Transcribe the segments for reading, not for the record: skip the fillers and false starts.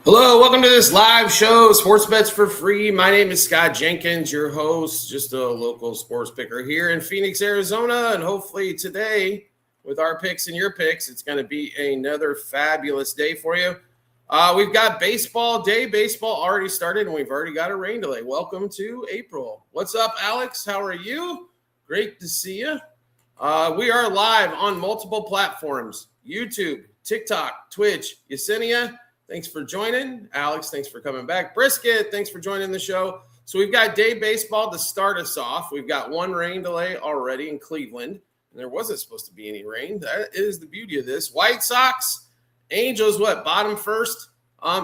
Hello, welcome to this live show, Sports Bets for Free. My name is Scott Jenkins, your host, just a local sports picker here in Phoenix, Arizona. And hopefully today, with our picks and your picks, it's going to be another fabulous day for you. We've got baseball day. Baseball already started, and we've already got a rain delay. Welcome to April. What's up, Alex? How are you? Great to see you. We are live on multiple platforms, YouTube, TikTok, Twitch, Yesenia. Thanks for joining. Alex, thanks for coming back. Brisket, thanks for joining the show. So we've got day baseball to start us off. We've got one rain delay already in Cleveland, and there wasn't supposed to be any rain. That is the beauty of this. White Sox, Angels, bottom first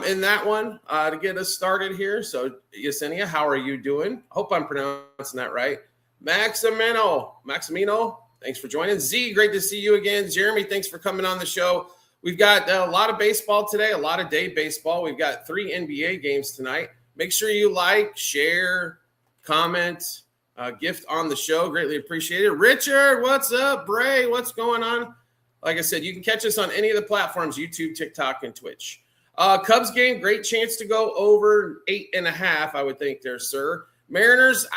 in that one to get us started here. So, Yesenia, how are you doing? Hope I'm pronouncing that right. Maximino, thanks for joining. Z, great to see you again. Jeremy, thanks for coming on the show. We've got a lot of baseball today, a lot of day baseball. We've got 3 NBA games tonight. Make sure you like, share, comment, gift on the show. Greatly appreciated. Richard, what's up? Bray, what's going on? Like I said, you can catch us on any of the platforms, YouTube, TikTok, and Twitch. Cubs game, great chance to go over 8.5, I would think there, sir. Mariners,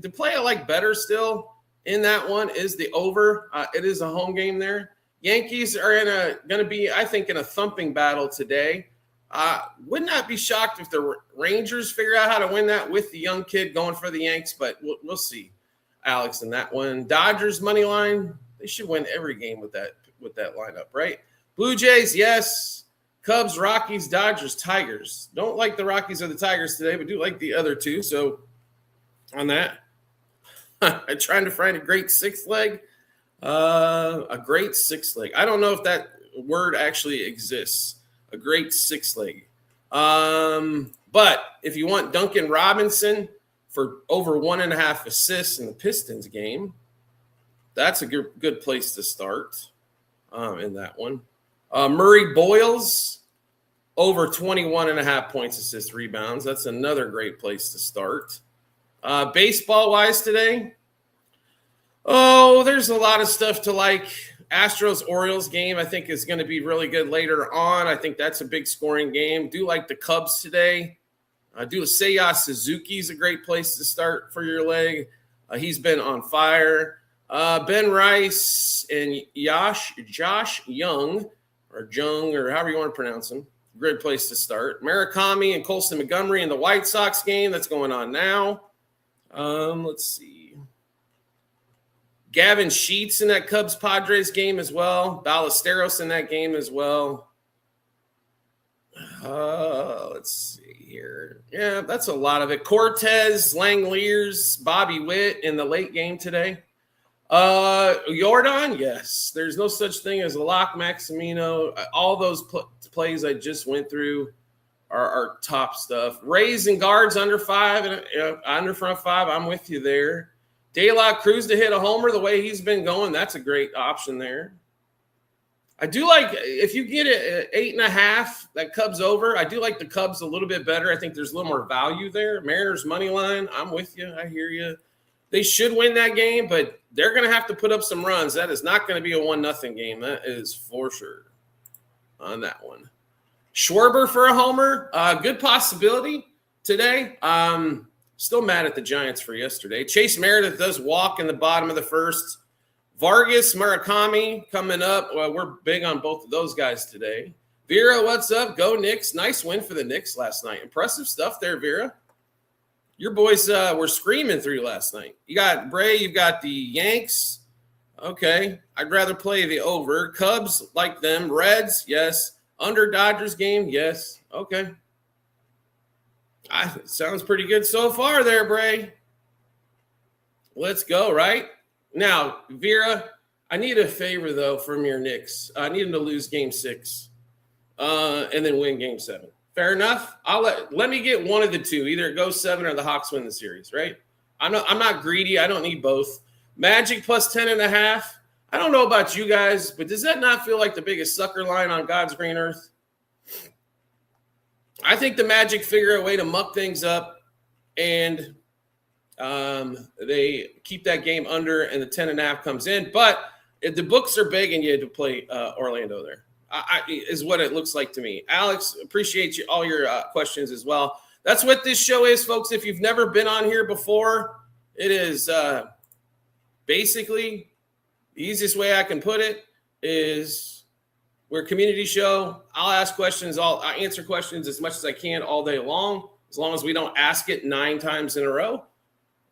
the play I like better still in that one is the over. It is a home game there. Yankees are going to be, I think, in a thumping battle today. Would not be shocked if the Rangers figure out how to win that with the young kid going for the Yanks, but we'll see, Alex, in that one. Dodgers money line, they should win every game with that lineup, right? Blue Jays, yes. Cubs, Rockies, Dodgers, Tigers. Don't like the Rockies or the Tigers today, but do like the other two. So on that, I'm trying to find a great sixth leg. A great six leg. I don't know if that word actually exists. A great six leg. But if you want Duncan Robinson for over 1.5 assists in the Pistons game, that's a good place to start in that one. Murray Boyles over 21.5 points, assists, rebounds. That's another great place to start. Baseball wise today. Oh, there's a lot of stuff to like. Astros-Orioles game, I think, is going to be really good later on. I think that's a big scoring game. Do like the Cubs today. Seiya Suzuki's a great place to start for your leg. He's been on fire. Ben Rice and Josh Young, or Jung, or however you want to pronounce him. Great place to start. Murakami and Colson Montgomery in the White Sox game. That's going on now. Let's see. Gavin Sheets in that Cubs-Padres game as well. Ballesteros in that game as well. Let's see here. Yeah, that's a lot of it. Cortez, Langeliers, Bobby Witt in the late game today. Jordan, yes. There's no such thing as a lock, Maximino. All those plays I just went through are top stuff. Rays and guards under 5 and under front 5. I'm with you there. De La Cruz to hit a homer the way he's been going. That's a great option there. I do like, if you get it at 8.5, that Cubs over, I do like the Cubs a little bit better. I think there's a little more value there. Mariners money line, I'm with you. I hear you. They should win that game, but they're going to have to put up some runs. That is not going to be a 1-0 game. That is for sure on that one. Schwarber for a homer, good possibility today. Still mad at the Giants for yesterday. Chase Meredith does walk in the bottom of the first. Vargas, Murakami coming up. Well, we're big on both of those guys today. Vera, what's up? Go Knicks. Nice win for the Knicks last night. Impressive stuff there, Vera. Your boys were screaming through last night. You got Bray. You've got the Yanks. Okay. I'd rather play the over. Cubs, like them. Reds, yes. Under Dodgers game, yes. Okay. Sounds pretty good so far there, Bray. Let's go, right? Now, Vera, I need a favor, though, from your Knicks. I need them to lose Game 6 and then win Game 7. Fair enough? Let me get one of the two. Either it goes 7 or the Hawks win the series, right? I'm not greedy. I don't need both. Magic plus 10.5. I don't know about you guys, but does that not feel like the biggest sucker line on God's green earth? I think the Magic figure a way to muck things up, and they keep that game under, and the 10.5 comes in. But if the books are begging you to play Orlando there. is what it looks like to me. Alex, appreciate all your questions as well. That's what this show is, folks. If you've never been on here before, it is basically the easiest way I can put it is we're a community show. I'll ask questions. I'll answer questions as much as I can all day long, as long as we don't ask it 9 times in a row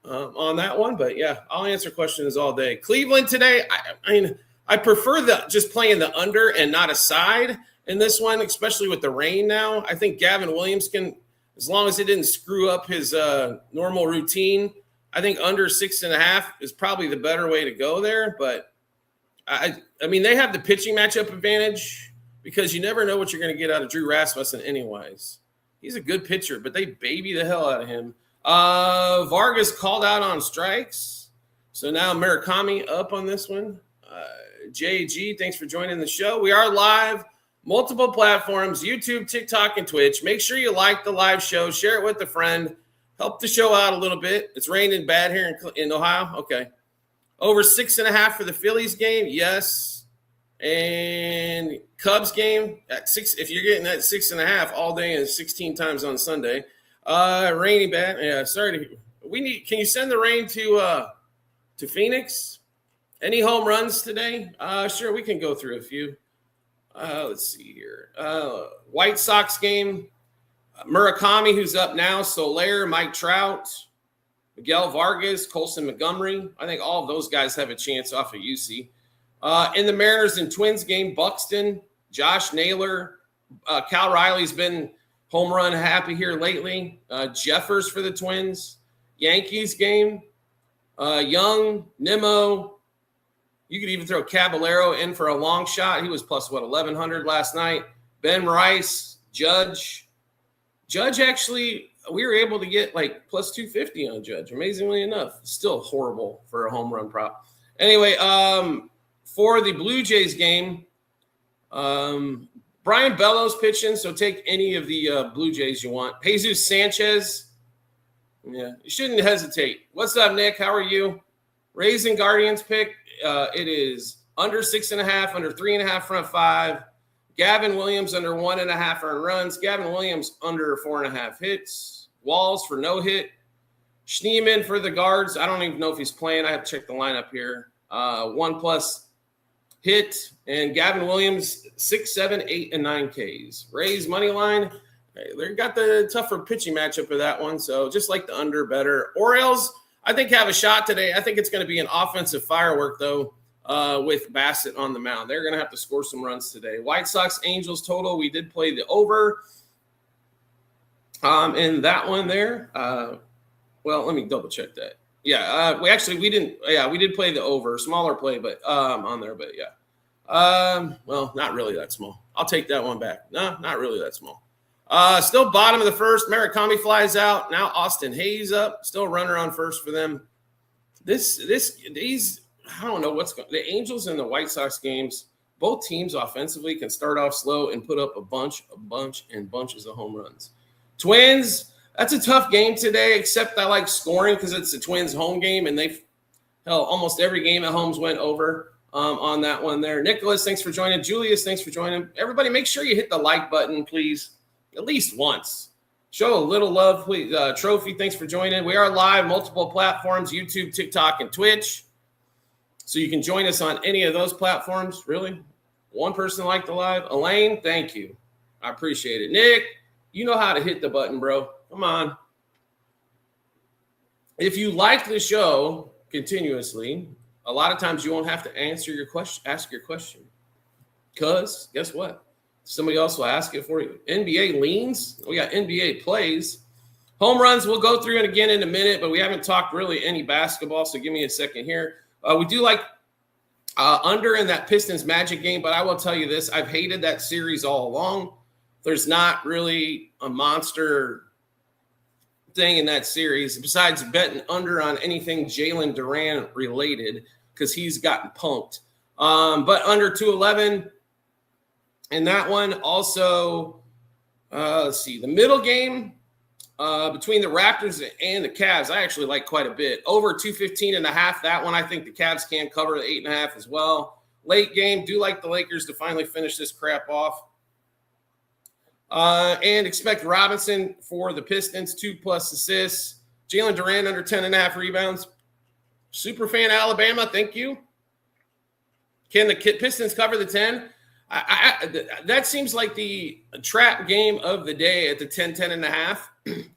on that one. But, yeah, I'll answer questions all day. Cleveland today, I prefer just playing the under and not a side in this one, especially with the rain now. I think Gavin Williams can, as long as it didn't screw up his normal routine, I think under 6.5 is probably the better way to go there. But, I mean, they have the pitching matchup advantage because you never know what you're going to get out of Drew Rasmussen anyways. He's a good pitcher, but they baby the hell out of him. Vargas called out on strikes. So now Murakami up on this one. JG, thanks for joining the show. We are live, multiple platforms, YouTube, TikTok, and Twitch. Make sure you like the live show. Share it with a friend. Help the show out a little bit. It's raining bad here in Ohio. Okay. Over 6.5 for the Phillies game. Yes. And Cubs game at 6. If you're getting that 6.5 all day and 16 times on Sunday. Rainy bad. Yeah. Sorry. Can you send the rain to Phoenix? Any home runs today? Sure. We can go through a few. Let's see here. White Sox game. Murakami, who's up now. Soler, Mike Trout. Miguel Vargas, Colson Montgomery. I think all of those guys have a chance off of UC. In the Mariners and Twins game, Buxton, Josh Naylor. Cal Riley's been home run happy here lately. Jeffers for the Twins. Yankees game, Young, Nimmo. You could even throw Caballero in for a long shot. He was plus, 1,100 last night. Ben Rice, Judge. Judge actually, we were able to get like plus 250 on Judge, amazingly enough. Still horrible for a home run prop. Anyway, for the Blue Jays game, Brian Bellows pitching, so take any of the Blue Jays you want. Jesus Sanchez, yeah, you shouldn't hesitate. What's up, Nick? How are you? Rays and Guardians pick. It is under 6.5, under 3.5 front 5. Gavin Williams under 1.5 earned runs. Gavin Williams under 4.5 hits. Walls for no hit. Schneemann for the guards. I don't even know if he's playing. I have to check the lineup here. 1+ hit. And Gavin Williams, 6, 7, 8, and 9 Ks. Rays money line. They got the tougher pitching matchup of that one. So just like the under better. Orioles, I think, have a shot today. I think it's going to be an offensive firework, though, with Bassett on the mound. They're going to have to score some runs today. White Sox, Angels total. We did play the over in that one there. Well, let me double check that. Yeah, we didn't. Yeah, we did play the over. Smaller play, but on there. But yeah. Well, not really that small. I'll take that one back. No, not really that small. Still bottom of the first. Murakami flies out. Now Austin Hayes up. Still runner on first for them. These I don't know what's going. The Angels and the White Sox games. Both teams offensively can start off slow and put up bunches of home runs. Twins. That's a tough game today. Except I like scoring because it's the Twins' home game, and almost every game at home's went over. On that one there. Nicholas, thanks for joining. Julius, thanks for joining. Everybody, make sure you hit the like button, please. At least once. Show a little love, please. Trophy, thanks for joining. We are live, multiple platforms, YouTube, TikTok, and Twitch. So you can join us on any of those platforms. Really? One person liked the live. Elaine, thank you. I appreciate it. Nick, you know how to hit the button, bro. Come on. If you like the show continuously, a lot of times you won't have to ask your question. Because guess what? Somebody else will ask it for you. NBA leans. We got NBA plays. Home runs we'll go through it again in a minute, but we haven't talked really any basketball, so give me a second here. We do like under in that Pistons Magic game, but I will tell you this. I've hated that series all along. There's not really a monster thing in that series besides betting under on anything Jalen Duran related because he's gotten punked. But under 211 in that one. Also, let's see, the middle game between the Raptors and the Cavs, I actually like quite a bit. Over 215.5, that one I think the Cavs can cover the 8.5 as well. late game. Do like the Lakers to finally finish this crap off. And expect Robinson for the Pistons, 2+ assists. Jalen Duran under 10.5 rebounds. Superfan Alabama, thank you. Can the Pistons cover the 10? That seems like the trap game of the day at the 10.5.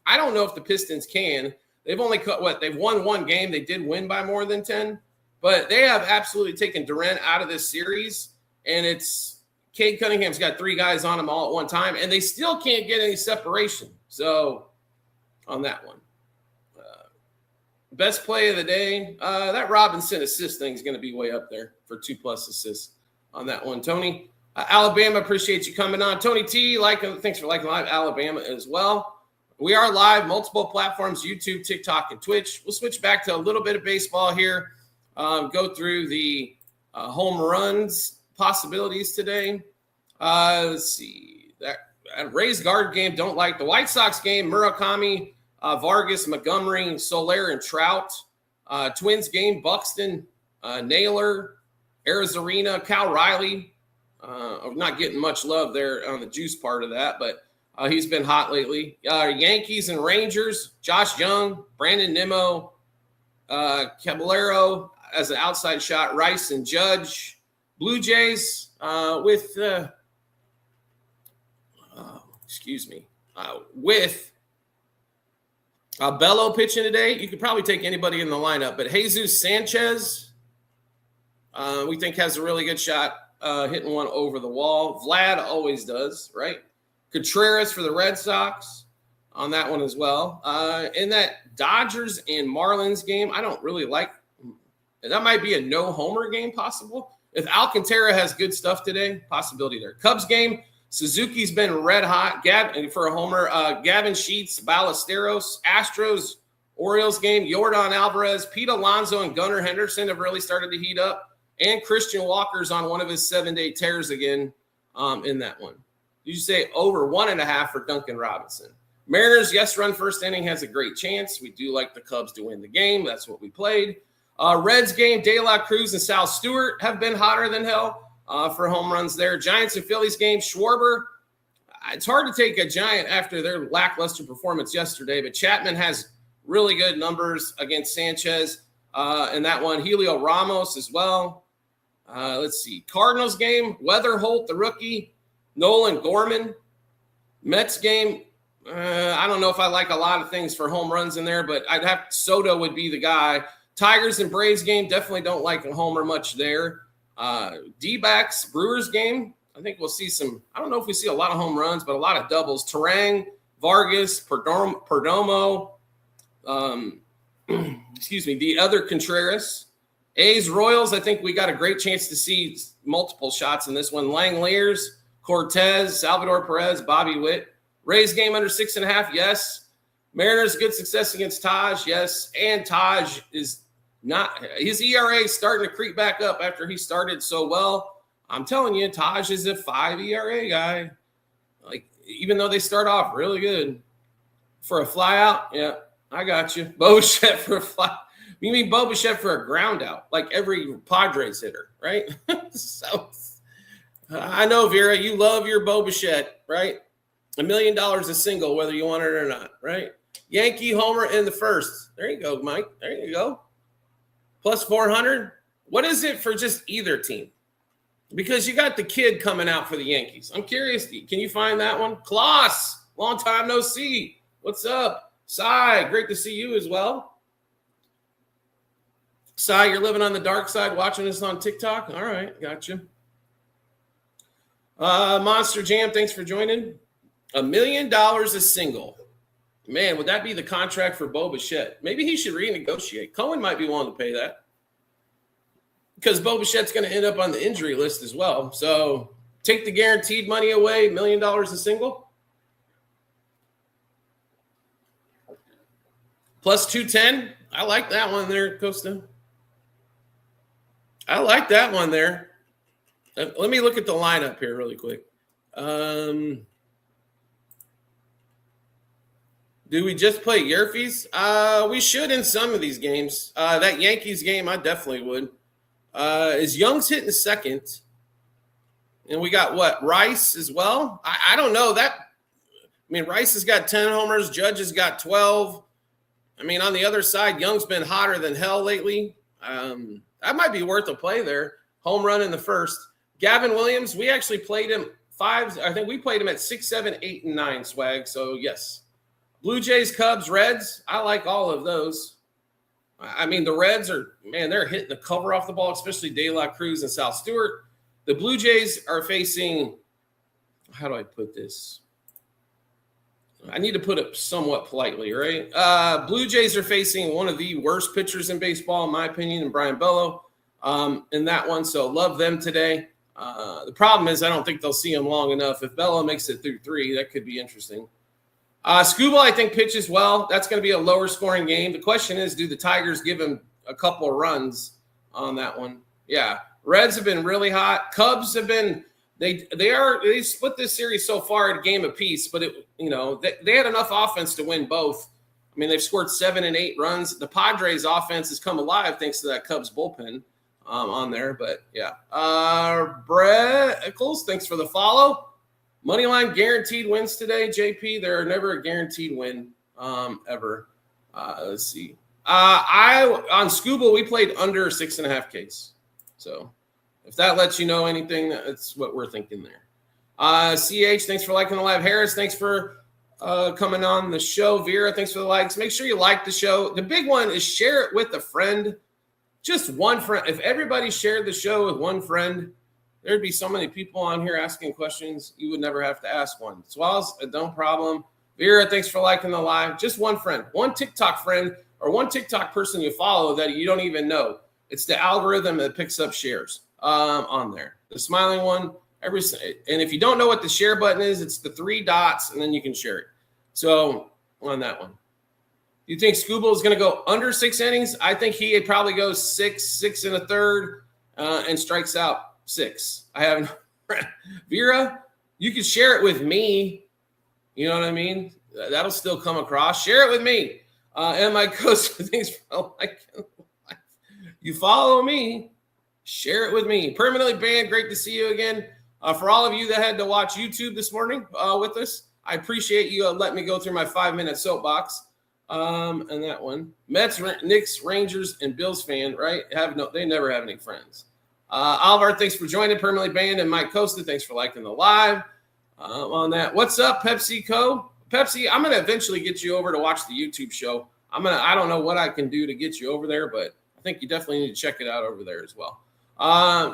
I don't know if the Pistons can. They've only they've won one game. They did win by more than 10, but they have absolutely taken Durant out of this series. And it's Cade Cunningham's got 3 guys on him all at one time, and they still can't get any separation. So on that one, best play of the day, that Robinson assist thing is going to be way up there for 2+ assists on that one. Tony, Alabama, appreciate you coming on. Tony T, thanks for liking live Alabama as well. We are live, multiple platforms, YouTube, TikTok, and Twitch. We'll switch back to a little bit of baseball here. Go through the home runs possibilities today. Let's see. That Rays guard game, don't like. The White Sox game, Murakami, Vargas, Montgomery, Soler, and Trout. Twins game, Buxton, Naylor, Arizarena, Cal Riley. Not getting much love there on the juice part of that, but he's been hot lately. Yankees and Rangers, Josh Young, Brandon Nimmo, Caballero as an outside shot, Rice and Judge. Blue Jays with Bello pitching today. You could probably take anybody in the lineup, but Jesus Sanchez, we think has a really good shot hitting one over the wall. Vlad always does, right? Contreras for the Red Sox on that one as well. In that Dodgers and Marlins game, I don't really like – that might be a no-homer game possible. If Alcantara has good stuff today, possibility there. Cubs game, Suzuki's been red hot for a homer. Gavin Sheets, Ballesteros. Astros, Orioles game, Yordan Alvarez, Pete Alonso, and Gunnar Henderson have really started to heat up. And Christian Walker's on one of his 7-day tears again in that one. You say over 1.5 for Duncan Robinson. Mariners, yes, run first inning has a great chance. We do like the Cubs to win the game. That's what we played. Reds game, De La Cruz and Sal Stewart have been hotter than hell for home runs there. Giants and Phillies game, Schwarber. It's hard to take a Giant after their lackluster performance yesterday, but Chapman has really good numbers against Sanchez in that one. Helio Ramos as well. Let's see. Cardinals game, Weatherholt, the rookie, Nolan Gorman. Mets game, I don't know if I like a lot of things for home runs in there, but I'd have Soto would be the guy. Tigers and Braves game, definitely don't like a homer much there. D-backs, Brewers game, I think we'll see some, I don't know if we see a lot of home runs, but a lot of doubles. Terang, Vargas, Perdomo, the other Contreras. A's, Royals, I think we got a great chance to see multiple shots in this one. Langeliers, Cortez, Salvador Perez, Bobby Witt. Rays game under 6.5, yes. Mariners, good success against Taj, yes. And Taj is not – his ERA is starting to creep back up after he started so well. I'm telling you, Taj is a 5 ERA guy. Like, even though they start off really good. For a flyout, yeah, I got you. Bo Bichette for a fly. You mean Bo Bichette for a ground out, like every Padres hitter, right? So I know, Vera, you love your Bo Bichette, right? $1 million a single, whether you want it or not, right? Yankee homer in the first. There you go, Mike. There you go. Plus 400. What is it for just either team? Because you got the kid coming out for the Yankees. I'm curious. Can you find that one? Klaus, long time no see. What's up? Cy, great to see you as well. Cy, you're living on the dark side watching us on TikTok? All right, gotcha. Monster Jam, thanks for joining. $1 million a single. Man, would that be the contract for Bo Bichette? Maybe he should renegotiate. Cohen might be willing to pay that. Because Bo Bichette's going to end up on the injury list as well. So take the guaranteed money away, $1 million a single. Plus 210. I like that one there, Costa. I like that one there. Let me look at the lineup here really quick. Do we just play Yerfes? We should in some of these games. That Yankees game, I definitely would. Is Young's hitting second? And we got what? Rice as well? I don't know that. I mean, Rice has got 10 homers. Judge has got 12. I mean, on the other side, Young's been hotter than hell lately. That might be worth a play there. Home run in the first. Gavin Williams, we actually played him I think we played him at 6, 7, 8, and 9, Swag. So, yes. Blue Jays, Cubs, Reds. I like all of those. I mean, the Reds are, man, they're hitting the cover off the ball, especially De La Cruz and Sal Stewart. The Blue Jays are facing, how do I put this? I need to put it somewhat politely, right? Blue Jays are facing one of the worst pitchers in baseball, in my opinion, and Brian Bello in that one. So love them today. The problem is I don't think they'll see him long enough. If Bello makes it through 3, that could be interesting. Skubal, I think, pitches well. That's going to be a lower scoring game. The question is, do the Tigers give him a couple of runs on that one? Yeah. Reds have been really hot. Cubs have been they split this series so far at a game apiece, but they had enough offense to win both. I mean, they've scored 7 and 8 runs. The Padres' offense has come alive thanks to that Cubs bullpen on there. But yeah, Brett Eccles, thanks for the follow. Moneyline guaranteed wins today, JP. They're never a guaranteed win ever. Let's see. On Skubal, we played under 6.5 Ks. So if that lets you know anything, that's what we're thinking there. CH, thanks for liking the live. Harris, thanks for coming on the show. Vera, thanks for the likes. Make sure you like the show. The big one is share it with a friend. Just one friend. If everybody shared the show with one friend, there'd be so many people on here asking questions, you would never have to ask one. Swallows, no problem. Vera, thanks for liking the live. Just one friend, one TikTok friend, or one TikTok person you follow that you don't even know. It's the algorithm that picks up shares on there. The smiling one, and if you don't know what the share button is, it's the 3 dots, and then you can share it. So on that one. You think Skubal is going to go under 6 innings? I think he probably goes 6 1/3, and strikes out 6. I have Vera, you can share it with me. You know what I mean? That'll still come across. Share it with me. And my coach, thanks for liking. You follow me, share it with me. Permanently banned, great to see you again. For all of you that had to watch YouTube this morning with us, I appreciate you letting me go through my 5-minute soapbox. And that one. Mets, Knicks, Rangers, and Bills fan, right? They never have any friends. Oliver, thanks for joining. Permanently banned. And Mike Costa, thanks for liking the live on that. What's up, PepsiCo? Pepsi, I'm going to eventually get you over to watch the YouTube show. I don't know what I can do to get you over there, but I think you definitely need to check it out over there as well.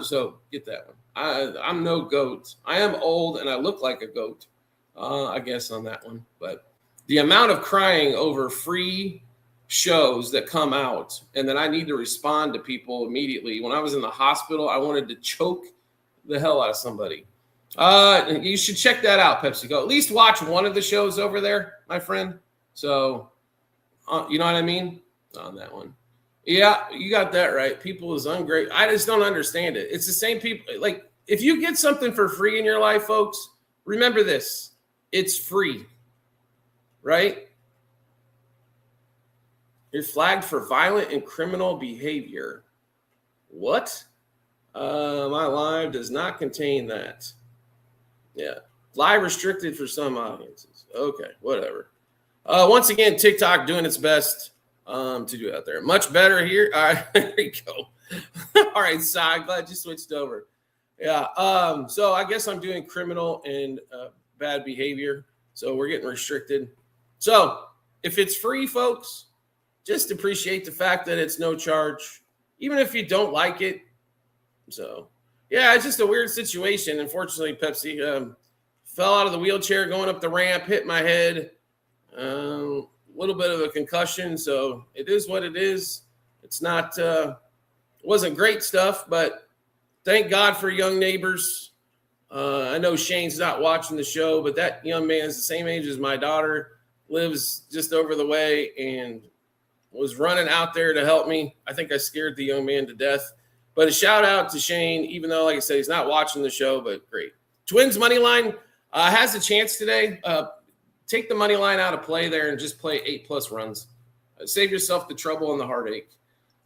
So get that one. I'm no goat. I am old and I look like a goat, I guess, on that one. But the amount of crying over free shows that come out and then I need to respond to people immediately. When I was in the hospital, I wanted to choke the hell out of somebody. You should check that out, PepsiCo. At least watch one of the shows over there, my friend. So, you know what I mean? On that one. Yeah, you got that right. People is ungrateful. I just don't understand it. It's the same people. Like, if you get something for free in your life, folks, remember this. It's free, right? You're flagged for violent and criminal behavior. What? My live does not contain that. Yeah. Live restricted for some audiences. Okay, whatever. Once again, TikTok doing its best to do out there. Much better here. All right, there you go. All right, Sai, glad you switched over. Yeah. So I guess I'm doing criminal and bad behavior. So we're getting restricted. So if it's free, folks, just appreciate the fact that it's no charge, even if you don't like it. So, yeah, it's just a weird situation. Unfortunately, Pepsi fell out of the wheelchair going up the ramp, hit my head. A little bit of a concussion, so it is what it is. It's not wasn't great stuff, but thank God for young neighbors. I know Shane's not watching the show, but that young man is the same age as my daughter, lives just over the way, and was running out there to help me. I think I scared the young man to death. But a shout out to Shane, even though, like I said, he's not watching the show, but great. Twins money line has a chance today. Take the money line out of play there and just play 8+ runs. Save yourself the trouble and the heartache.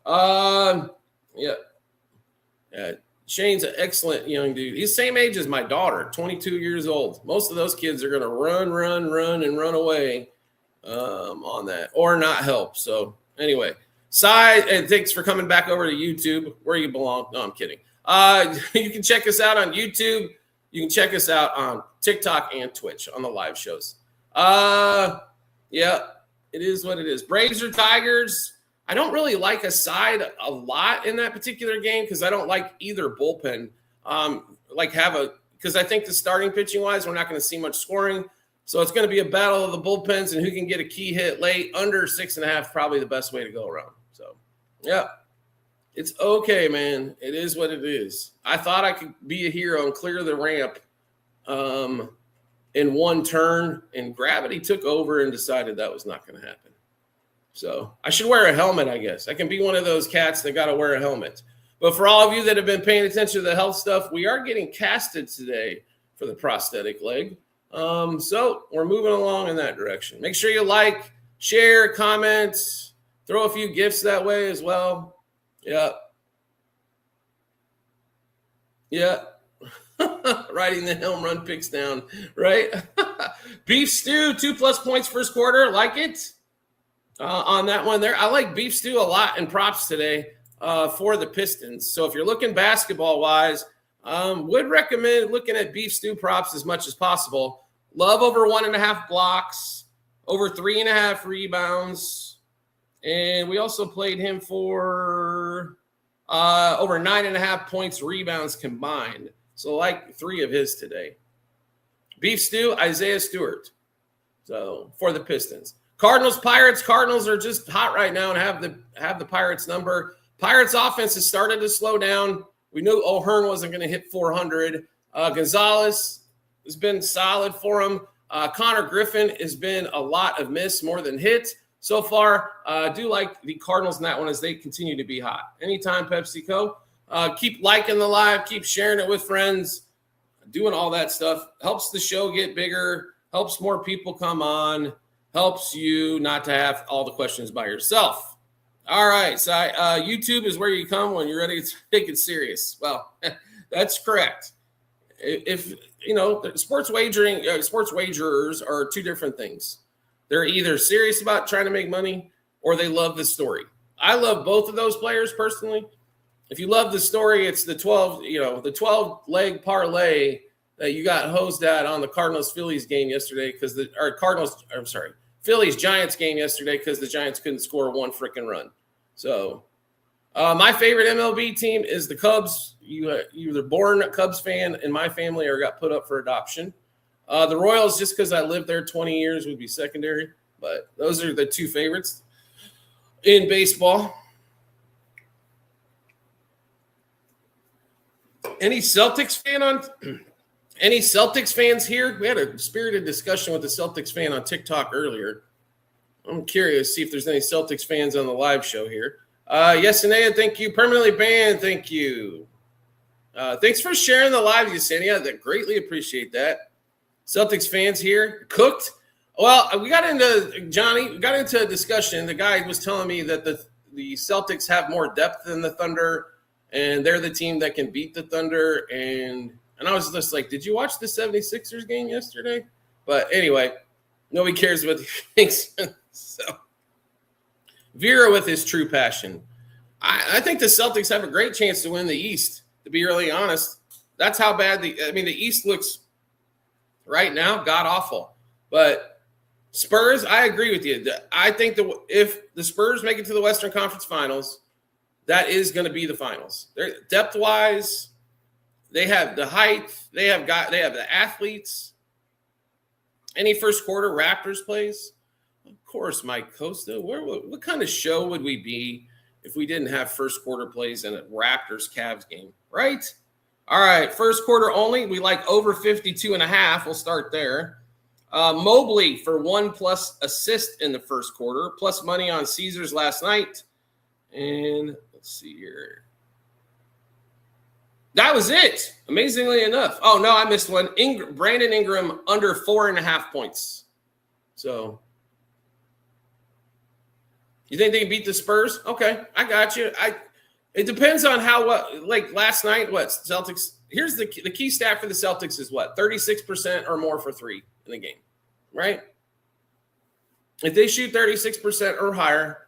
Yeah. Shane's an excellent young dude. He's the same age as my daughter, 22 years old. Most of those kids are going to run away on that or not help. So anyway, and thanks for coming back over to YouTube where you belong. No, I'm kidding. You can check us out on YouTube. You can check us out on TikTok and Twitch on the live shows. Yeah, it is what it is. Braves or Tigers? I don't really like a side a lot in that particular game because I don't like either bullpen. Because I think the starting pitching wise, we're not going to see much scoring. So it's going to be a battle of the bullpens and who can get a key hit late. Under 6.5, probably the best way to go around. So, yeah, it's okay, man. It is what it is. I thought I could be a hero and clear the ramp in one turn, and gravity took over and decided that was not going to happen. So I should wear a helmet, I guess. I can be one of those cats that got to wear a helmet. But for all of you that have been paying attention to the health stuff, we are getting casted today for the prosthetic leg. So we're moving along in that direction. Make sure you like, share, comment, throw a few gifts that way as well. Yeah. Writing the home run picks down, right? Beef stew, 2+ points first quarter. Like it on that one there. I like beef stew a lot in props today for the Pistons. So if you're looking basketball wise, would recommend looking at beef stew props as much as possible. Love over 1.5 blocks, over 3.5 rebounds. And we also played him for over 9.5 points, rebounds combined. So like 3 of his today. Beef stew, Isaiah Stewart. So for the Pistons. Cardinals, Pirates. Cardinals are just hot right now and have the Pirates number. Pirates offense has started to slow down. We knew O'Hearn wasn't going to hit 400. Gonzalez has been solid for him. Connor Griffin has been a lot of miss more than hit so far. I do like the Cardinals in that one as they continue to be hot. Anytime PepsiCo. Keep liking the live. Keep sharing it with friends. Doing all that stuff helps the show get bigger, helps more people come on, helps you not to have all the questions by yourself. All right, so YouTube is where you come when you're ready to take it serious. Well, that's correct. If you know, sports wagerers are two different things. They're either serious about trying to make money or they love the story. I love both of those players personally. If you love the story, it's the 12-leg parlay that you got hosed at on the Cardinals-Phillies game yesterday Phillies-Giants game yesterday because the Giants couldn't score one freaking run. So my favorite MLB team is the Cubs. You either born a Cubs fan in my family or got put up for adoption. The Royals, just because I lived there 20 years, would be secondary. But those are the two favorites in baseball. Any Celtics fans here? We had a spirited discussion with the Celtics fan on TikTok earlier. I'm curious to see if there's any Celtics fans on the live show here. Yesenia, thank you. Permanently banned, thank you. Thanks for sharing the live, Yesenia. I greatly appreciate that. Celtics fans here. Cooked. Well, we got into a discussion. The guy was telling me that the Celtics have more depth than the Thunder, and they're the team that can beat the Thunder. And I was just like, did you watch the 76ers game yesterday? But anyway, nobody cares what he thinks. So Vera with his true passion. I think the Celtics have a great chance to win the East, to be really honest. That's how bad the East looks right now, god-awful. But Spurs, I agree with you. I think if the Spurs make it to the Western Conference Finals, that is going to be the finals. They're depth-wise, they have the height, they have the athletes. Any first quarter Raptors plays? Of course, Mike Costa. What kind of show would we be if we didn't have first quarter plays in a Raptors-Cavs game, right? All right, first quarter only. We like over 52.5. We'll start there. Mobley for 1+ assist in the first quarter, plus money on Caesars last night. And let's see here. That was it, amazingly enough. Oh, no, I missed one. Brandon Ingram under 4.5 points. So you think they can beat the Spurs? Okay, I got you. It depends on like last night, what Celtics. Here's the key stat for the Celtics is what? 36% or more for three in the game, right? If they shoot 36% or higher,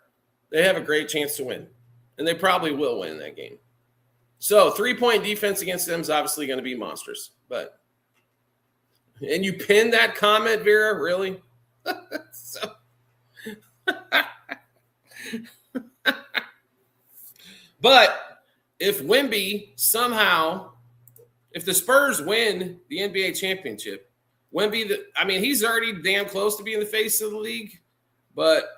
they have a great chance to win. And they probably will win that game. So 3-point defense against them is obviously going to be monstrous. And you pinned that comment, Vera? Really? But if Wemby somehow, if the Spurs win the NBA championship, Wemby, he's already damn close to being the face of the league, but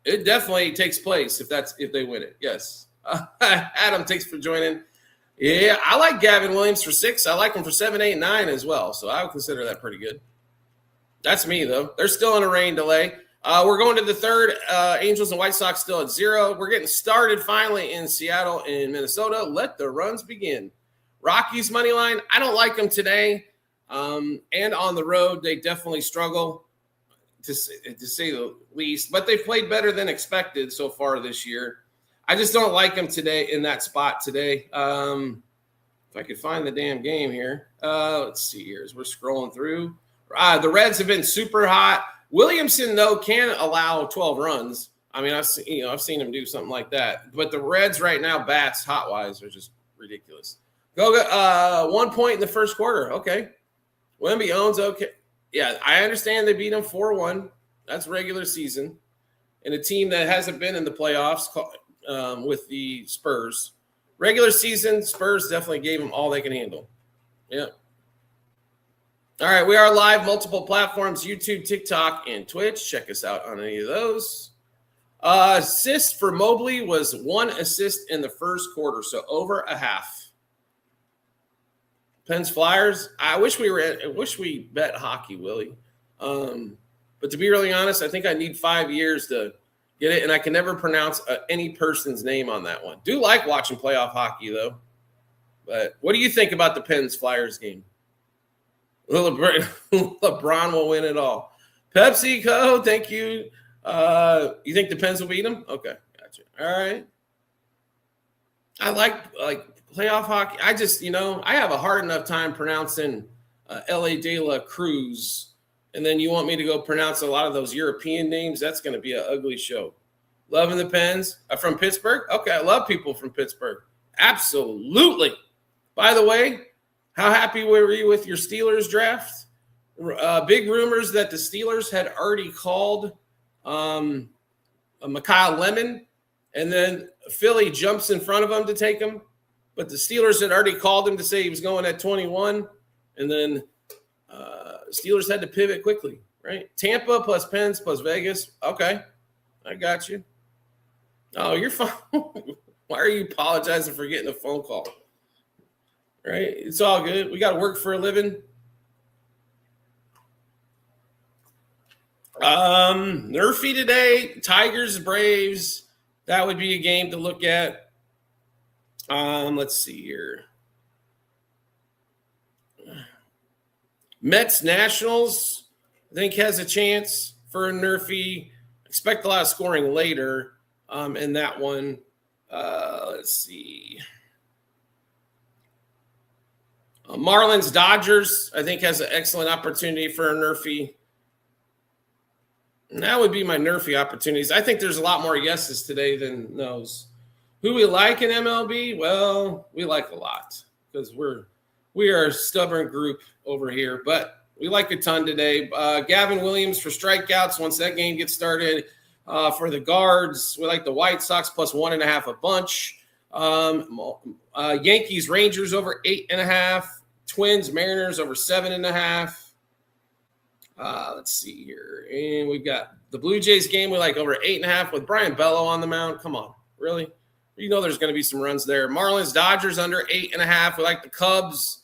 it definitely takes place if they win it. Yes. Adam, thanks for joining. Yeah, I like Gavin Williams for 6. I like him for 7, 8, 9 as well. So I would consider that pretty good. That's me, though. They're still in a rain delay. We're going to the third. Angels and White Sox still at 0. We're getting started finally in Seattle and Minnesota. Let the runs begin. Rockies money line. I don't like them today. And on the road, they definitely struggle, to say the least. But they've played better than expected so far this year. I just don't like them today in that spot today. If I could find the damn game here. Let's see here as we're scrolling through. The Reds have been super hot. Williamson, though, can allow 12 runs. I've seen him do something like that. But the Reds right now, bats hot-wise, are just ridiculous. Go 1 point in the first quarter. Okay. Wemby owns okay. Yeah, I understand they beat them 4-1. That's regular season. And a team that hasn't been in the playoffs with the Spurs. Regular season, Spurs definitely gave them all they can handle. Yeah. All right, we are live, multiple platforms, YouTube, TikTok, and Twitch. Check us out on any of those. Assist for Mobley was 1 assist in the first quarter, so over a half. Pens Flyers. I wish we bet hockey, Willie. But to be really honest, I think I need 5 years to get it, and I can never pronounce any person's name on that one. Do like watching playoff hockey, though. But what do you think about the Pens Flyers game? LeBron will win it all. PepsiCo, thank you. You think the Pens will beat them? Okay, gotcha. All right. I like playoff hockey. I just, I have a hard enough time pronouncing L.A. de la Cruz, and then you want me to go pronounce a lot of those European names? That's going to be an ugly show. Loving the Pens. From Pittsburgh? Okay, I love people from Pittsburgh. Absolutely. By the way, how happy were you with your Steelers draft? Big rumors that the Steelers had already called Mikhail Lemon, and then Philly jumps in front of him to take him. But the Steelers had already called him to say he was going at 21, and then Steelers had to pivot quickly, right? Tampa plus Pens plus Vegas. Okay, I got you. Oh, you're fine. Why are you apologizing for getting a phone call? Right? It's all good. We got to work for a living. Nerfy today, Tigers, Braves. That would be a game to look at. Let's see here. Mets Nationals, I think, has a chance for a Nerfy. Expect a lot of scoring later in that one. Let's see. Marlins Dodgers, I think, has an excellent opportunity for a Nerfy. And that would be my Nerfy opportunities. I think there's a lot more yeses today than no's. Who we like in MLB? Well, we like a lot because we are a stubborn group over here, but we like a ton today. Gavin Williams for strikeouts once that game gets started. For the guards, we like the White Sox plus 1.5 a bunch. Yankees Rangers over 8.5. Twins Mariners over 7.5. Let's see here. And we've got the Blue Jays game. We like over 8.5 with Brian Bello on the mound. Come on, really? There's going to be some runs there. Marlins Dodgers under 8.5. We like the Cubs.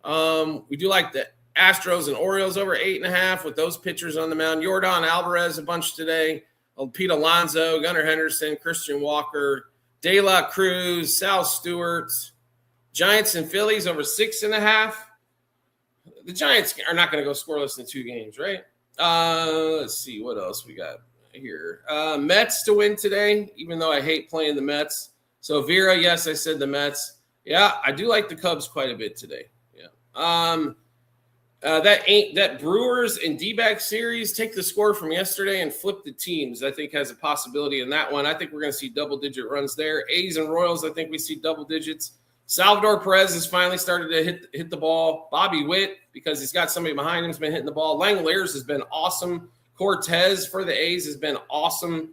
We do like the Astros and Orioles over 8.5 with those pitchers on the mound. Yordan Alvarez a bunch today. Pete Alonso, Gunnar Henderson, Christian Walker, De La Cruz, Sal Stewart. Giants and Phillies over 6.5. The Giants are not going to go scoreless in 2 games, right? Let's see what else we got here. Mets to win today, even though I hate playing the Mets. So Vera, yes, I said the Mets. Yeah, I do like the Cubs quite a bit today. Yeah. That Brewers and D-back series, take the score from yesterday and flip the teams. I think has a possibility in that one. I think we're going to see double-digit runs there. A's and Royals, I think we see double digits. Salvador Perez has finally started to hit the ball. Bobby Witt, because he's got somebody behind him, has been hitting the ball. Langeliers has been awesome. Cortez for the A's has been awesome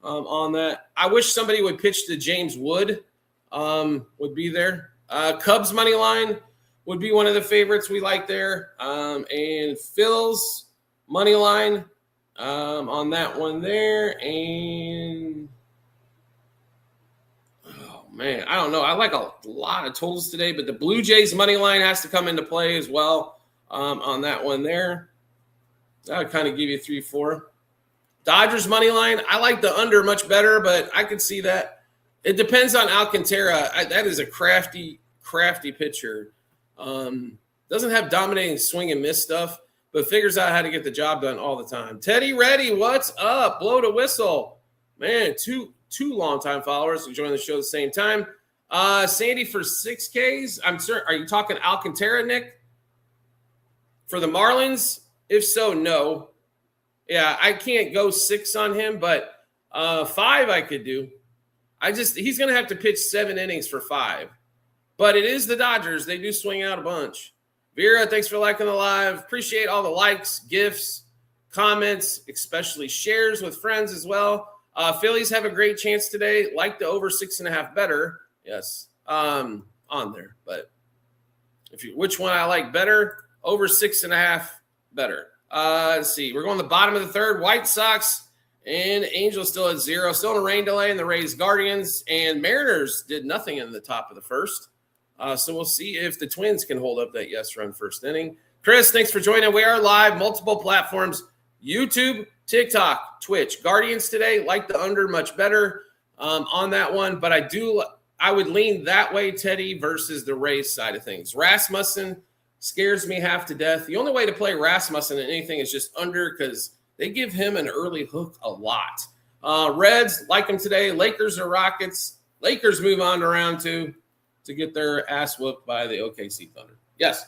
on that. I wish somebody would pitch to James Wood. Would be there. Cubs money line would be one of the favorites we like there. And Phil's money line on that one there. And man, I don't know. I like a lot of totals today, but the Blue Jays money line has to come into play as well on that one there. That would kind of give you 3-4. Dodgers money line, I like the under much better, but I could see that. It depends on Alcantara. That is a crafty pitcher. Doesn't have dominating swing and miss stuff, but figures out how to get the job done all the time. Teddy Reddy, what's up? Blow the whistle. Man, two longtime followers who joined the show at the same time. Sandy for 6Ks. I'm certain. Are you talking Alcantara, Nick? For the Marlins? If so, no. Yeah, I can't go 6 on him, but 5 I could do. He's going to have to pitch 7 innings for 5. But it is the Dodgers. They do swing out a bunch. Vera, thanks for liking the live. Appreciate all the likes, gifts, comments, especially shares with friends as well. Phillies have a great chance today. Like the over 6.5 better. Yes, on there. But which one I like better? Over 6.5 better. Let's see. We're going to the bottom of the third. White Sox and Angels still at 0. Still in a rain delay in the Rays Guardians. And Mariners did nothing in the top of the first. So we'll see if the Twins can hold up that yes run first inning. Chris, thanks for joining. We are live, multiple platforms, YouTube, TikTok, Twitch. Guardians today, like the under much better on that one. But I would lean that way, Teddy, versus the Rays side of things. Rasmussen scares me half to death. The only way to play Rasmussen in anything is just under because they give him an early hook a lot. Reds, like them today. Lakers or Rockets. Lakers move on to round 2 to get their ass whooped by the OKC Thunder. Yes.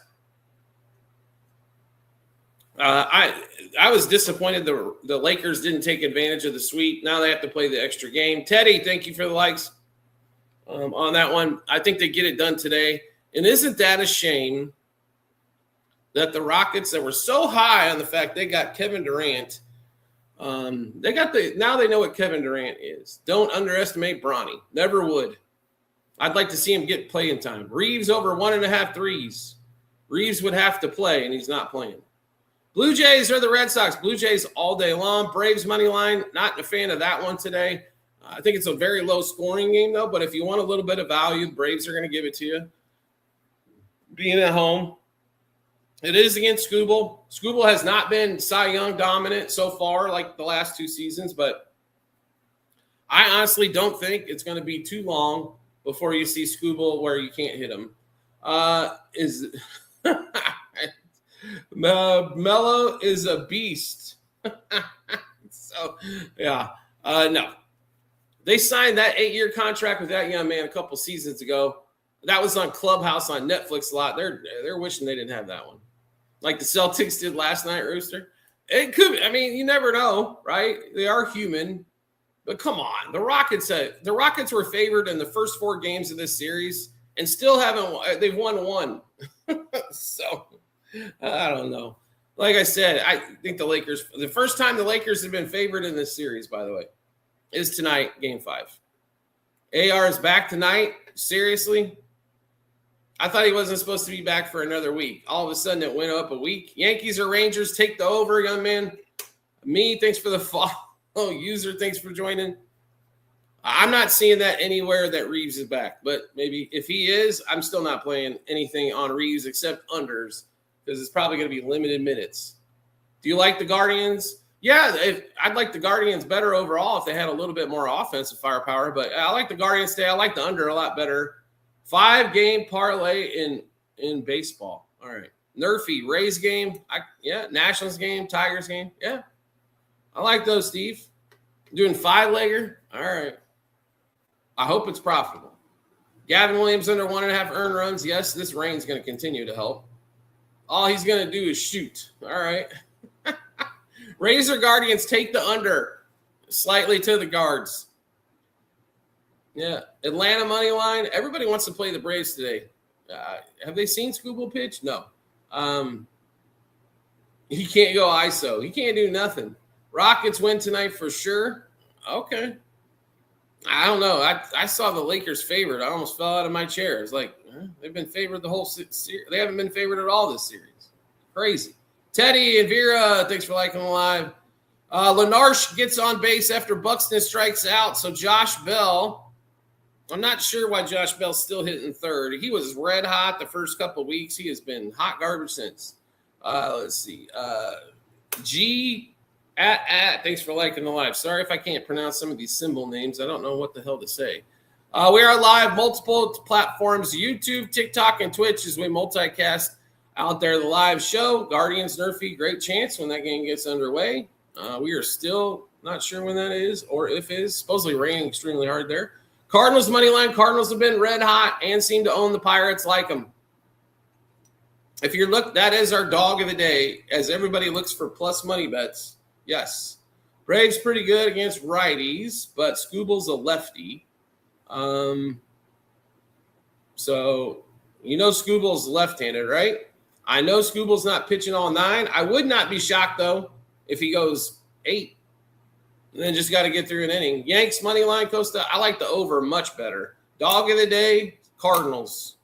I was disappointed the Lakers didn't take advantage of the sweep. Now they have to play the extra game. Teddy, thank you for the likes on that one. I think they get it done today. And isn't that a shame that the Rockets that were so high on the fact they got Kevin Durant, now they know what Kevin Durant is. Don't underestimate Bronny. Never would. I'd like to see him get playing time. Reeves over 1.5 threes. Reeves would have to play, and he's not playing. Blue Jays or the Red Sox. Blue Jays all day long. Braves money line. Not a fan of that one today. I think it's a very low scoring game, though. But if you want a little bit of value, the Braves are going to give it to you. Being at home. It is against Skubal. Skubal has not been Cy Young dominant so far like the last 2 seasons. But I honestly don't think it's going to be too long before you see Skubal where you can't hit him. Mello is a beast. So, yeah. No. They signed that 8-year contract with that young man a couple seasons ago. That was on Clubhouse on Netflix a lot. They're wishing they didn't have that one. Like the Celtics did last night, Rooster. It could, I mean, you never know, right? They are human. But come on, the Rockets were favored in the first 4 games of this series and still they've won 1. So I don't know. Like I said, I think the first time the Lakers have been favored in this series, by the way, is tonight, game 5. AR is back tonight. Seriously? I thought he wasn't supposed to be back for another week. All of a sudden it went up a week. Yankees or Rangers, take the over, young man. Me, thanks for the follow. User, thanks for joining. I'm not seeing that anywhere that Reeves is back, but maybe if he is, I'm still not playing anything on Reeves except unders because it's probably going to be limited minutes. Do you like the Guardians? Yeah, I'd like the Guardians better overall if they had a little bit more offensive firepower, but I like the Guardians today. I like the under a lot better. 5-game parlay in baseball. All right. Nerfy, Rays game. Nationals game, Tigers game. Yeah. I like those, Steve. Doing 5-legger. All right. I hope it's profitable. Gavin Williams under 1.5 earned runs. Yes, this rain's going to continue to help. All he's going to do is shoot. All right. Razor Guardians take the under slightly to the guards. Yeah. Atlanta money line. Everybody wants to play the Braves today. Have they seen Scooble pitch? No. He can't go ISO. He can't do nothing. Rockets win tonight for sure. Okay. I don't know. I saw the Lakers favored. I almost fell out of my chair. It's like, they've been favored the whole series. They haven't been favored at all this series. Crazy. Teddy and Vera, thanks for liking the live. Lenarche gets on base after Buxton strikes out. So Josh Bell, I'm not sure why Josh Bell's still hitting third. He was red hot the first couple of weeks. He has been hot garbage since. Let's see. G thanks for liking the live. Sorry if I can't pronounce some of these symbol names. I don't know what the hell to say. We are live multiple platforms, YouTube, TikTok, and Twitch as we multicast out there the live show. Guardians Nerfy, great chance when that game gets underway. We are still not sure when that is or if it is. Supposedly raining extremely hard there. Cardinals money line. Cardinals have been red hot and seem to own the Pirates like them. If you look, that is our dog of the day as everybody looks for plus money bets. Yes. Braves pretty good against righties, but Scooble's a lefty. So you know Scooble's left-handed, right? I know Scooble's not pitching all 9. I would not be shocked, though, if he goes 8. And then just got to get through an inning. Yanks money line, Costa. I like the over much better. Dog of the day, Cardinals.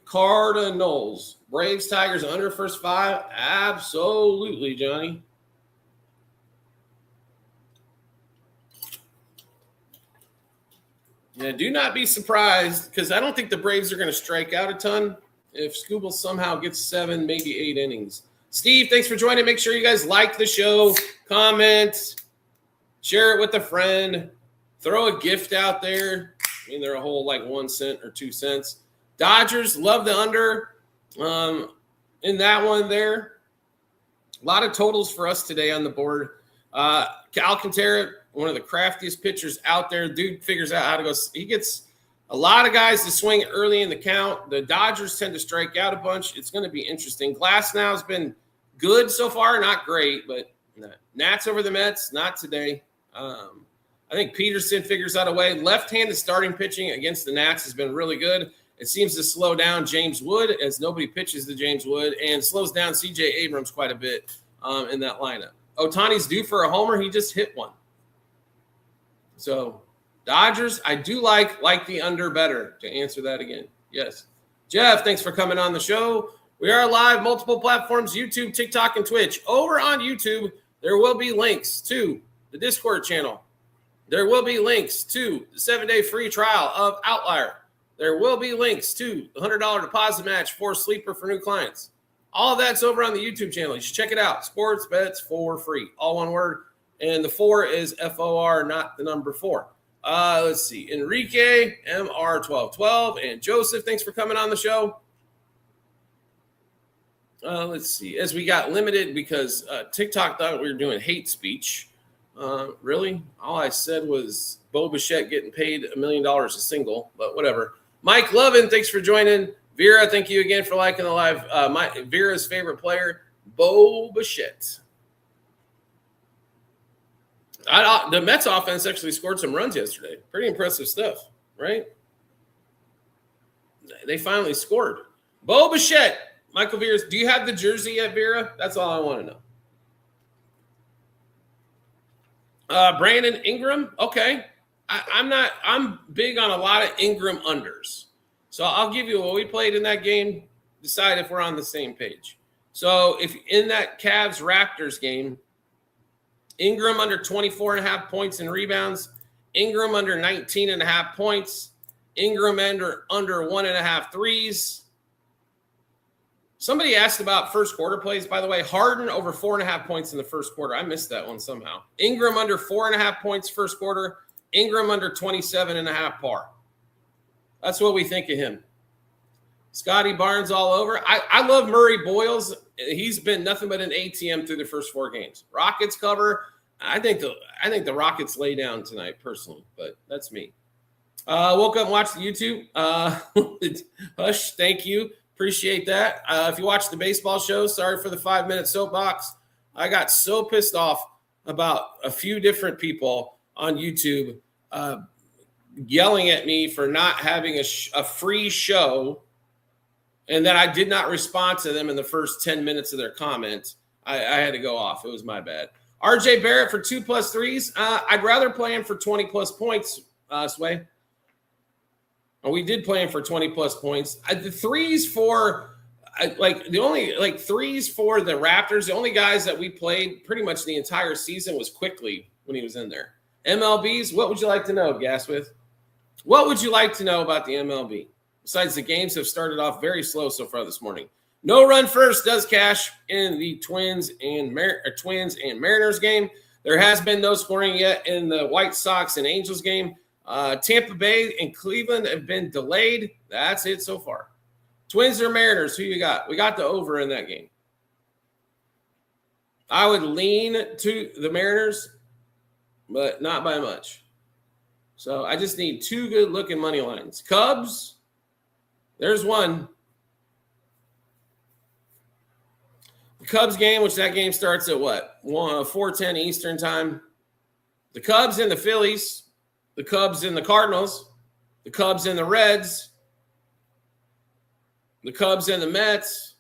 Cardinals. Braves, Tigers under first 5. Absolutely, Johnny. Yeah, do not be surprised because I don't think the Braves are going to strike out a ton if Scooble somehow gets 7, maybe 8 innings. Steve, thanks for joining. Make sure you guys like the show, comment, share it with a friend, throw a gift out there. I mean, they're a whole like 1 cent or 2 cents. Dodgers, love the under in that one there. A lot of totals for us today on the board. Alcantara, one of the craftiest pitchers out there. Dude figures out how to go. He gets a lot of guys to swing early in the count. The Dodgers tend to strike out a bunch. It's going to be interesting. Glasnow has been good so far, not great, but Nats over the Mets, not today. I think Peterson figures out a way. Left-handed starting pitching against the Nats has been really good. It seems to slow down James Wood as nobody pitches to James Wood and slows down C.J. Abrams quite a bit in that lineup. Ohtani's due for a homer. He just hit one. So Dodgers, I do like the under better to answer that again. Yes. Jeff, thanks for coming on the show. We are live, multiple platforms, YouTube, TikTok, and Twitch. Over on YouTube, there will be links to the Discord channel. There will be links to the 7-day free trial of Outlier. There will be links to the $100 deposit match for Sleeper for new clients. All of that's over on the YouTube channel. You should check it out. Sports bets for free. All one word. And the 4 is FOR, not the number 4. Let's see. Enrique, MR1212, and Joseph, thanks for coming on the show. Let's see. As we got limited because TikTok thought we were doing hate speech. Really? All I said was Bo Bichette getting paid $1 million a single, but whatever. Mike Lovin, thanks for joining. Vera, thank you again for liking the live. Vera's favorite player, Bo Bichette. The Mets offense actually scored some runs yesterday. Pretty impressive stuff, right? They finally scored. Bo Bichette, Michael Vera's. Do you have the jersey yet, Vera? That's all I want to know. Brandon Ingram, okay. I'm big on a lot of Ingram unders. So I'll give you what we played in that game, decide if we're on the same page. So if in that Cavs-Raptors game, Ingram under 24.5 points and rebounds, Ingram under 19.5 points, Ingram under 1.5 threes. Somebody asked about first quarter plays, by the way. Harden over 4.5 points in the first quarter. I missed that one somehow. Ingram under 4.5 points first quarter. Ingram under 27.5 par. That's what we think of him. Scotty Barnes all over. I love Murray Boyles. He's been nothing but an ATM through the first 4 games. Rockets cover. I think the Rockets lay down tonight, personally, but that's me. Woke up and watched the YouTube. Hush, thank you. Appreciate that. If you watch the baseball show, sorry for the 5-minute soapbox. I got so pissed off about a few different people on YouTube yelling at me for not having a free show, and that I did not respond to them in the first 10 minutes of their comment. I had to go off. It was my bad. RJ Barrett for 2+ threes. I'd rather play him for 20+ points, Sway. We did play him for 20+ points. The threes for threes for the Raptors, the only guys that we played pretty much the entire season was Quickly when he was in there. MLBs, what would you like to know, Gaswith? What would you like to know about the MLB? Besides, the games have started off very slow so far this morning. No run first does cash in the Twins and Mariners game. There has been no scoring yet in the White Sox and Angels game. Tampa Bay and Cleveland have been delayed. That's it so far. Twins or Mariners, who you got? We got the over in that game. I would lean to the Mariners, but not by much. So I just need 2 good-looking money lines. Cubs, there's one. The Cubs game, which that game starts at what? 4:10 Eastern time. The Cubs and the Phillies. The Cubs and the Cardinals. The Cubs and the Reds. The Cubs and the Mets.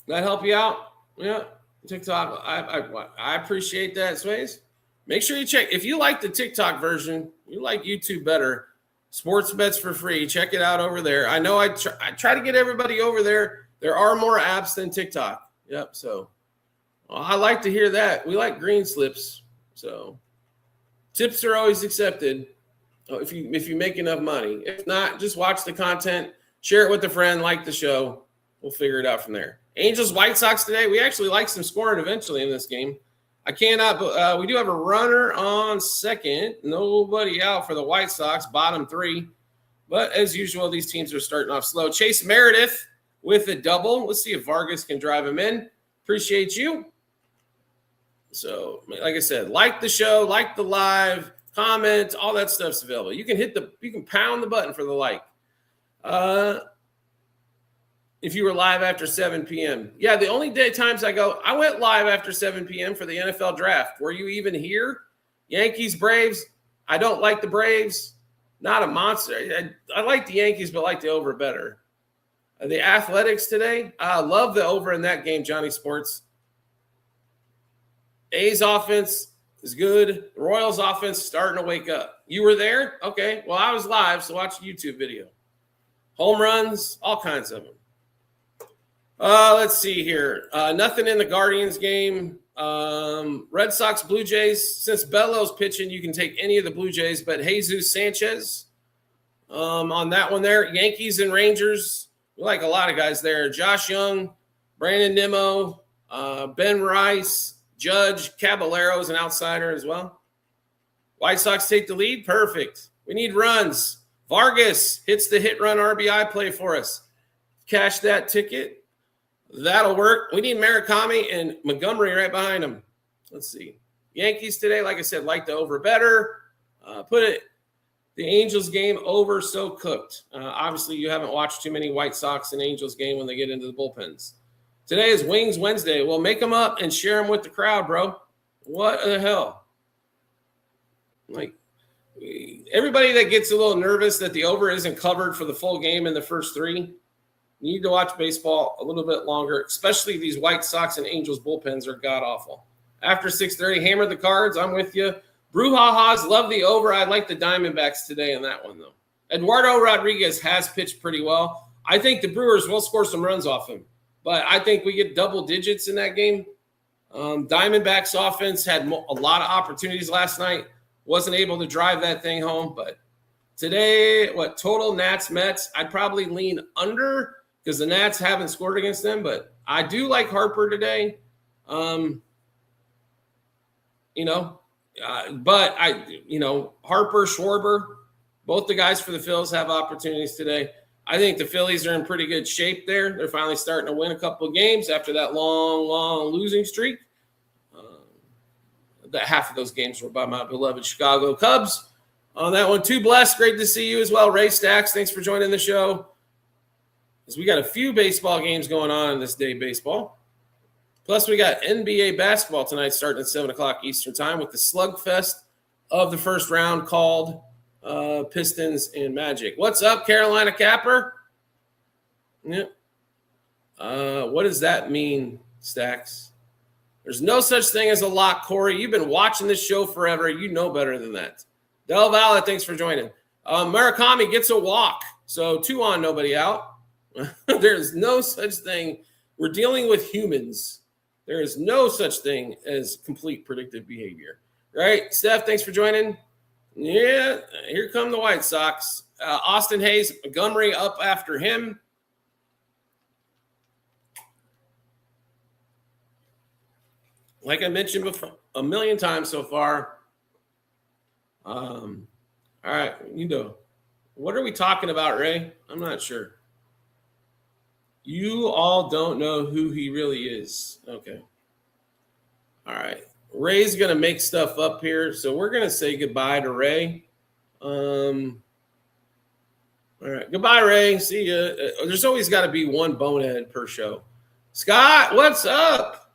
That help you out? Yeah. TikTok. I appreciate that, Sways. Make sure you check. If you like the TikTok version, you like YouTube better, Sports Bets for Free. Check it out over there. I know I try to get everybody over there. There are more apps than TikTok. Yep. So I like to hear that. We like green slips. So tips are always accepted if you make enough money. If not, just watch the content, share it with a friend, like the show. We'll figure it out from there. Angels, White Sox today. We actually like some scoring eventually in this game. I cannot. We do have a runner on second. Nobody out for the White Sox, bottom 3. But as usual, these teams are starting off slow. Chase Meredith with a double. Let's see if Vargas can drive him in. Appreciate you. So, like I said, like the show, like the live, comment, all that stuff's available. You can pound the button for the like. If you were live after 7 p.m. Yeah, the only times I went live after 7 p.m. for the NFL draft. Were you even here? Yankees, Braves. I don't like the Braves. Not a monster. I like the Yankees, but like the over better. The Athletics today. I love the over in that game, Johnny Sports. A's offense is good. The Royals offense starting to wake up. You were there? Okay. Well, I was live, so watch the YouTube video. Home runs, all kinds of them. Let's see here. Nothing in the Guardians game. Red Sox, Blue Jays. Since Bello's pitching, you can take any of the Blue Jays, but Jesus Sanchez on that one there. Yankees and Rangers. We like a lot of guys there. Josh Young, Brandon Nimmo, Ben Rice, Judge, Caballero is an outsider as well. White Sox take the lead. Perfect. We need runs. Vargas hits the hit run RBI play for us. Cash that ticket. That'll work. We need Murakami and Montgomery right behind him. Let's see. Yankees today, like I said, like the over better. The Angels game over, so cooked. Obviously, you haven't watched too many White Sox and Angels game when they get into the bullpens. Today is Wings Wednesday. Well, make them up and share them with the crowd, bro. What the hell? Like, everybody that gets a little nervous that the over isn't covered for the full game in the first 3, you need to watch baseball a little bit longer, especially these White Sox and Angels bullpens are god-awful. After 6:30, hammer the cards. I'm with you. Brouhaha's love the over. I like the Diamondbacks today in that one, though. Eduardo Rodriguez has pitched pretty well. I think the Brewers will score some runs off him, but I think we get double digits in that game. Diamondbacks offense had a lot of opportunities last night. Wasn't able to drive that thing home, but today, total Nats Mets? I'd probably lean under because the Nats haven't scored against them, but I do like Harper today. Harper, Schwarber, both the guys for the Phils have opportunities today. I think the Phillies are in pretty good shape there. They're finally starting to win a couple of games after that long losing streak. half of those games were by my beloved Chicago Cubs. On that one, too blessed. Great to see you as well. Ray Stacks, thanks for joining the show. As we got a few baseball games going on in this day baseball. Plus, we got NBA basketball tonight starting at 7 o'clock Eastern time with the slugfest of the first round called Pistons and Magic. What's up, Carolina Capper? Yep. What does that mean, Stacks? There's no such thing as a lock, Corey. You've been watching this show forever. You know better than that. Del Valle, thanks for joining. Murakami gets a walk. So 2 on, nobody out. There's no such thing. We're dealing with humans. There is no such thing as complete predictive behavior. Right? Steph, thanks for joining. Yeah, here come the White Sox. Austin Hayes, Montgomery up after him. Like I mentioned before, a million times so far. All right, what are we talking about, Ray? I'm not sure. You all don't know who he really is. Okay. All right. Ray's going to make stuff up here, so we're going to say goodbye to Ray. All right. Goodbye, Ray. See ya. There's always got to be one bonehead per show. Scott, what's up?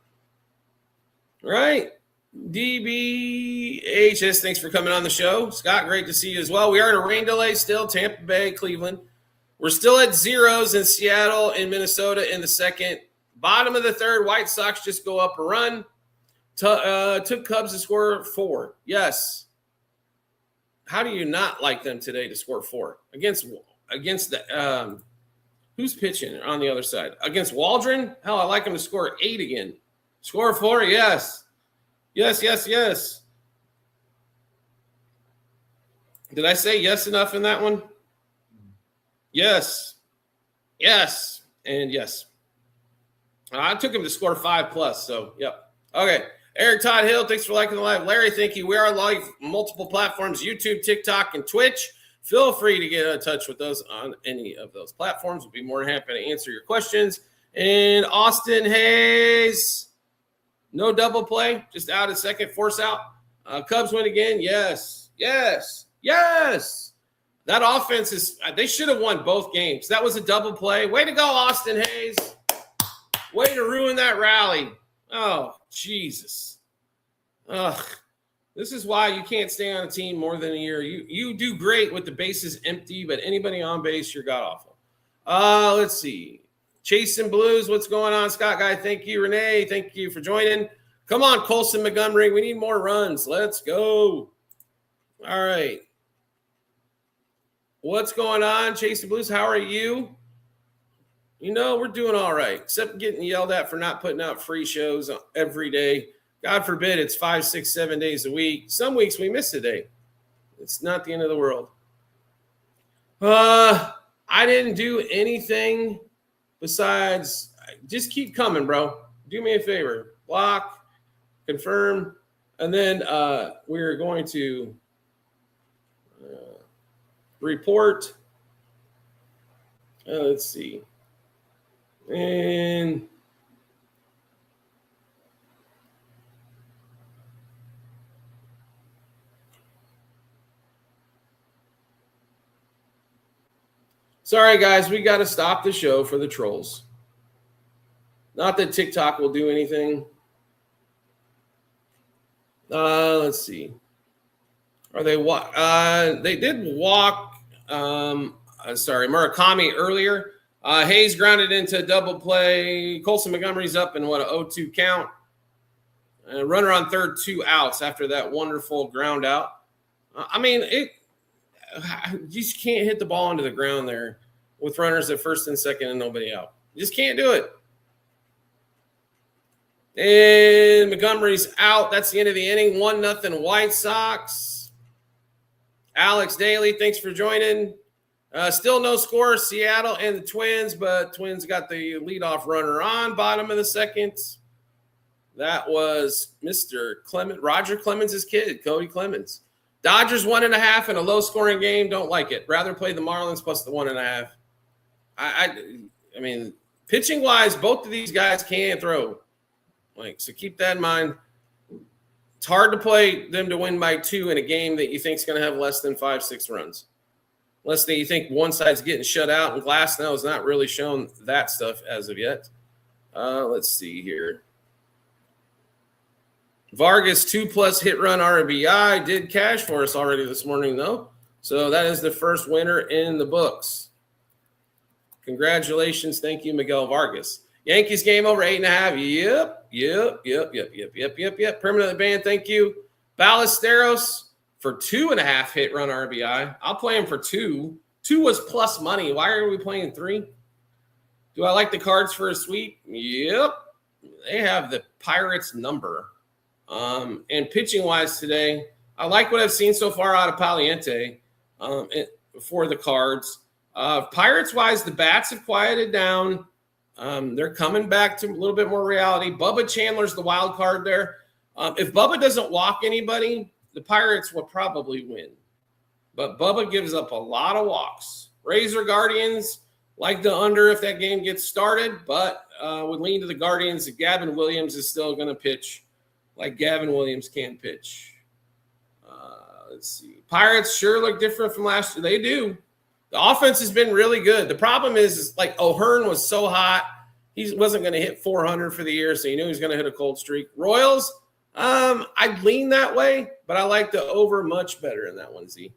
Right? DBHS, thanks for coming on the show. Scott, great to see you as well. We are in a rain delay still, Tampa Bay, Cleveland. We're still at zeros in Seattle and Minnesota in the second. Bottom of the third, White Sox just go up a run. Took Cubs to score 4. Yes. How do you not like them today to score 4? Against the who's pitching on the other side? Against Waldron? Hell, I like them to score 8 again. Score 4, yes. Yes. Did I say yes enough in that one? Yes, and yes. I took him to score 5+, so yep. Okay, Eric Todd Hill, thanks for liking the live. Larry, thank you. We are live multiple platforms, YouTube, TikTok, and Twitch. Feel free to get in touch with us on any of those platforms. We'll be more than happy to answer your questions. And Austin Hayes, no double play, just out a second, force out. Cubs win again, yes. That offense they should have won both games. That was a double play. Way to go, Austin Hayes. Way to ruin that rally. Oh, Jesus. Ugh. This is why you can't stay on a team more than a year. You do great with the bases empty, but anybody on base, you're god-awful. Let's see. Chasing Blues, what's going on? Scott Guy, thank you. Renee, thank you for joining. Come on, Colson Montgomery. We need more runs. Let's go. All right. What's going on, Chasing Blues? How are you? We're doing all right, except getting yelled at for not putting out free shows every day. God forbid it's 5, 6, 7 days a week. Some weeks we miss a day. It's not the end of the world. I didn't do anything besides just keep coming, bro. Do me a favor. Block, confirm, and then we're going to report. Let's see. And sorry, guys, we got to stop the show for the trolls. Not that TikTok will do anything. Let's see. Are they walk? They did walk. Murakami earlier. Hayes grounded into a double play. Colson Montgomery's up in a 0-2 count. Runner on third, 2 outs after that wonderful ground out. You just can't hit the ball into the ground there with runners at first and second and nobody out. You just can't do it. And Montgomery's out. That's the end of the inning. 1-0 White Sox. Alex Daly, thanks for joining. Still no score, Seattle and the Twins, but Twins got the leadoff runner on bottom of the second. That was Mr. Roger Clemens' kid, Cody Clemens. Dodgers 1.5 in a low-scoring game. Don't like it. Rather play the Marlins plus the 1.5. I mean, pitching-wise, both of these guys can throw. So keep that in mind. It's hard to play them to win by 2 in a game that you think is going to have less than 5-6 runs. Unless you think one side's getting shut out, and Glasnow has not really shown that stuff as of yet. Let's see here. Vargas 2+ hit run RBI did cash for us already this morning, though. So that is the first winner in the books. Congratulations. Thank you, Miguel Vargas. Yankees game over 8.5. Yep. Permanently banned. Thank you. Ballesteros for 2.5 hit run RBI. I'll play him for 2. 2 was plus money. Why are we playing 3? Do I like the Cards for a sweep? Yep. They have the Pirates number. And pitching-wise today, I like what I've seen so far out of Paliente for the Cards. Pirates-wise, the bats have quieted down. They're coming back to a little bit more reality. Bubba Chandler's the wild card there. If Bubba doesn't walk anybody, the Pirates will probably win. But Bubba gives up a lot of walks. Razor Guardians like the under if that game gets started, but would lean to the Guardians. Gavin Williams is still going to pitch like Gavin Williams can pitch. Let's see. Pirates sure look different from last year. They do. The offense has been really good. The problem is like O'Hearn was so hot. He wasn't going to hit 400 for the year, so you knew he was going to hit a cold streak. Royals, I'd lean that way, but I like the over much better in that one, Z.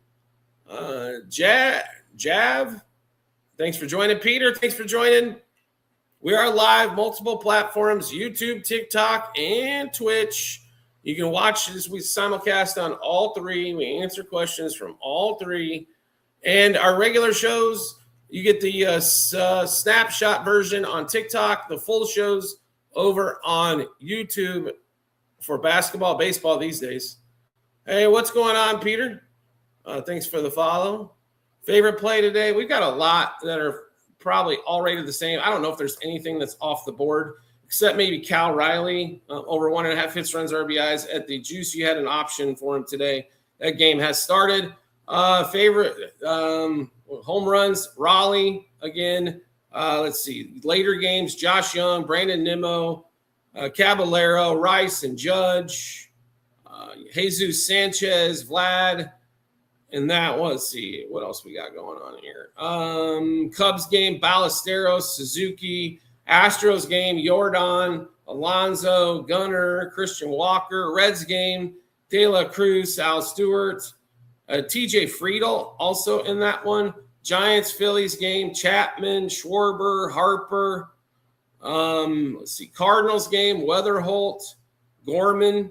Jav, thanks for joining. Peter, thanks for joining. We are live, multiple platforms, YouTube, TikTok, and Twitch. You can watch this. We simulcast on all 3. We answer questions from all 3. And our regular shows, you get the snapshot version on TikTok, the full shows over on YouTube for basketball, baseball these days. Hey, what's going on, Peter? Thanks for the follow. Favorite play today? We've got a lot that are probably all rated the same. I don't know if there's anything that's off the board, except maybe Cal Riley, over 1.5 hits, runs, RBIs. At the Juice, you had an option for him today. That game has started. Favorite home runs, Raleigh again. Let's see. Later games, Josh Young, Brandon Nimmo, Caballero, Rice, and Judge, Jesus Sanchez, Vlad. And that was, let's see, what else we got going on here? Cubs game, Ballesteros, Suzuki. Astros game, Jordan, Alonso, Gunnar, Christian Walker. Reds game, De La Cruz, Al Stewart. TJ Friedel also in that one. Giants, Phillies game, Chapman, Schwarber, Harper. Let's see, Cardinals game, Weatherholt, Gorman.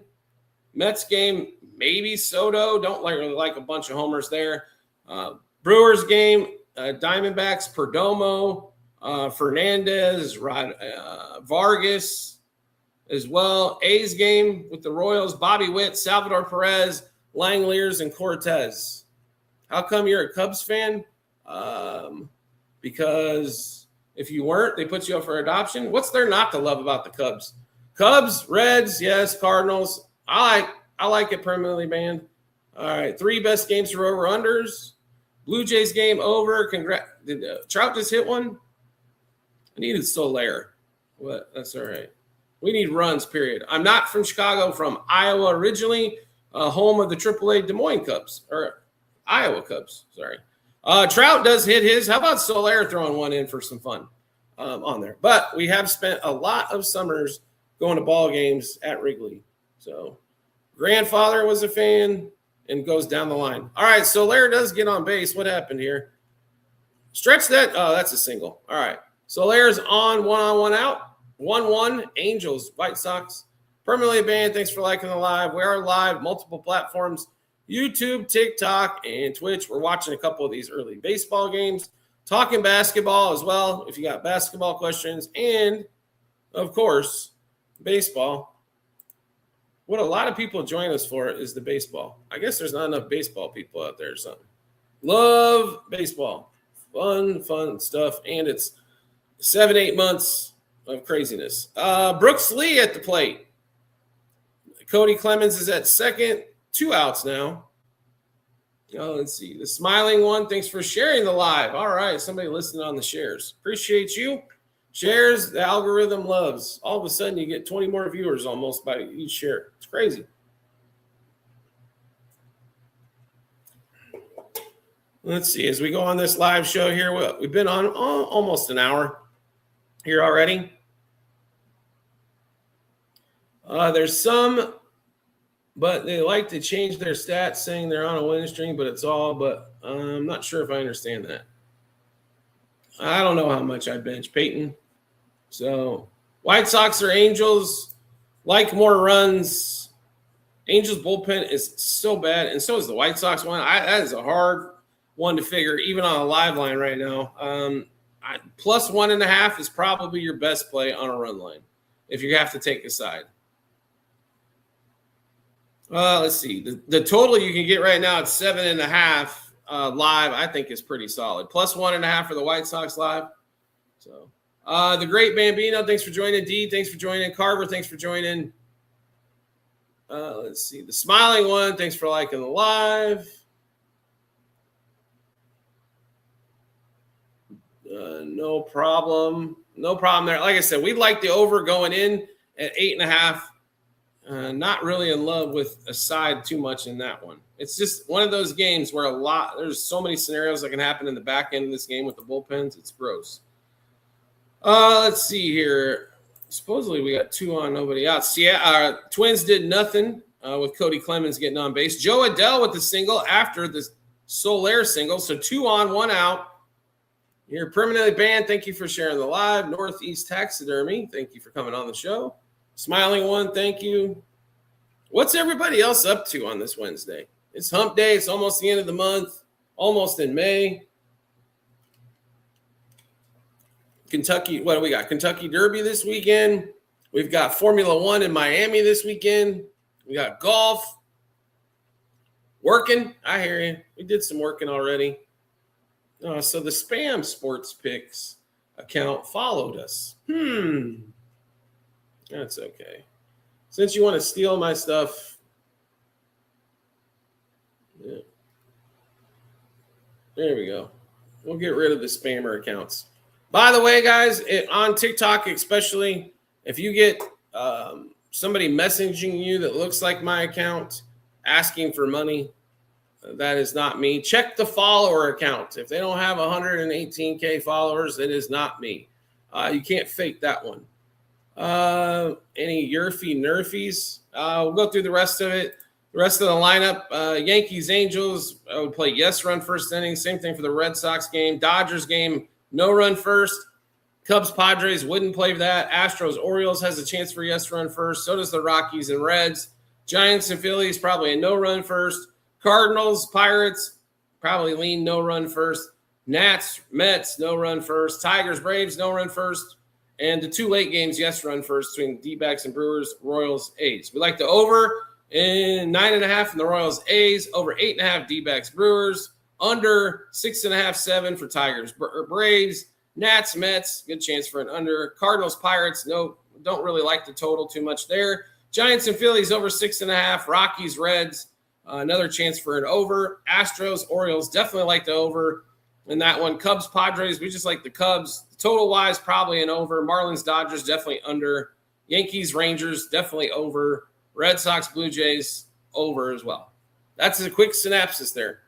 Mets game, maybe Soto. Don't really like a bunch of homers there. Brewers game, Diamondbacks, Perdomo, Fernandez, Vargas as well. A's game with the Royals, Bobby Witt, Salvador Perez, Langeliers, and Cortez. How come you're a Cubs fan? Because if you weren't, they put you up for adoption. What's there not to love about the Cubs? Cubs, Reds, yes, Cardinals. I like it permanently banned. All right, 3 best games for over-unders. Blue Jays game over. Did Trout just hit one? I needed Soler. What? That's all right. We need runs, period. I'm not from Chicago, from Iowa originally, home of the AAA Des Moines Cubs, or Iowa Cubs, sorry. Trout does hit his. How about Soler throwing one in for some fun on there? But we have spent a lot of summers going to ball games at Wrigley. So grandfather was a fan and goes down the line. All right, Soler does get on base. What happened here? Stretch that. Oh, that's a single. All right. Soler's on 1-on-1 out. 1-1. Angels, White Sox. Permanently banned. Thanks for liking the live. We are live, multiple platforms. YouTube, TikTok, and Twitch. We're watching a couple of these early baseball games. Talking basketball as well, if you got basketball questions. And, of course, baseball. What a lot of people join us for is the baseball. I guess there's not enough baseball people out there or something. Love baseball. Fun stuff. And it's 7-8 months of craziness. Brooks Lee at the plate. Cody Clemens is at second. 2 outs now. Oh, let's see. The smiling one, thanks for sharing the live. All right, somebody listening on the shares. Appreciate you. Shares, the algorithm loves. All of a sudden, you get 20 more viewers almost by each share. It's crazy. Let's see. As we go on this live show here, we've been on almost an hour here already. There's some, but they like to change their stats saying they're on a winning streak, but I'm not sure if I understand that. I don't know how much I bench Peyton. So White Sox or Angels, like more runs. Angels bullpen is so bad, and so is the White Sox one. That is a hard one to figure, even on a live line right now. Plus 1.5 is probably your best play on a run line if you have to take a side. Let's see. The total you can get right now at 7.5 live, I think, is pretty solid. Plus 1.5 for the White Sox live. So the great Bambino, thanks for joining. D, thanks for joining. Carver, thanks for joining. Let's see. The smiling one, thanks for liking the live. No problem. No problem there. Like I said, we like the over going in at 8.5. Not really in love with a side too much in that one. It's just one of those games where there's so many scenarios that can happen in the back end of this game with the bullpens. It's gross. Let's see here. Supposedly we got 2 on, nobody out. Twins did nothing with Cody Clemens getting on base. Joe Adell with the single after the Soler single. So 2 on, 1 out. You're permanently banned. Thank you for sharing the live. Northeast Taxidermy, thank you for coming on the show. Smiling one, thank you. What's everybody else up to on this Wednesday? It's hump day. It's almost the end of the month, almost in May. Kentucky, what do we got? Kentucky Derby this weekend. We've got Formula One in Miami this weekend. We got golf. Working. I hear you. We did some working already. So the Spam Sports Picks account followed us. That's okay. Since you want to steal my stuff, yeah. There we go. We'll get rid of the spammer accounts. By the way, guys, on TikTok especially, if you get somebody messaging you that looks like my account asking for money, that is not me. Check the follower account. If they don't have 118K followers, it is not me. You can't fake that one. Any Yerfy Nerfies? We'll go through the rest of it. The rest of the lineup, Yankees, Angels, I would play yes run first inning. Same thing for the Red Sox game. Dodgers game, no run first. Cubs, Padres wouldn't play for that. Astros, Orioles has a chance for yes run first. So does the Rockies and Reds. Giants and Phillies, probably a no run first. Cardinals, Pirates, probably lean no run first. Nats, Mets, no run first. Tigers, Braves, no run first. And the 2 late games, yes run first between D-backs and Brewers, Royals, A's. We like the over in 9.5 in the Royals, A's, over 8.5 D-backs, Brewers, under 6.5, 7 for Tigers, Braves, Nats, Mets, good chance for an under. Cardinals, Pirates, no, don't really like the total too much there. Giants and Phillies over 6.5. Rockies, Reds, another chance for an over. Astros, Orioles, definitely like the over in that one. Cubs, Padres, we just like the Cubs. Total-wise, probably an over. Marlins, Dodgers, definitely under. Yankees, Rangers, definitely over. Red Sox, Blue Jays, over as well. That's a quick synopsis there.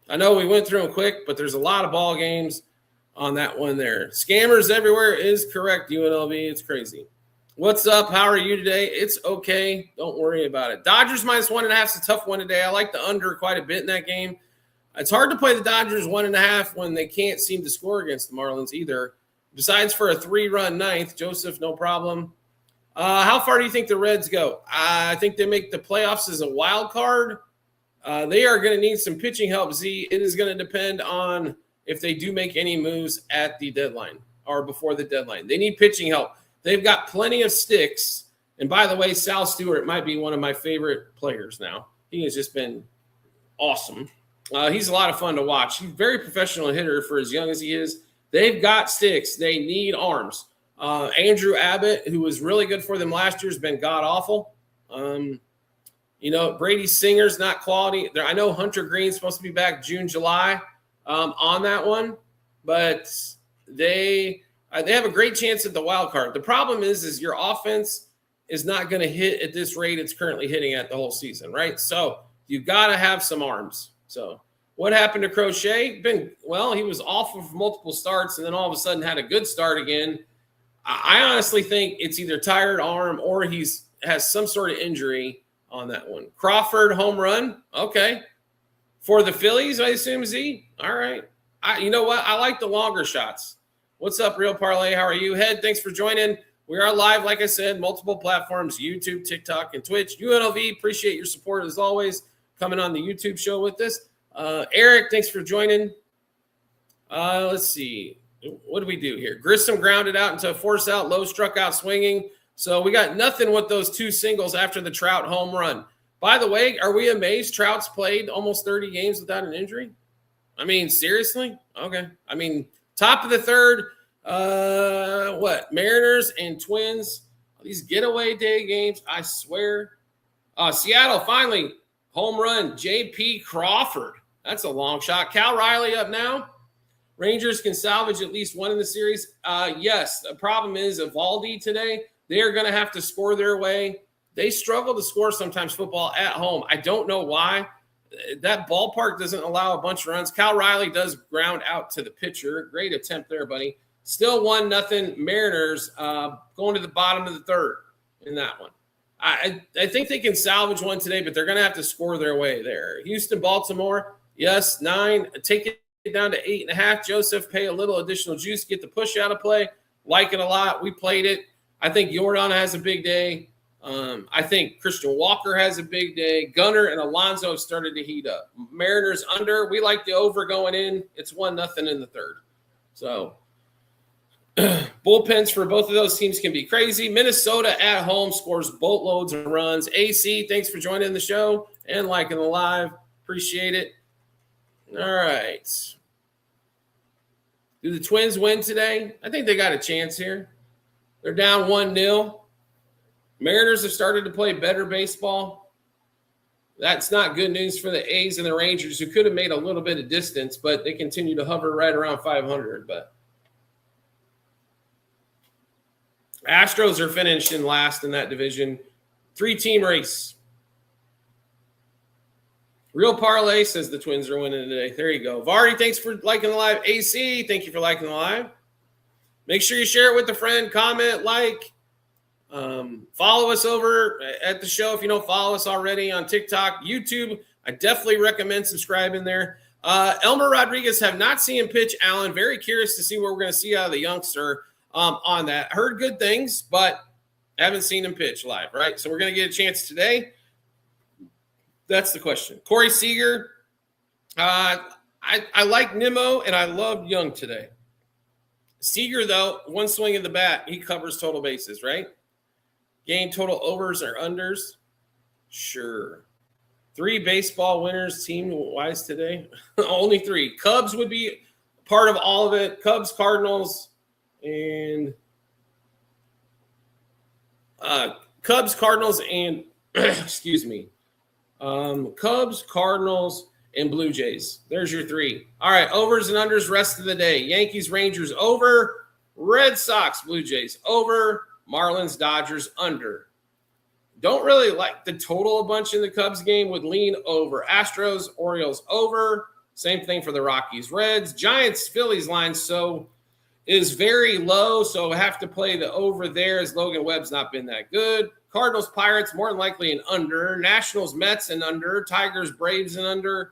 I know we went through them quick, but there's a lot of ball games on that one there. Scammers everywhere is correct, UNLV. It's crazy. What's up? How are you today? It's okay. Don't worry about it. Dodgers minus 1.5 is a tough one today. I like the under quite a bit in that game. It's hard to play the Dodgers 1.5 when they can't seem to score against the Marlins either. Besides for a 3-run ninth, Joseph, no problem. How far do you think the Reds go? I think they make the playoffs as a wild card. They are going to need some pitching help, Z. It is going to depend on if they do make any moves at the deadline or before the deadline. They need pitching help. They've got plenty of sticks. And by the way, Sal Stewart might be one of my favorite players now. He has just been awesome. He's a lot of fun to watch. He's a very professional hitter for as young as he is. They've got sticks. They need arms. Andrew Abbott, who was really good for them last year, has been god-awful. Brady Singer's not quality. I know Hunter Green's supposed to be back June, July on that one, but they have a great chance at the wild card. The problem is your offense is not going to hit at this rate it's currently hitting at the whole season, right? So you've got to have some arms. So What happened to Crochet? He was off of multiple starts and then all of a sudden had a good start again. I honestly think it's either tired arm or has some sort of injury on that one. Crawford home run. Okay. For the Phillies, I assume, Z? All right. You know what? I like the longer shots. What's up, Real Parlay? How are you? Head, thanks for joining. We are live, like I said, multiple platforms, YouTube, TikTok, and Twitch. UNLV, appreciate your support as always, coming on the YouTube show with us. Eric, thanks for joining. Let's see. What do we do here? Grissom grounded out into a force out, Lowe struck out swinging. So we got nothing with those two singles after the Trout home run. By the way, are we amazed Trout's played almost 30 games without an injury? I mean, seriously? Okay. I mean, top of the third, Mariners and Twins. These getaway day games, I swear. Seattle, finally, home run, J.P. Crawford. That's a long shot. Cal Riley up now. Rangers can salvage at least one in the series. Yes, the problem is Evaldi today. They are going to have to score their way. They struggle to score sometimes football at home. I don't know why. That ballpark doesn't allow a bunch of runs. Cal Riley does ground out to the pitcher. Great attempt there, buddy. Still 1-0 Mariners going to the bottom of the third in that one. I think they can salvage one today, but they're going to have to score their way there. Houston, Baltimore, yes, 9. Take it down to 8.5. Joseph, pay a little additional juice, get the push out of play. Like it a lot. We played it. I think Jordan has a big day. I think Christian Walker has a big day. Gunnar and Alonso have started to heat up. Mariners under. We like the over going in. It's 1-0 in the third. So bullpens for both of those teams can be crazy. Minnesota at home scores boatloads of runs. AC, thanks for joining the show and liking the live. Appreciate it. All right. Do the Twins win today? I think they got a chance here. They're down 1-0. Mariners have started to play better baseball. That's not good news for the A's and the Rangers, who could have made a little bit of distance, but they continue to hover right around 500. But Astros are finished in last in that division. 3-team race. Real Parlay says the Twins are winning today. There you go. Vardy, thanks for liking the live. AC, thank you for liking the live. Make sure you share it with a friend, comment, like. Follow us over at the show if you don't follow us already on TikTok, YouTube. I definitely recommend subscribing there. Elmer Rodriguez, have not seen him pitch, Alan. Very curious to see what we're going to see out of the youngster on that. Heard good things, but haven't seen him pitch live, right? So we're going to get a chance today. That's the question. Corey Seager, I like Nimmo, and I love Young today. Seager, though, one swing of the bat, he covers total bases, right? Game total overs or unders? Sure. 3 baseball winners team-wise today? Only 3. Cubs would be part of all of it. Cubs, Cardinals, and Cubs, Cardinals, and excuse me. Cubs, Cardinals, and Blue Jays. There's your 3. All right, overs and unders rest of the day. Yankees, Rangers over. Red Sox, Blue Jays over. Marlins, Dodgers under. Don't really like the total a bunch in the Cubs game, would lean over. Astros, Orioles over. Same thing for the Rockies. Reds, Giants, Phillies line is very low, so have to play the over there as Logan Webb's not been that good. Cardinals, Pirates, more than likely an under. Nationals, Mets, and under. Tigers, Braves, and under.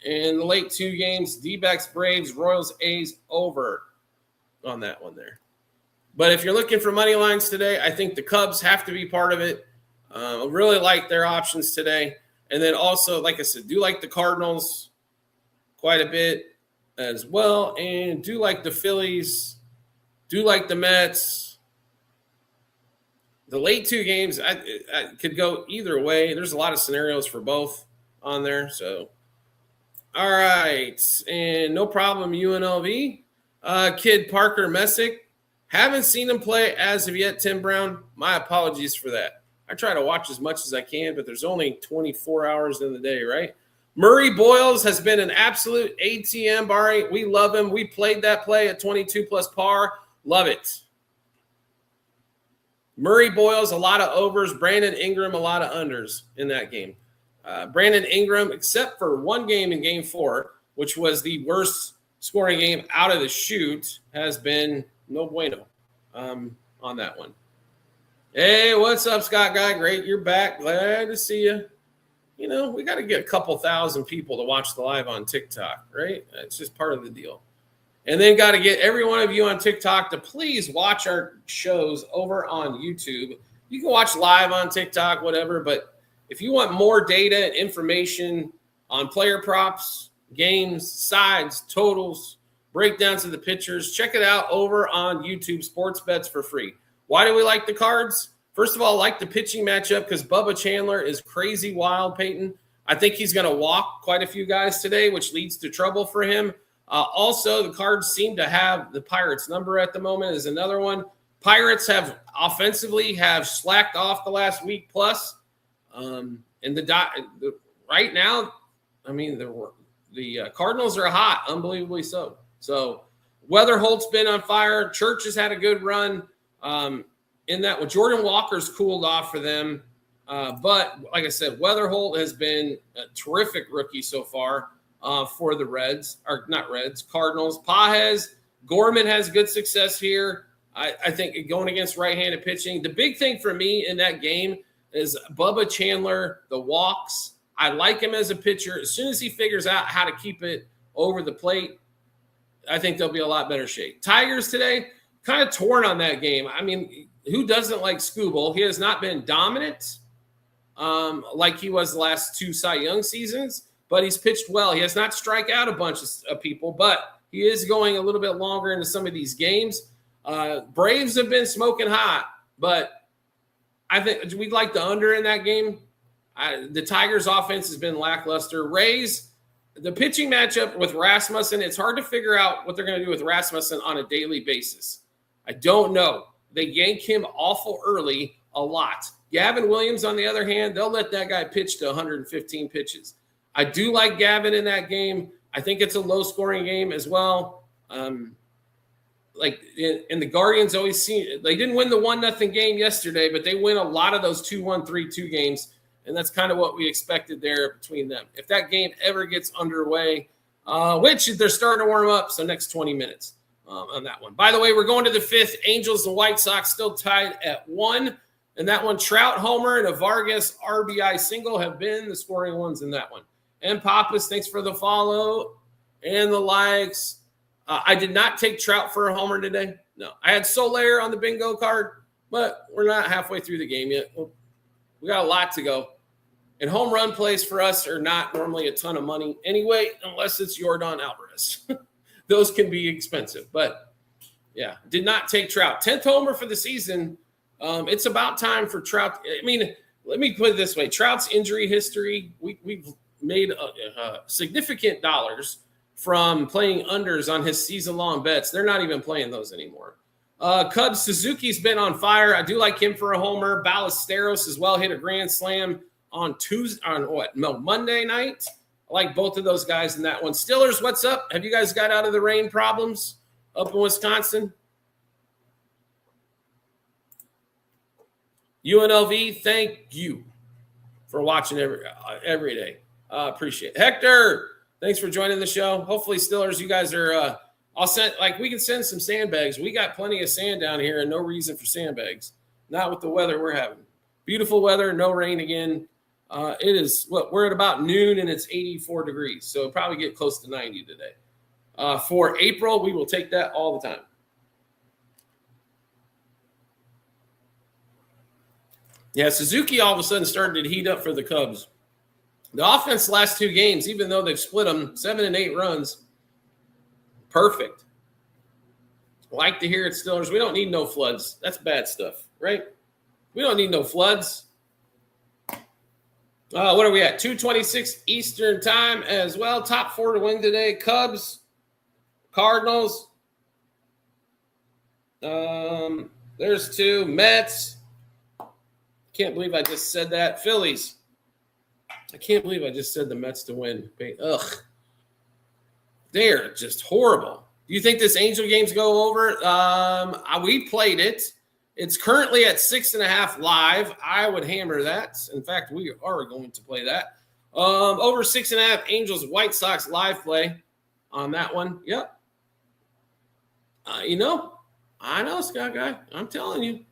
In the late 2 games, D-backs, Braves, Royals, A's over on that one there. But if you're looking for money lines today, I think the Cubs have to be part of it. I really like their options today. And then also, like I said, do like the Cardinals quite a bit as well. And do like the Phillies. Do like the Mets. The late 2 games, I could go either way. There's a lot of scenarios for both on there. So, all right. And no problem, UNLV. Kid Parker Messick. Haven't seen him play as of yet, Tim Brown. My apologies for that. I try to watch as much as I can, but there's only 24 hours in the day, right? Murray Boyles has been an absolute ATM, Barry. We love him. We played that play at 22 plus par. Love it. Murray Boyles, a lot of overs. Brandon Ingram, a lot of unders in that game. Brandon Ingram, except for one game in game 4, which was the worst scoring game out of the chute, has been no bueno on that one. Hey, what's up, Scott Guy? Great, you're back. Glad to see you. You know, we got to get a couple thousand people to watch the live on TikTok, right? It's just part of the deal. And then got to get every one of you on TikTok to please watch our shows over on YouTube. You can watch live on TikTok, whatever, but if you want more data and information on player props, games, sides, totals, breakdowns of the pitchers, check it out over on YouTube, Sports Bets for Free. Why do we like the cards? First of all, I like the pitching matchup because Bubba Chandler is crazy wild, Peyton. I think he's going to walk quite a few guys today, which leads to trouble for him. Also, the Cards seem to have the Pirates number at the moment is another one. Pirates have offensively slacked off the last week plus. And right now, I mean, the Cardinals are hot, unbelievably so. So Weatherholt's been on fire. Church has had a good run. In that one, Jordan Walker's cooled off for them. But like I said, Weatherholt has been a terrific rookie so far for the Cardinals. Pages, Gorman has good success here. I think going against right-handed pitching. The big thing for me in that game is Bubba Chandler, the walks. I like him as a pitcher. As soon as he figures out how to keep it over the plate, I think they'll be a lot better shape. Tigers today, kind of torn on that game. I mean, who doesn't like Skubal? He has not been dominant like he was the last two Cy Young seasons, but he's pitched well. He has not strike out a bunch of people, but he is going a little bit longer into some of these games. Braves have been smoking hot, but I think we'd like the under in that game. The Tigers' offense has been lackluster. Rays, the pitching matchup with Rasmussen, it's hard to figure out what they're going to do with Rasmussen on a daily basis. I don't know. They yank him awful early a lot. Gavin Williams, on the other hand, they'll let that guy pitch to 115 pitches. I do like Gavin in that game. I think it's a low-scoring game as well. And the Guardians always seem – they didn't win the 1-0 game yesterday, but they win a lot of those 2-1, 3-2 games, and that's kind of what we expected there between them. If that game ever gets underway, which they're starting to warm up, so next 20 minutes. On that one. By the way, we're going to the fifth. Angels and White Sox still tied at 1. And that one, Trout homer and a Vargas RBI single have been the scoring ones in that one. And Pappas, thanks for the follow and the likes. I did not take Trout for a homer today. No, I had Soler on the bingo card, but we're not halfway through the game yet. We got a lot to go. And home run plays for us are not normally a ton of money anyway, unless it's Yordan Alvarez. Those can be expensive, but yeah, did not take Trout. 10th homer for the season. It's about time for Trout. I mean, let me put it this way. Trout's injury history, we've made significant dollars from playing unders on his season-long bets. They're not even playing those anymore. Cubs, Suzuki's been on fire. I do like him for a homer. Ballesteros as well hit a grand slam on Monday night. I like both of those guys in that one. Stillers, what's up? Have you guys got out of the rain problems up in Wisconsin? UNLV, thank you for watching every day. Appreciate it. Hector, thanks for joining the show. Hopefully, Stillers, you guys are we can send some sandbags. We got plenty of sand down here and no reason for sandbags. Not with the weather we're having. Beautiful weather, no rain again. It is we're at about noon and it's 84 degrees. So it'll probably get close to 90 today. For April, we will take that all the time. Yeah, Suzuki all of a sudden started to heat up for the Cubs. The offense last two games, even though they've split them 7 and 8 runs, perfect. Like to hear it, Stillers. We don't need no floods. That's bad stuff, right? We don't need no floods. What are we at? 2:26 Eastern time as well. Top 4 to win today. Cubs, Cardinals. There's 2. Mets. Can't believe I just said that. Phillies. I can't believe I just said the Mets to win. Ugh. They're just horrible. Do you think this Angel game's go over? We played it. It's currently at 6.5 live. I would hammer that. In fact, we are going to play that. Over 6.5 Angels White Sox live play on that one. Yep. I know, Scott Guy. I'm telling you.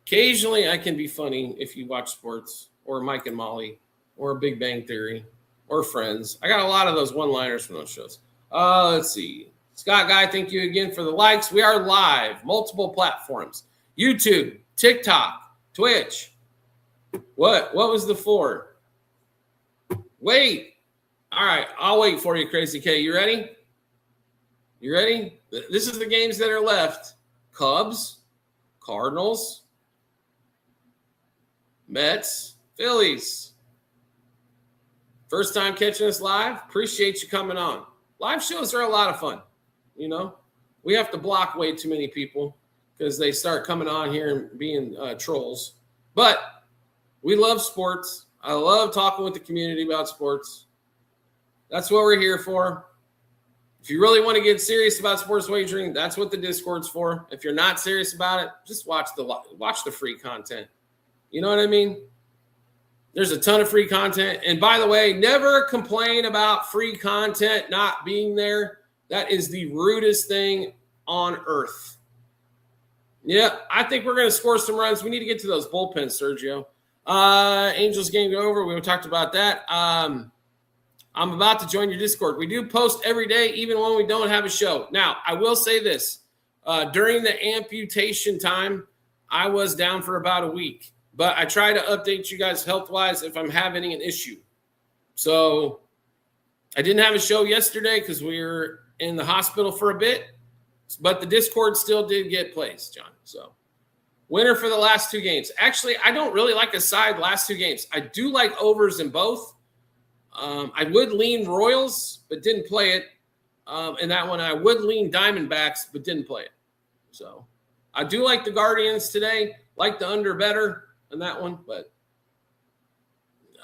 Occasionally, I can be funny if you watch sports or Mike and Molly or Big Bang Theory or Friends. I got a lot of those one-liners from those shows. Let's see. Scott Guy, thank you again for the likes. We are live, multiple platforms. YouTube, TikTok, Twitch. What was the 4? Wait. All right, I'll wait for you, Crazy K. You ready? You ready? This is the games that are left. Cubs, Cardinals, Mets, Phillies. First time catching us live? Appreciate you coming on. Live shows are a lot of fun. We have to block way too many people because they start coming on here and being trolls. But we love sports. I love talking with the community about sports. That's what we're here for. If you really want to get serious about sports wagering, that's what the Discord's for. If you're not serious about it, just watch the free content. You know what I mean? There's a ton of free content. And by the way, never complain about free content not being there. That is the rudest thing on earth. Yeah, I think we're going to score some runs. We need to get to those bullpens, Sergio. Angels game over. We talked about that. I'm about to join your Discord. We do post every day, even when we don't have a show. Now, I will say this. During the amputation time, I was down for about a week. But I try to update you guys health-wise if I'm having an issue. So I didn't have a show yesterday because we were in the hospital for a bit. But the Discord still did get placed, John. So winner for the last 2 games. Actually, I don't really like a side last 2 games. I do like overs in both. I would lean Royals, but didn't play it. In that one, I would lean Diamondbacks, but didn't play it. So I do like the Guardians today. Like the under better in that one, but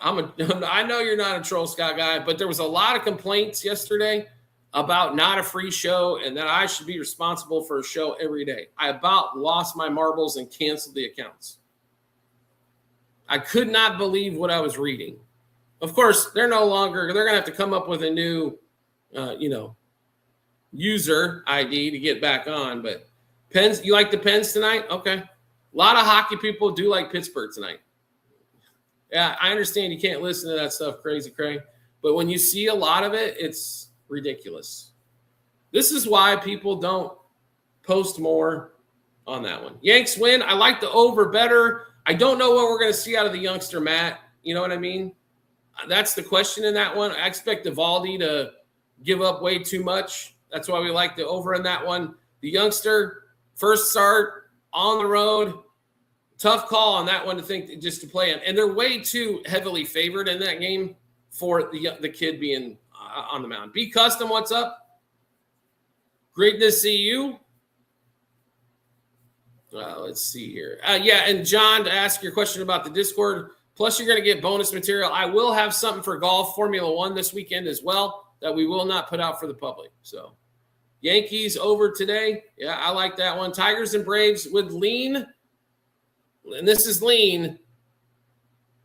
I know you're not a troll, Scott Guy, but there was a lot of complaints yesterday about not a free show and that I should be responsible for a show every day. I about lost my marbles and canceled the accounts. I could not believe what I was reading. Of course, they're going to have to come up with a new, user ID to get back on. But Pens, you like the Pens tonight? Okay. A lot of hockey people do like Pittsburgh tonight. Yeah, I understand you can't listen to that stuff, Crazy Craig. But when you see a lot of it, it's ridiculous. This is why people don't post more on that one. Yanks win. I like the over better. I don't know what we're going to see out of the youngster, Matt. You know what I mean? That's the question in that one. I expect Eovaldi to give up way too much. That's why we like the over in that one. The youngster, first start, on the road. Tough call on that one to think just to play in. And they're way too heavily favored in that game for the kid being on the mound. B Custom, what's up? Great to see you. Let's see here. And John, to ask your question about the Discord, plus you're going to get bonus material. I will have something for golf Formula One this weekend as well that we will not put out for the public. So Yankees over today. Yeah, I like that one. Tigers and Braves would lean, and this is lean,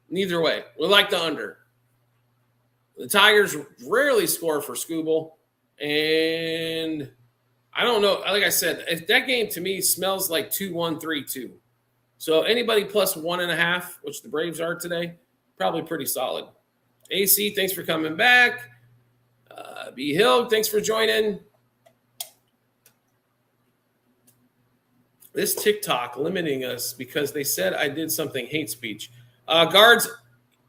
neither way. We like the under. The Tigers rarely score for Skubal, and I don't know. Like I said, if that game to me smells like 2-1, 3-2. So anybody plus 1.5, which the Braves are today, probably pretty solid. AC, thanks for coming back. B Hill, thanks for joining. This TikTok limiting us because they said I did something hate speech. Guards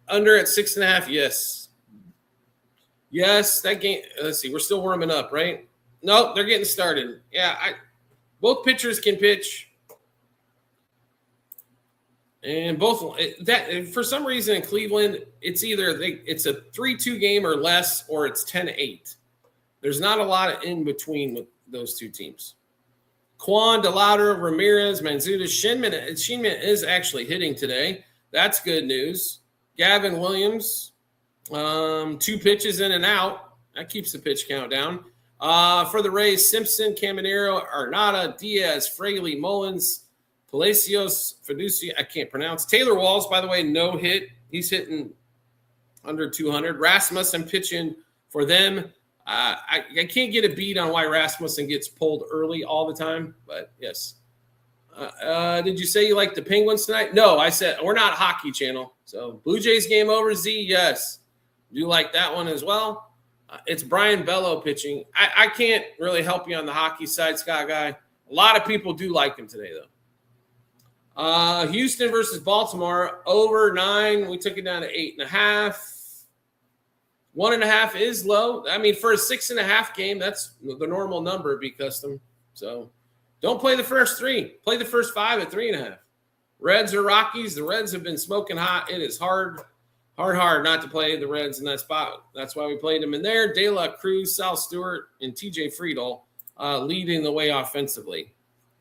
under at 6.5. Yes. Yes, that game. Let's see. We're still warming up, right? Nope, they're getting started. Yeah, both pitchers can pitch. And both that for some reason in Cleveland, it's either it's a 3-2 game or less, or it's 10-8. There's not a lot of in between with those two teams. Quan, DeLauder, Ramirez, Manzuta, Shinman is actually hitting today. That's good news. Gavin Williams, 2 pitches in and out. That keeps the pitch count down. For the Rays, Simpson, Caminero, Arnada, Diaz, Fraley, Mullins, Palacios, Fiducia, I can't pronounce. Taylor Walls, by the way, no hit. He's hitting under 200. Rasmussen pitching for them. I can't get a beat on why Rasmussen gets pulled early all the time, but yes. Did you say you like the Penguins tonight? No, I said we're not a hockey channel. So Blue Jays game over, Z, yes. Do like that one as well. It's Brian Bello pitching. I can't really help you on the hockey side, Scott Guy. A lot of people do like him today, though. Houston versus Baltimore, over 9. We took it down to 8.5. 1.5 is low. I mean, for a 6.5 game, that's the normal number, be custom. So don't play the first 3. Play the first 5 at 3.5. Reds or Rockies. The Reds have been smoking hot. It is hard not to play the Reds in that spot. That's why we played them in there. De La Cruz, Sal Stewart, and TJ Friedel leading the way offensively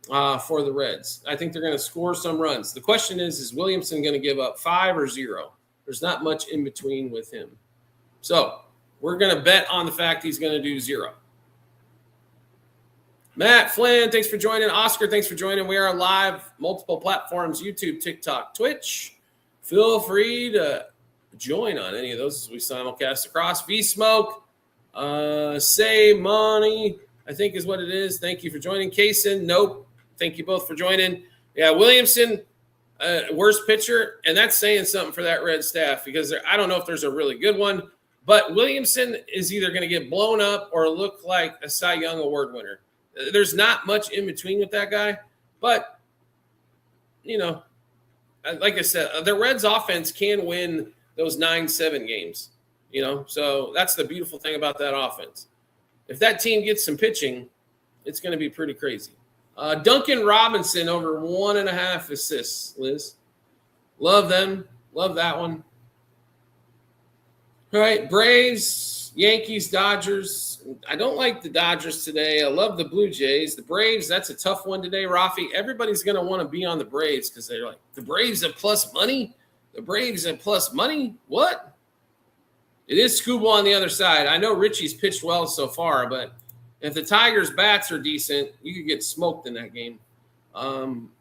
for the Reds. I think they're going to score some runs. The question is Williamson going to give up 5 or 0? There's not much in between with him. So we're going to bet on the fact he's going to do 0. Matt Flynn, thanks for joining. Oscar, thanks for joining. We are live, multiple platforms, YouTube, TikTok, Twitch. Feel free to join on any of those as we simulcast across. V-Smoke, Say Money, I think is what it is. Thank you for joining. Kaysen, nope. Thank you both for joining. Yeah, Williamson, worst pitcher, and that's saying something for that Red staff because I don't know if there's a really good one, but Williamson is either going to get blown up or look like a Cy Young Award winner. There's not much in between with that guy, but, you know, like I said, the Reds offense can win those 9-7 games, you know, so that's the beautiful thing about that offense. If that team gets some pitching, it's going to be pretty crazy. Duncan Robinson over 1.5 assists, Liz. Love them. Love that one. All right, Braves, Yankees, Dodgers. I don't like the Dodgers today. I love the Blue Jays. The Braves, that's a tough one today, Rafi. Everybody's going to want to be on the Braves because they're like, the Braves at plus money? The Braves at plus money? What? It is Scooble on the other side. I know Richie's pitched well so far, but if the Tigers' bats are decent, you could get smoked in that game.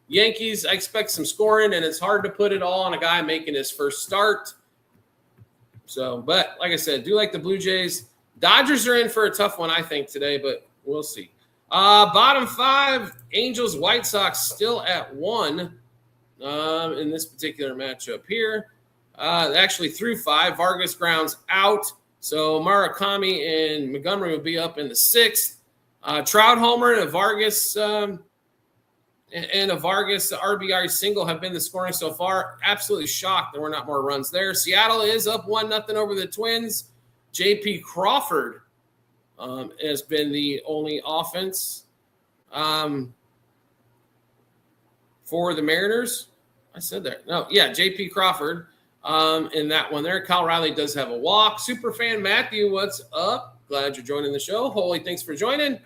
Yankees, I expect some scoring, and it's hard to put it all on a guy making his first start. So, but like I said, do like the Blue Jays. Dodgers are in for a tough one, I think, today, but we'll see. Bottom 5, Angels, White Sox still at 1 in this particular matchup here. Actually, through 5, Vargas grounds out. So Murakami and Montgomery will be up in the 6th. Trout homer and a Vargas RBI single have been the scoring so far. Absolutely shocked there were not more runs there. Seattle is up 1-0 over the Twins. J.P. Crawford has been the only offense for the Mariners. I said that. No, yeah, J.P. Crawford in that one there. Kyle Riley does have a walk. Superfan Matthew, what's up? Glad you're joining the show. Holy, thanks for joining.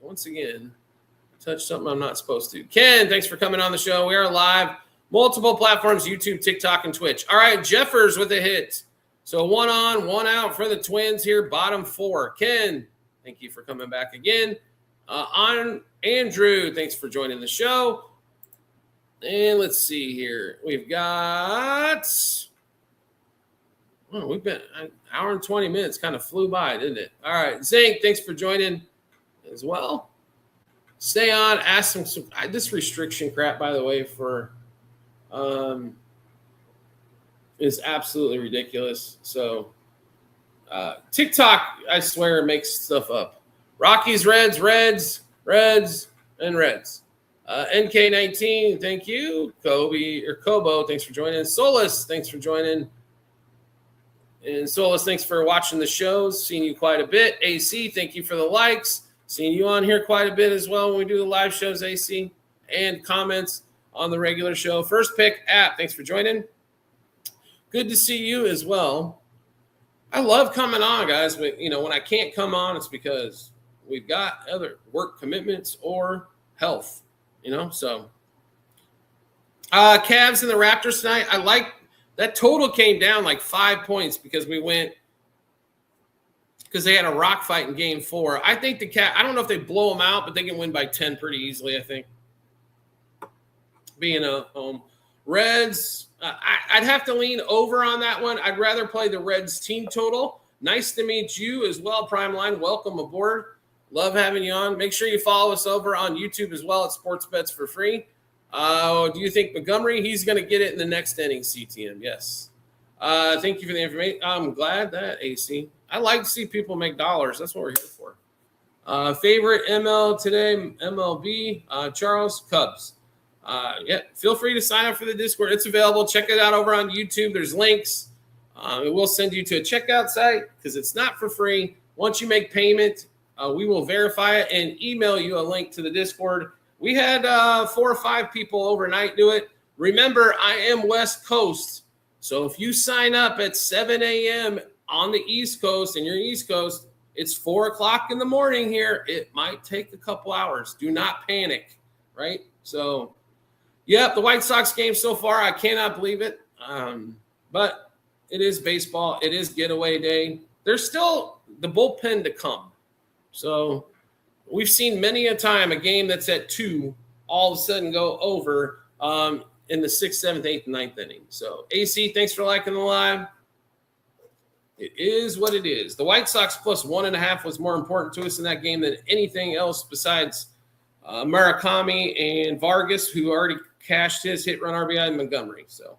Once again, touch something I'm not supposed to. Ken, thanks for coming on the show. We are live. Multiple platforms, YouTube, TikTok, and Twitch. All right, Jeffers with a hit. So 1 on, 1 out for the Twins here, bottom 4. Ken, thank you for coming back again. On Andrew, thanks for joining the show. And let's see here. We've got we've been an hour and 20 minutes, kind of flew by, didn't it? All right, Zink, thanks for joining as well. Stay on, ask some this restriction crap, by the way, for is absolutely ridiculous. So TikTok, I swear, makes stuff up. Rockies, Reds, and Reds. NK19, thank you. Kobo, thanks for joining. Solus, thanks for joining. And Solus, thanks for watching the shows. Seen you quite a bit. AC, thank you for the likes. Seeing you on here quite a bit as well when we do the live shows, AC, and comments on the regular show. First Pick app, thanks for joining. Good to see you as well. I love coming on, guys, but, you know, when I can't come on, it's because we've got other work commitments or health, you know, so. Cavs and the Raptors tonight, I like that total came down like 5 points because they had a rock fight in game 4. I think I don't know if they blow them out, but they can win by 10 pretty easily, I think. Being a home. Reds, I'd have to lean over on that one. I'd rather play the Reds team total. Nice to meet you as well, Prime Line. Welcome aboard. Love having you on. Make sure you follow us over on YouTube as well at Sports Bets for Free. Do you think Montgomery? He's going to get it in the next inning, CTM. Yes. Thank you for the information. I'm glad that, AC. I like to see people make dollars. That's what we're here for. Favorite ML today, MLB, Charles, Cubs. Feel free to sign up for the Discord. It's available. Check it out over on YouTube. There's links. It will send you to a checkout site because it's not for free. Once you make payment, we will verify it and email you a link to the Discord. We had 4 or 5 people overnight do it. Remember, I am West Coast. So if you sign up at 7 a.m. on the East Coast and you're East Coast, it's 4 o'clock in the morning here. It might take a couple hours. Do not panic, right? So, the White Sox game so far, I cannot believe it. But it is baseball. It is getaway day. There's still the bullpen to come. So we've seen many a time a game that's at 2 all of a sudden go over in the 6th, 7th, 8th, 9th inning. So, AC, thanks for liking the live. It is what it is. The White Sox plus 1.5 was more important to us in that game than anything else besides Murakami and Vargas, who already cashed his hit run RBI in Montgomery. So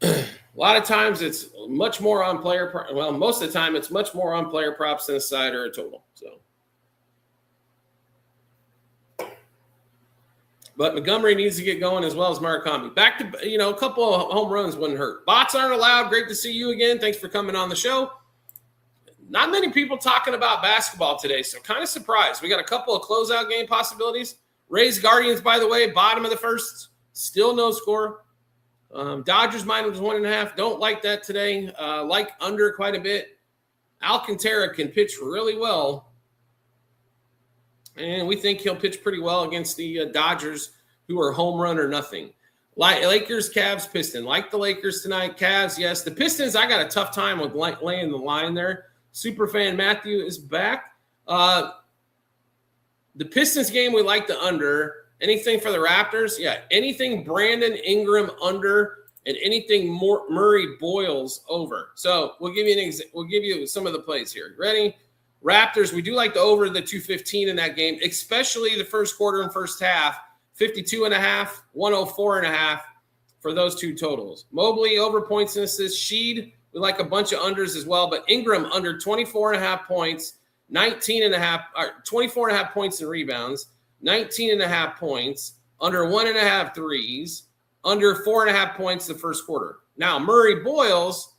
a lot of times it's much more on player most of the time it's much more on player props than a side or a total. So, but Montgomery needs to get going as well as Murakami. Back to, a couple of home runs wouldn't hurt. Bots aren't allowed. Great to see you again. Thanks for coming on the show. Not many people talking about basketball today, so kind of surprised. We got a couple of closeout game possibilities. Rays Guardians, by the way, bottom of the first, still no score. Dodgers minus 1.5. Don't like that today. Like under quite a bit. Alcantara can pitch really well. And we think he'll pitch pretty well against the Dodgers, who are home run or nothing. Lakers, Cavs, Pistons. Like the Lakers tonight. Cavs, yes. The Pistons, I got a tough time with laying the line there. Superfan Matthew is back. The Pistons game, we like the under. Anything for the Raptors? Yeah. Anything Brandon Ingram under and anything Murray Boyles over. So we'll give you we'll give you some of the plays here. Ready? Raptors, we do like the over the 215 in that game, especially the first quarter and first half. 52.5, 104.5 for those two totals. Mobley over points and assists. Sheed, we like a bunch of unders as well, but Ingram under 24.5 points, 24.5 points in rebounds, 19.5 points, under 1.5 threes, under 4.5 points the first quarter. Now, Murray Boyles,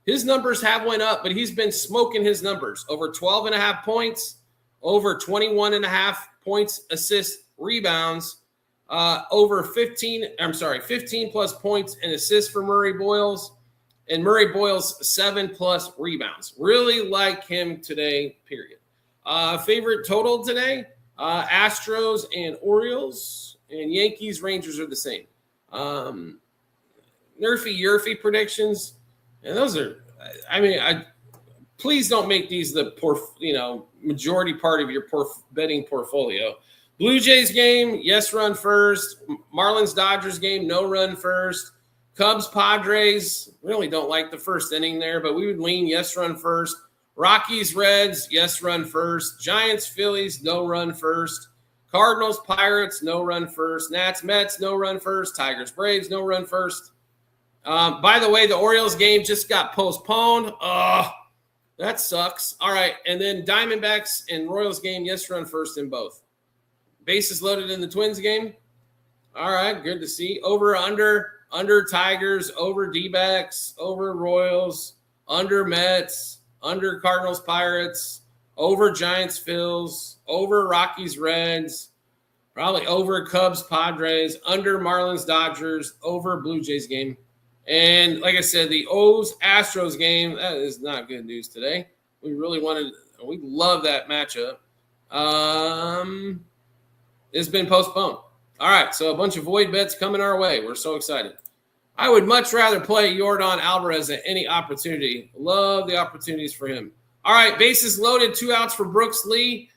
his numbers have went up, but he's been smoking his numbers. Over 12.5 points, over 21.5 points, assists, rebounds, over 15 plus points and assists for Murray Boyles, and Murray Boyles 7 plus rebounds. Really like him today, period. Favorite total today, Astros and Orioles, and Yankees, Rangers are the same. Nerfy predictions, and those are, please don't make these the majority part of your betting portfolio. Blue Jays game, yes, run first. Marlins Dodgers game, no run first. Cubs Padres, really don't like the first inning there, but we would lean yes, run first. Rockies Reds, yes, run first. Giants Phillies, no run first. Cardinals Pirates, no run first. Nats Mets, no run first. Tigers Braves, no run first. By the way, the Orioles game just got postponed. That sucks. All right, and then Diamondbacks and Royals game, yes, run first in both. Bases loaded in the Twins game. All right, good to see. Over, under Tigers, over D-backs, over Royals, under Mets, under Cardinals Pirates, over Giants Phils, over Rockies Reds, probably over Cubs Padres, under Marlins Dodgers, over Blue Jays game. And like I said, the O's Astros game, that is not good news today. We love that matchup. It's been postponed. All right, so a bunch of void bets coming our way. We're so excited. I would much rather play Yordan Alvarez at any opportunity. Love the opportunities for him. All right, bases loaded, 2 outs for Brooks Lee.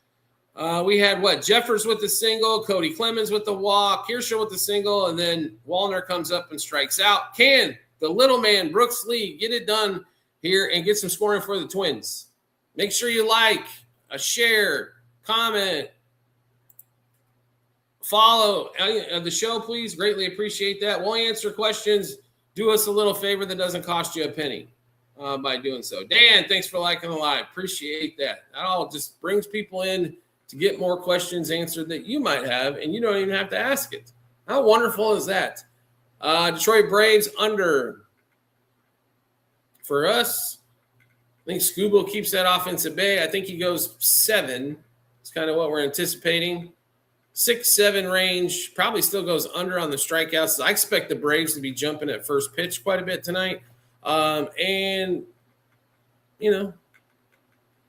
We had Jeffers with the single, Cody Clemens with the walk, Kershaw with the single, and then Wallner comes up and strikes out. Can the little man, Brooks Lee, get it done here and get some scoring for the Twins? Make sure you like, share, comment, follow the show, please. Greatly appreciate that. We'll answer questions. Do us a little favor that doesn't cost you a penny by doing so. Dan, thanks for liking the live. Appreciate that. That all just brings people in to get more questions answered that you might have, and you don't even have to ask it. How wonderful is that? Detroit Braves under for us. I think Scooble keeps that offensive bay. I think he goes 7. It's kind of what we're anticipating. 6-7 range. Probably still goes under on the strikeouts. I expect the Braves to be jumping at first pitch quite a bit tonight. And,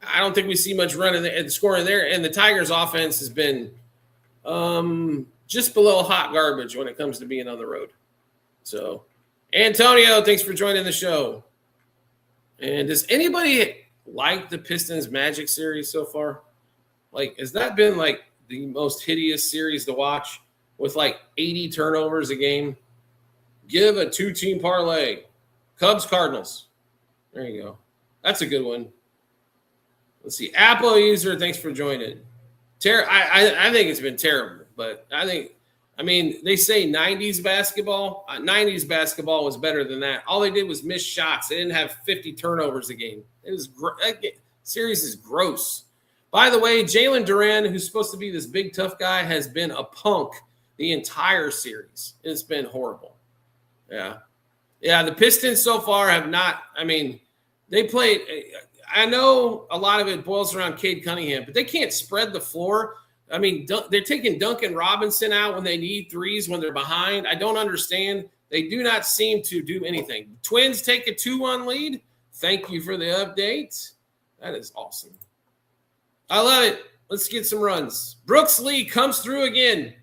I don't think we see much running and scoring there. And the Tigers' offense has been just below hot garbage when it comes to being on the road. So, Antonio, thanks for joining the show. And does anybody like the Pistons Magic series so far? Has that been the most hideous series to watch with 80 turnovers a game? Give a 2-team parlay. Cubs Cardinals. There you go. That's a good one. Let's see. Apple user, thanks for joining. I think it's been terrible, but they say 90s basketball. 90s basketball was better than that. All they did was miss shots. They didn't have 50 turnovers a game. That series is gross. By the way, Jalen Duran, who's supposed to be this big tough guy, has been a punk the entire series. It's been horrible. Yeah. The Pistons so far have not. They played. I know a lot of it boils around Cade Cunningham, but they can't spread the floor. They're taking Duncan Robinson out when they need threes when they're behind. I don't understand. They do not seem to do anything. Twins take a 2-1 lead. Thank you for the update. That is awesome. I love it. Let's get some runs. Brooks Lee comes through again.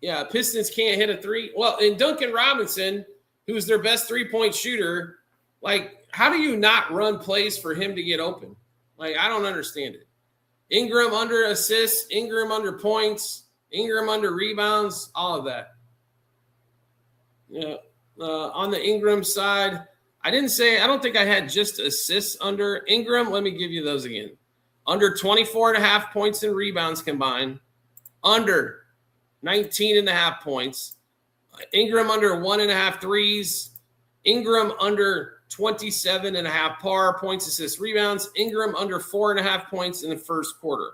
Yeah, Pistons can't hit a 3. Well, and Duncan Robinson, who's their best 3-point shooter, how do you not run plays for him to get open? I don't understand it. Ingram under assists, Ingram under points, Ingram under rebounds, all of that. Yeah. On the Ingram side, I don't think I had just assists under Ingram. Let me give you those again. Under 24.5 points and rebounds combined. Under 19.5 points. Ingram under 1.5 threes. Ingram under 27.5 par points, assists, rebounds. Ingram under 4.5 points in the first quarter.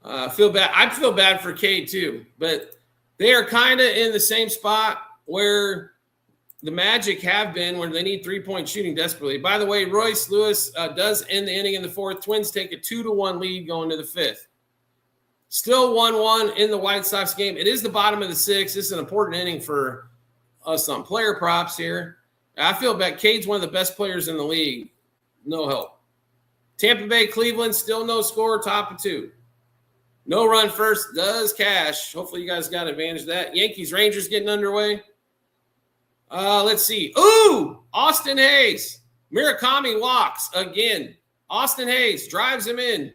I feel bad for Cade too, but they are kind of in the same spot where the Magic have been when they need 3-point shooting desperately. By the way, Royce Lewis does end the inning in the 4th. Twins take a 2-1 lead going to the 5th. Still 1-1 in the White Sox game. It is the bottom of the 6th. This is an important inning for us on player props here. I feel bad. Cade's one of the best players in the league. No help. Tampa Bay, Cleveland, still no score, top of 2. No run first, does cash. Hopefully you guys got advantage of that. Yankees, Rangers getting underway. Let's see. Ooh, Austin Hayes. Murakami walks again. Austin Hayes drives him in.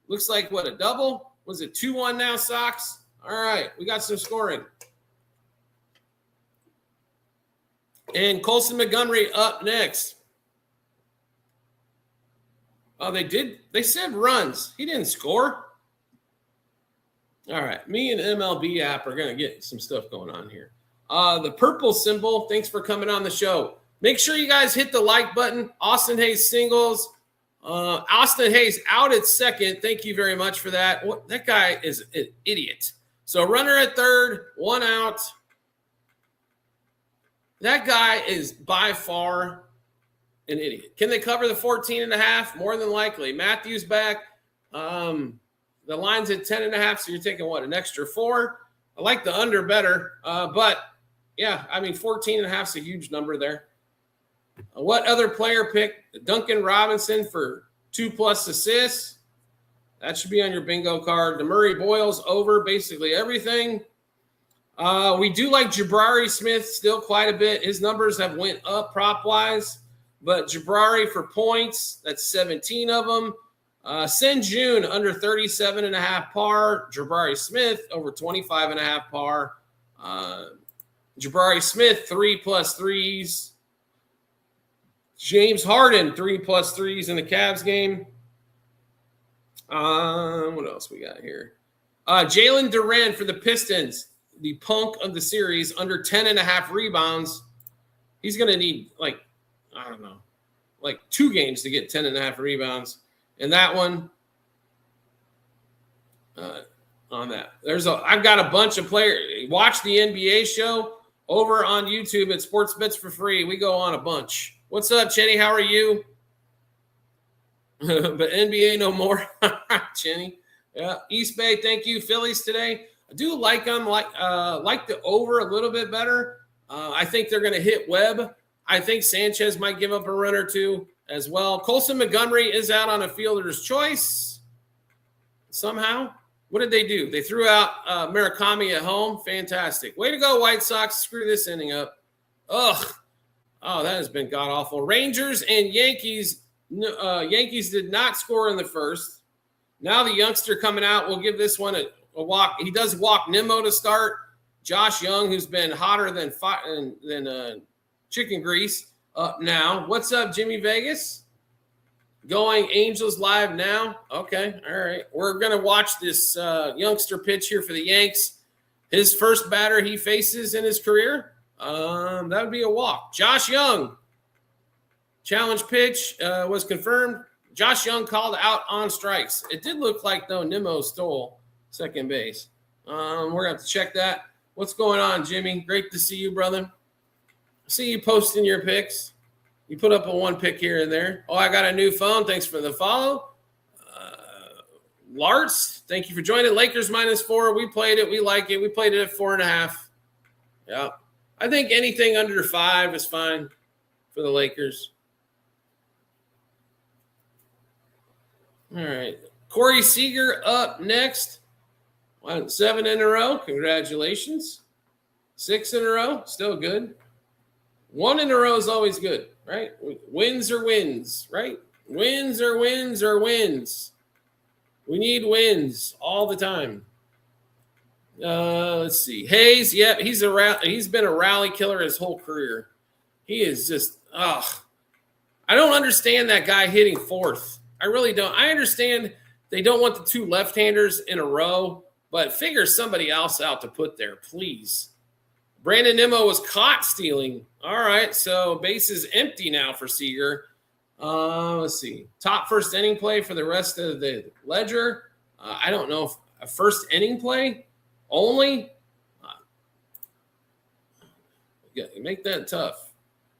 Looks like a double? Was it 2-1 now, Sox? All right, we got some scoring. And Colson Montgomery up next. Oh, they did. They said runs. He didn't score. All right. Me and MLB app are going to get some stuff going on here. The purple symbol, thanks for coming on the show. Make sure you guys hit the like button. Austin Hayes singles. Austin Hayes out at second. Thank you very much for that. That guy is an idiot. So runner at third, 1 out. That guy is by far an idiot. Can they cover the 14.5? More than likely. Matthews back. The line's at 10.5, so you're taking an extra 4? I like the under better. But, 14.5 is a huge number there. What other player picked? Duncan Robinson for 2+ assists. That should be on your bingo card. DeMurray Boyles over basically everything. We do like Jabari Smith still quite a bit. His numbers have went up prop-wise. But Jabari for points, that's 17 of them. Sen June under 37.5 par. Jabari Smith over 25.5 par. Jabari Smith 3+ threes. James Harden 3+ threes in the Cavs game. What else we got here? Jalen Duren for the Pistons, the punk of the series, under 10.5 rebounds. He's going to need, like, I don't know, like 2 games to get 10.5 rebounds. And that one, on that. I've got a bunch of players. Watch the NBA show over on YouTube at Sports Bets for Free. We go on a bunch. What's up, Chenny? How are you? But NBA no more. Chenny. Yeah. East Bay, thank you. Phillies today. I do like them, like the over a little bit better. I think they're going to hit Webb. I think Sanchez might give up a run or two as well. Colson Montgomery is out on a fielder's choice somehow. What did they do? They threw out Murakami at home. Fantastic. Way to go, White Sox. Screw this inning up. Ugh. Oh, that has been god-awful. Rangers and Yankees. Yankees did not score in the first. Now the youngster coming out will give this one a walk. He does walk Nimmo to start. Josh Young, who's been hotter than chicken grease, up now. What's up, Jimmy Vegas? Going Angels live now. Okay, all right. We're going to watch this youngster pitch here for the Yanks. His first batter he faces in his career. That would be a walk. Josh Young. Challenge pitch was confirmed. Josh Young called out on strikes. It did look like, though, Nimmo stole second base. We're going to have to check that. What's going on, Jimmy? Great to see you, brother. See you posting your picks. You put up a 1 pick here and there. Oh, I got a new phone. Thanks for the follow. Larts, thank you for joining. Lakers -4. We played it. We like it. We played it at 4.5. Yeah. I think anything under 5 is fine for the Lakers. All right. Corey Seager up next. 7 in a row. Congratulations. 6 in a row. Still good. 1 in a row is always good, right? Wins are wins, right? Wins are wins are wins. We need wins all the time. Let's see. Hayes, yep, he's been a rally killer his whole career. He is just, I don't understand that guy hitting 4th. I really don't. I understand they don't want the 2 left-handers in a row, but figure somebody else out to put there, please. Brandon Nimmo was caught stealing. All right, so base is empty now for Seager. Let's see. Top first inning play for the rest of the ledger. I don't know if a first inning play only. Make that tough.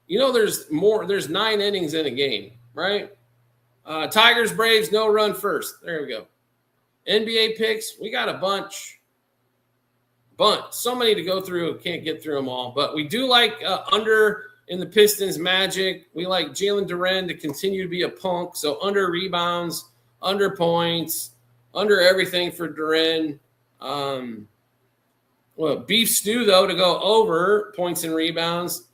You know, there's 9 innings in a game, right? Tigers, Braves, no run first. There we go. NBA picks, we got a bunch. So many to go through. Can't get through them all. But we do like under in the Pistons Magic. We like Jalen Duren to continue to be a punk. So under rebounds, under points, under everything for Duren. Beef stew, though, to go over points and rebounds.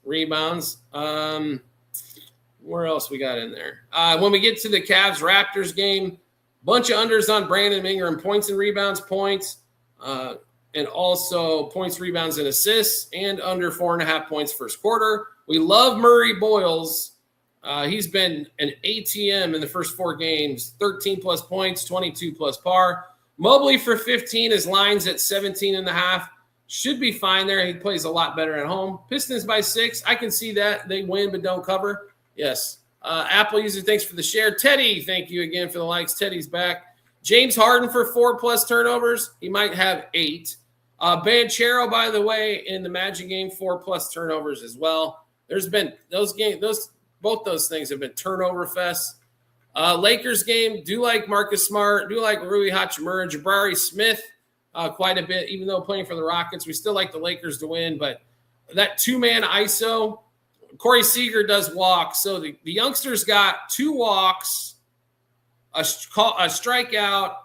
Where else we got in there? When we get to the Cavs-Raptors game, bunch of unders on Brandon Ingram. Points and rebounds, points. And also points, rebounds, and assists, and under 4.5 points first quarter. We love Murray Boyles. He's been an ATM in the first 4 games, 13+ points, 22+ par. Mobley for 15, his line's at 17.5. Should be fine there. He plays a lot better at home. Pistons by 6. I can see that. They win but don't cover. Yes. Apple user, thanks for the share. Teddy, thank you again for the likes. Teddy's back. James Harden for 4+ turnovers. He might have 8. Banchero, by the way, in the Magic game, 4+ turnovers as well. There's been both those things have been turnover fests. Lakers game, do like Marcus Smart, do like Rui Hachimura, Jabari Smith quite a bit, even though playing for the Rockets. We still like the Lakers to win, but that 2-man ISO, Corey Seager does walk. So the youngsters got 2 walks, a strikeout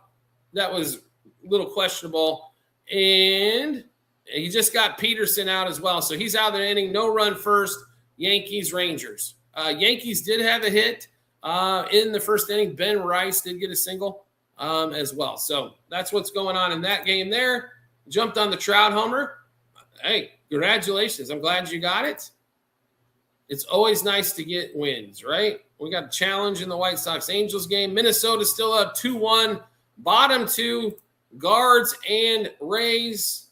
that was a little questionable. And he just got Peterson out as well. So he's out of the inning. No run first. Yankees, Rangers. Yankees did have a hit in the first inning. Ben Rice did get a single as well. So that's what's going on in that game there. Jumped on the Trout homer. Hey, congratulations. I'm glad you got it. It's always nice to get wins, right? We got a challenge in the White Sox-Angels game. Minnesota still up 2-1. Bottom two, Guards and Rays.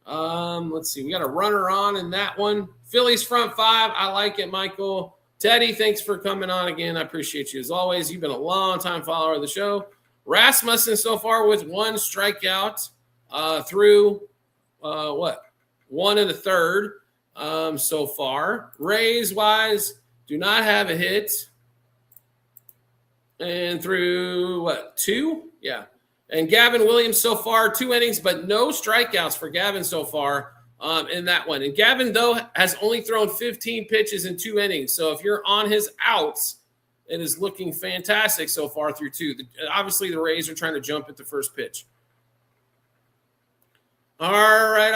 Let's see. We got a runner on in that one. Phillies front five. I like it, Michael. Teddy, thanks for coming on again. I appreciate you as always. You've been a long-time follower of the show. Rasmussen so far with one strikeout through, one and a third so far. Rays-wise, do not have a hit. And through, two? Yeah. And Gavin Williams so far, 2 innings, but no strikeouts for Gavin so far in that one. And Gavin, though, has only thrown 15 pitches in 2 innings. So if you're on his outs, it is looking fantastic so far through 2. Obviously, the Rays are trying to jump at the first pitch. All right.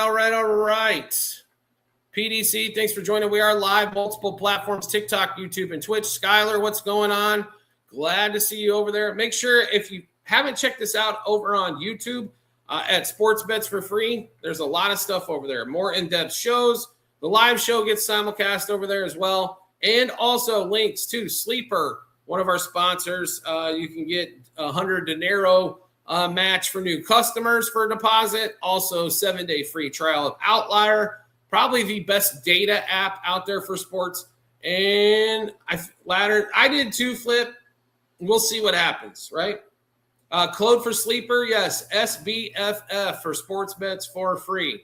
PDC, thanks for joining. We are live, multiple platforms, TikTok, YouTube, and Twitch. Skylar, what's going on? Glad to see you over there. Make sure if you haven't checked this out over on YouTube at Sports Bets for Free, there's a lot of stuff over there. More in-depth shows. The live show gets simulcast over there as well. And also links to Sleeper, one of our sponsors. You can get a $100 dinero match for new customers for a deposit. Also, 7-day free trial of Outlier. Probably the best data app out there for sports. And I did too, Flip. We'll see what happens, right? Code for Sleeper, yes, SBFF for Sports Bets for Free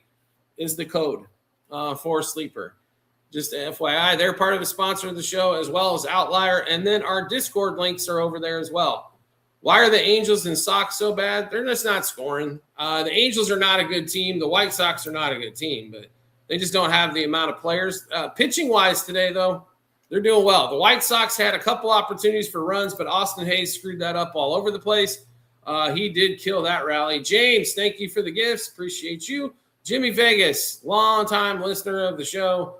is the code for Sleeper. Just FYI, they're part of a sponsor of the show as well as Outlier. And then our Discord links are over there as well. Why are the Angels and Sox so bad? They're just not scoring. The Angels are not a good team. The White Sox are not a good team, but they just don't have the amount of players. Pitching-wise today, though, they're doing well. The White Sox had a couple opportunities for runs, but Austin Hayes screwed that up all over the place. He did kill that rally. James, thank you for the gifts. Appreciate you. Jimmy Vegas, longtime listener of the show.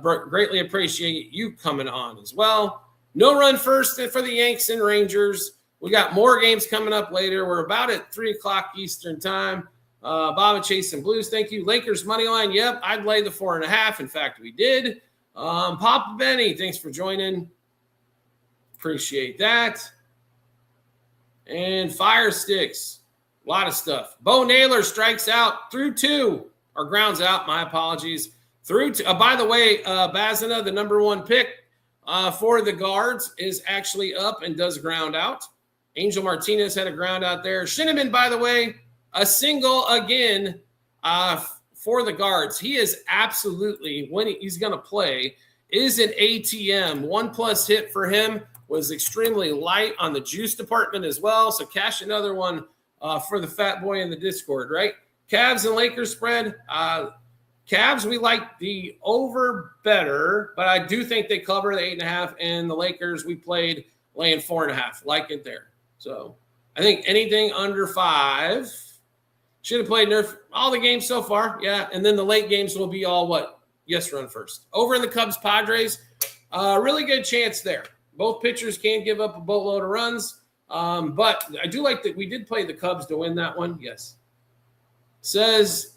Greatly appreciate you coming on as well. No run first for the Yanks and Rangers. We got more games coming up later. We're about at 3 o'clock Eastern time. Bob and Chase and Blues, thank you. Lakers money line, yep, I'd lay the 4.5. In fact, we did. Papa Benny, thanks for joining. Appreciate that. And Fire Sticks, a lot of stuff. Bo Naylor strikes out through 2, or grounds out, my apologies. Through 2. By the way, Bazina, the number 1 pick for the Guards, is actually up and does ground out. Angel Martinez had a ground out there. Shinneman, by the way, a single again for the Guards. He is absolutely, when he's going to play, is an ATM. 1+ hit for him was extremely light on the juice department as well. So cash another one for the fat boy in the Discord, right? Cavs and Lakers spread. Cavs, we like the over better, but I do think they cover the 8.5. And the Lakers, we played laying 4.5. Like it there. So I think anything under 5 should have played Nerf all the games so far. Yeah. And then the late games will be all what? Yes, run first. Over in the Cubs Padres, really good chance there. Both pitchers can give up a boatload of runs. But I do like that we did play the Cubs to win that one. Yes. Says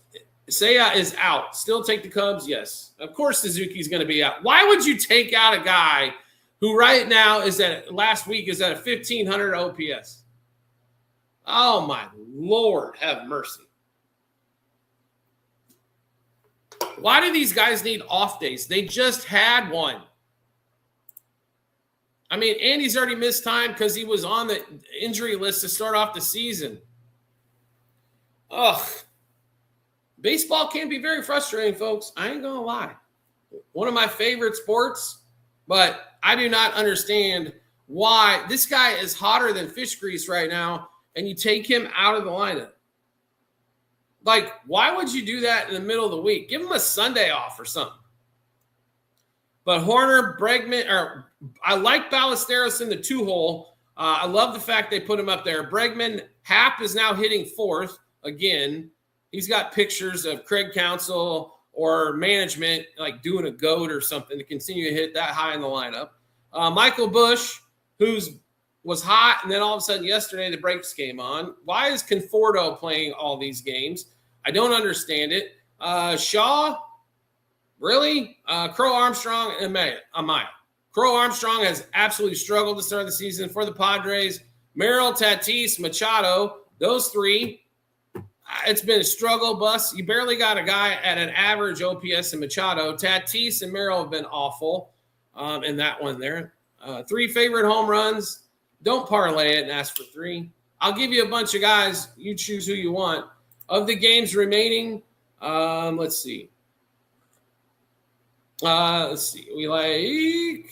Seiya is out. Still take the Cubs? Yes. Of course Suzuki's going to be out. Why would you take out a guy who right now last week is at a 1,500 OPS? Oh, my Lord, have mercy. Why do these guys need off days? They just had one. I mean, Andy's already missed time because he was on the injury list to start off the season. Ugh. Baseball can be very frustrating, folks. I ain't going to lie. One of my favorite sports, but I do not understand why this guy is hotter than fish grease right now, and you take him out of the lineup. Like, why would you do that in the middle of the week? Give him a Sunday off or something. But Horner, Bregman, I like Ballesteros in the 2-hole. I love the fact they put him up there. Bregman, Happ is now hitting 4th again. He's got pictures of Craig Counsell or management like doing a goat or something to continue to hit that high in the lineup. Michael Bush, was hot, and then all of a sudden yesterday the brakes came on. Why is Conforto playing all these games? I don't understand it. Shaw, really? Crow Armstrong and Amaya. Crow Armstrong has absolutely struggled to start the season for the Padres. Merrill, Tatis, Machado, those three, it's been a struggle bus. You barely got a guy at an average OPS in Machado. Tatis and Merrill have been awful in that one there. 3 favorite home runs. Don't parlay it and ask for 3. I'll give you a bunch of guys. You choose who you want. Of the games remaining, let's see. We like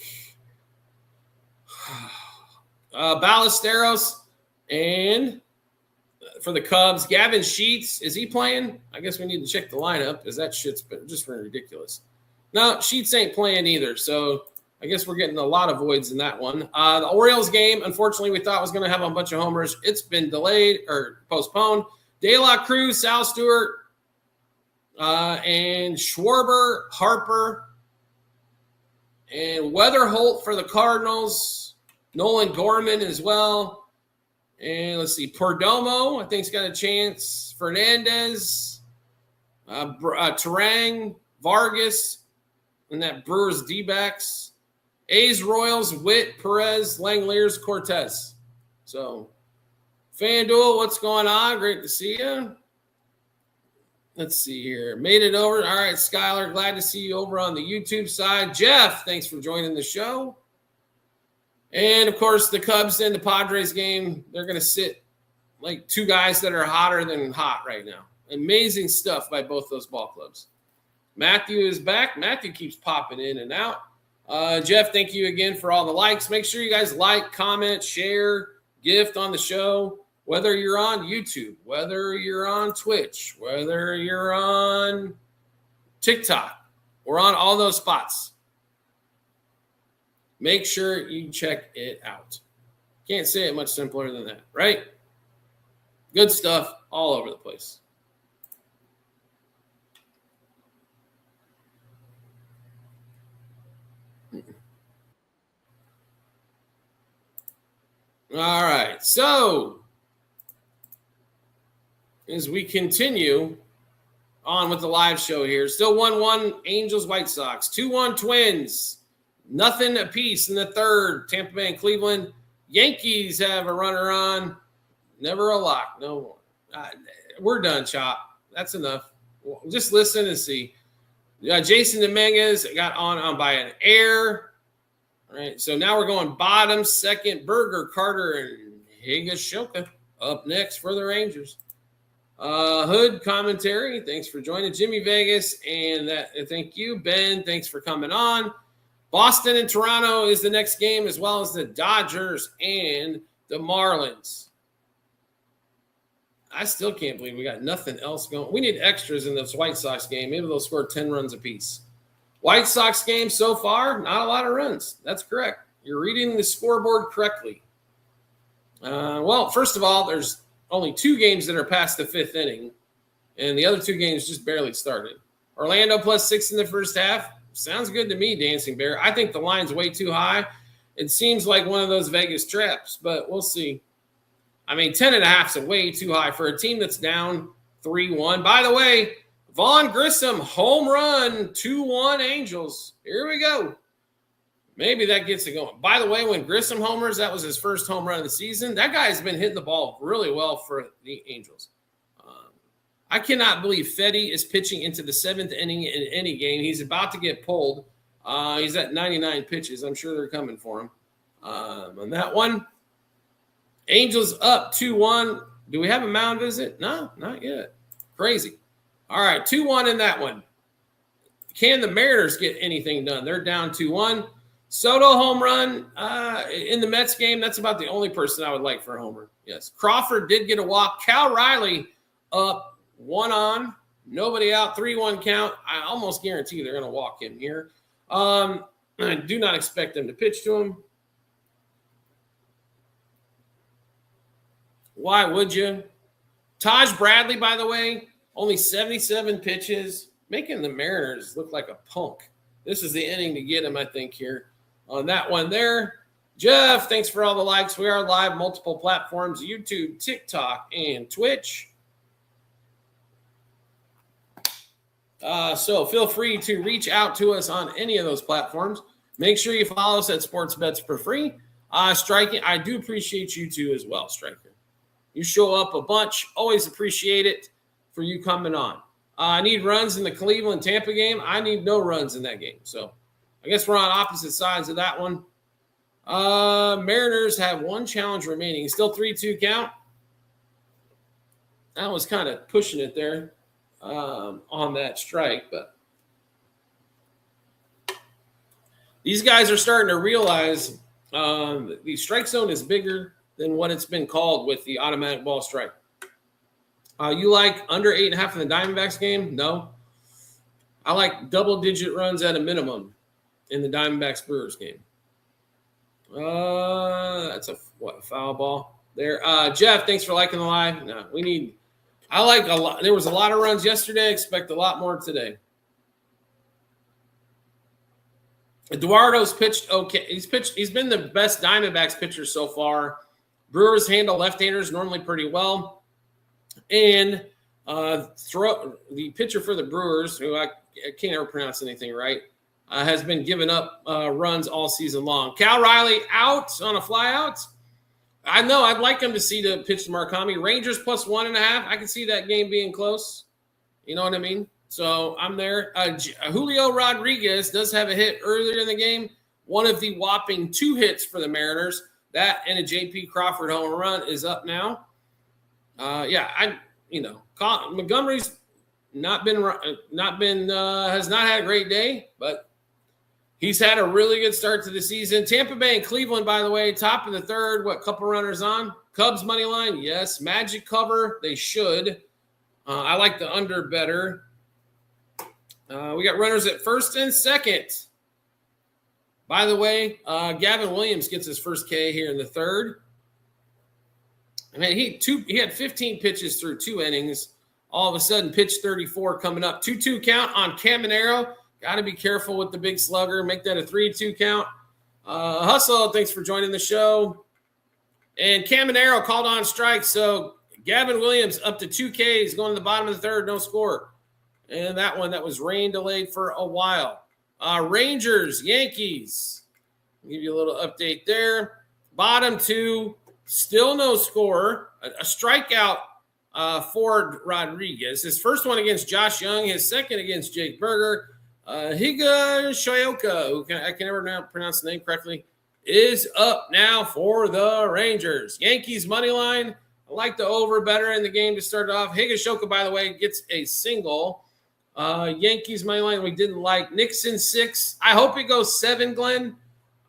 Ballesteros, and for the Cubs, Gavin Sheets. Is he playing? I guess we need to check the lineup because that shit's been just ridiculous. No, Sheets ain't playing either, so I guess we're getting a lot of voids in that one. The Orioles game, unfortunately, we thought was going to have a bunch of homers. It's been delayed or postponed. De La Cruz, Sal Stewart, and Schwarber, Harper, and Weatherholt for the Cardinals. Nolan Gorman as well. And let's see, Perdomo, I think, has got a chance. Fernandez, Terang, Vargas, and that Brewers D-backs. A's, Royals, Witt, Perez, Langeliers, Cortez. So, FanDuel, what's going on? Great to see you. Let's see here. Made it over. All right, Skylar, glad to see you over on the YouTube side. Jeff, thanks for joining the show. And, of course, the Cubs and the Padres game, they're going to sit like 2 guys that are hotter than hot right now. Amazing stuff by both those ball clubs. Matthew is back. Matthew keeps popping in and out. Jeff, thank you again for all the likes. Make sure you guys like, comment, share, gift on the show, whether you're on YouTube, whether you're on Twitch, whether you're on TikTok. We're on all those spots. Make sure you check it out. Can't say it much simpler than that, right? Good stuff all over the place. All right, so as we continue on with the live show here, still 1-1 Angels, White Sox, 2-1 Twins, nothing apiece in the third. Tampa Bay and Cleveland. Yankees have a runner on, never a lock. No more. We're done, Chop. That's enough. Just listen and see. Jason Dominguez got on by an error. All right, so now we're going bottom, second, Berger, Carter, and Higashioka up next for the Rangers. Hood commentary, thanks for joining. Jimmy Vegas, and thank you. Ben, thanks for coming on. Boston and Toronto is the next game, as well as the Dodgers and the Marlins. I still can't believe we got nothing else going. We need extras in this White Sox game. Maybe they'll score 10 runs apiece. White Sox game so far, not a lot of runs. That's correct. You're reading the scoreboard correctly. Well, first of all, there's only 2 games that are past the 5th inning, and the other 2 games just barely started. Orlando +6 in the first half. Sounds good to me, Dancing Bear. I think the line's way too high. It seems like one of those Vegas traps, but we'll see. I mean, 10.5 is way too high for a team that's down 3-1. By the way, Vaughn Grissom, home run, 2-1 Angels. Here we go. Maybe that gets it going. By the way, when Grissom homers, that was his first home run of the season. That guy's been hitting the ball really well for the Angels. I cannot believe Fedde is pitching into the 7th inning in any game. He's about to get pulled. He's at 99 pitches. I'm sure they're coming for him. On that one, Angels up 2-1. Do we have a mound visit? No, not yet. Crazy. All right, 2-1 in that one. Can the Mariners get anything done? They're down 2-1. Soto home run in the Mets game. That's about the only person I would like for a homer. Yes. Crawford did get a walk. Cal Riley up 1 on. Nobody out. 3-1 count. I almost guarantee they're going to walk him here. I do not expect them to pitch to him. Why would you? Taj Bradley, by the way, only 77 pitches, making the Mariners look like a punk. This is the inning to get him, I think, here on that one there. Jeff, thanks for all the likes. We are live multiple platforms, YouTube, TikTok, and Twitch. So feel free to reach out to us on any of those platforms. Make sure you follow us at Sports Bets for Free. Striking, I do appreciate you too as well, Striker. You show up a bunch. Always appreciate it for you coming on. I need runs in the Cleveland-Tampa game. I need no runs in that game. So I guess we're on opposite sides of that one. Mariners have one challenge remaining. Still 3-2 count. I was kind of pushing it there on that strike, but these guys are starting to realize the strike zone is bigger than what it's been called with the automatic ball strike. You like under 8.5 in the Diamondbacks game? No. I like double-digit runs at a minimum in the Diamondbacks-Brewers game. That's a foul ball there. Jeff, thanks for liking the live. No, I like a lot. There was a lot of runs yesterday. Expect a lot more today. Eduardo's pitched okay. He's been the best Diamondbacks pitcher so far. Brewers handle left-handers normally pretty well. And the pitcher for the Brewers, who I can't ever pronounce anything right, has been giving up runs all season long. Cal Riley out on a flyout. I know I'd like him to see the pitch to Murakami. Rangers plus 1.5. I can see that game being close. You know what I mean? So I'm there. Julio Rodriguez does have a hit earlier in the game. One of the whopping 2 hits for the Mariners. That and a J.P. Crawford home run is up now. Montgomery's has not had a great day, but he's had a really good start to the season. Tampa Bay and Cleveland, by the way, top of the third. Couple runners on? Cubs money line, yes. Magic cover, they should. I like the under better. We got runners at first and second. By the way, Gavin Williams gets his first K here in the third. I mean, he had 15 pitches through 2 innings. All of a sudden, pitch 34 coming up. 2-2 count on Caminero. Got to be careful with the big slugger. Make that a 3-2 count. Hustle, thanks for joining the show. And Caminero called on strike. So Gavin Williams up to 2 Ks going to the bottom of the third, no score. And that was rain delayed for a while. Rangers, Yankees. I'll give you a little update there. Bottom 2, still no score. A strikeout for Rodriguez. His first one against Josh Young. His second against Jake Berger. Higa Shoyoka, who I can never pronounce the name correctly, is up now for the Rangers. Yankees money line. I like the over better in the game to start off. Higashoka, by the way, gets a single. Yankees money line we didn't like. Nixon 6. I hope it goes 7, Glenn.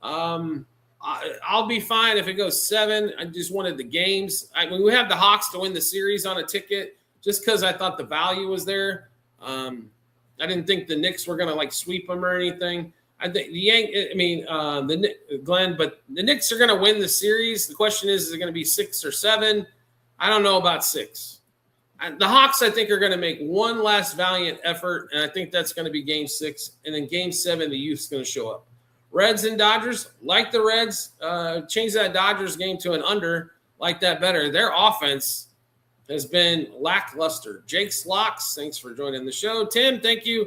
I'll be fine if it goes 7. I just wanted the games. We have the Hawks to win the series on a ticket just because I thought the value was there. I didn't think the Knicks were going to sweep them or anything. I think Glenn, but the Knicks are going to win the series. The question is it going to be 6 or 7? I don't know about 6. The Hawks, I think, are going to make one last valiant effort, and I think that's going to be Game 6. And then Game 7, the youth's going to show up. Reds and Dodgers, like the Reds, change that Dodgers game to an under, like that better. Their offense has been lackluster. Jake Slocks, thanks for joining the show. Tim, thank you.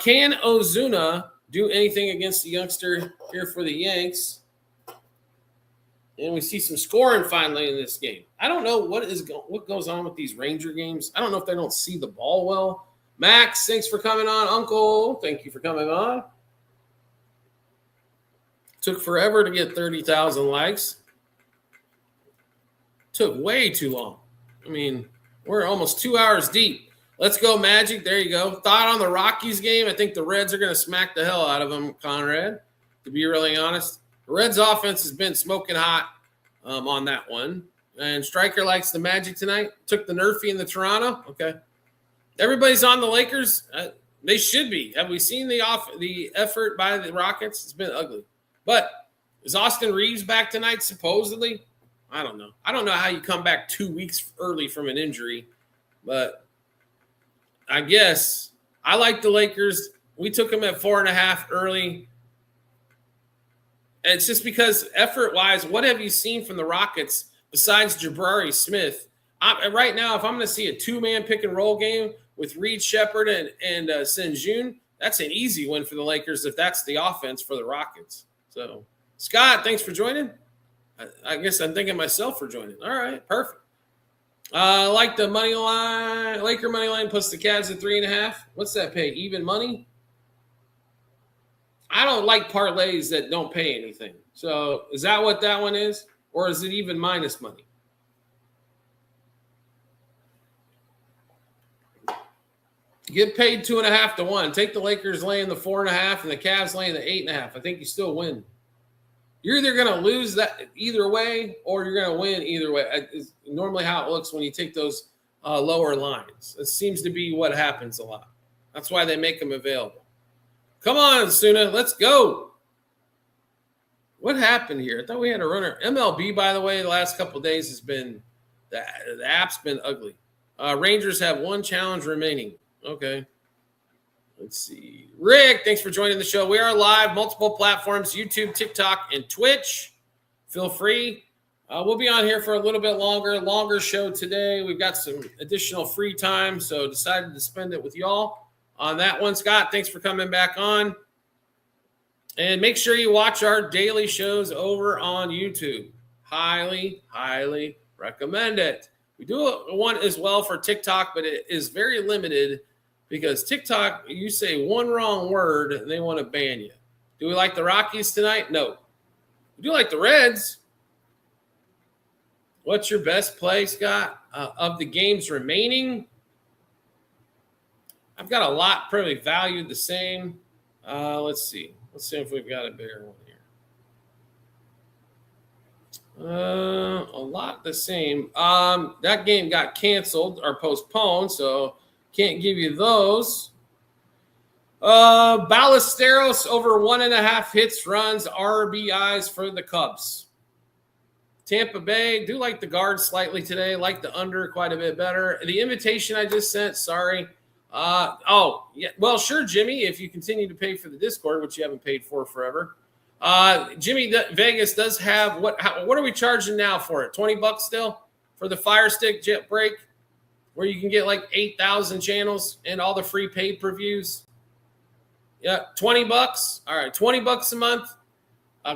Can Ozuna do anything against the youngster here for the Yanks? And we see some scoring finally in this game. I don't know what goes on with these Ranger games. I don't know if they don't see the ball well. Max, thanks for coming on. Uncle, thank you for coming on. Took forever to get 30,000 likes. Took way too long. I mean, we're almost 2 hours deep. Let's go, Magic. There you go. Thought on the Rockies game. I think the Reds are going to smack the hell out of them, Conrad, to be really honest. The Reds offense has been smoking hot on that one. And Stryker likes the Magic tonight. Took the Nerfy in the Toronto. Okay. Everybody's on the Lakers. They should be. Have we seen the effort by the Rockets? It's been ugly. But is Austin Reeves back tonight, supposedly? I don't know. I don't know how you come back 2 weeks early from an injury. But I guess I like the Lakers. We took them at 4.5 early. And it's just because effort-wise, what have you seen from the Rockets besides Jabari Smith? Right now, if I'm going to see a two-man pick-and-roll game with Reed Shepherd and Sengun, that's an easy win for the Lakers if that's the offense for the Rockets. So, Scott, thanks for joining. I guess I'm thanking myself for joining. All right, perfect. I like the money line, Laker money line plus the Cavs at 3.5. What's that pay? Even money? I don't like parlays that don't pay anything. So is that what that one is? Or is it even minus money? Get paid 2.5 to 1. Take the Lakers laying the 4.5 and the Cavs laying the 8.5. I think you still win. You're either going to lose that either way or you're going to win either way. It's normally how it looks when you take those lower lines. It seems to be what happens a lot. That's why they make them available. Come on, Suna. Let's go. What happened here? I thought we had a runner. MLB, by the way, the last couple of days has been the app's been ugly. Rangers have one challenge remaining. Okay. Let's see. Rick, thanks for joining the show. We are live, multiple platforms, YouTube, TikTok, and Twitch. Feel free. We'll be on here for a little bit longer show today. We've got some additional free time, so decided to spend it with y'all on that one. Scott, thanks for coming back on. And make sure you watch our daily shows over on YouTube. Highly, highly recommend it. We do one as well for TikTok, but it is very limited because TikTok, you say one wrong word and they want to ban you. Do we like the Rockies tonight? No. We do like the Reds. What's your best play, Scott, of the games remaining? I've got a lot probably valued the same. Let's see. Let's see if we've got a bigger one here. A lot the same. That game got canceled or postponed, so can't give you those. Ballesteros over 1.5 hits, runs, RBIs for the Cubs. Tampa Bay, do like the guard slightly today. Like the under quite a bit better. The invitation I just sent, sorry. Yeah. Well, sure, Jimmy, if you continue to pay for the Discord, which you haven't paid for forever. Jimmy Vegas does have what are we charging now for it? $20 still for the Fire Stick Jet Break, where you can get like 8,000 channels and all the free pay-per-views. Yeah, $20. All right, $20 a month.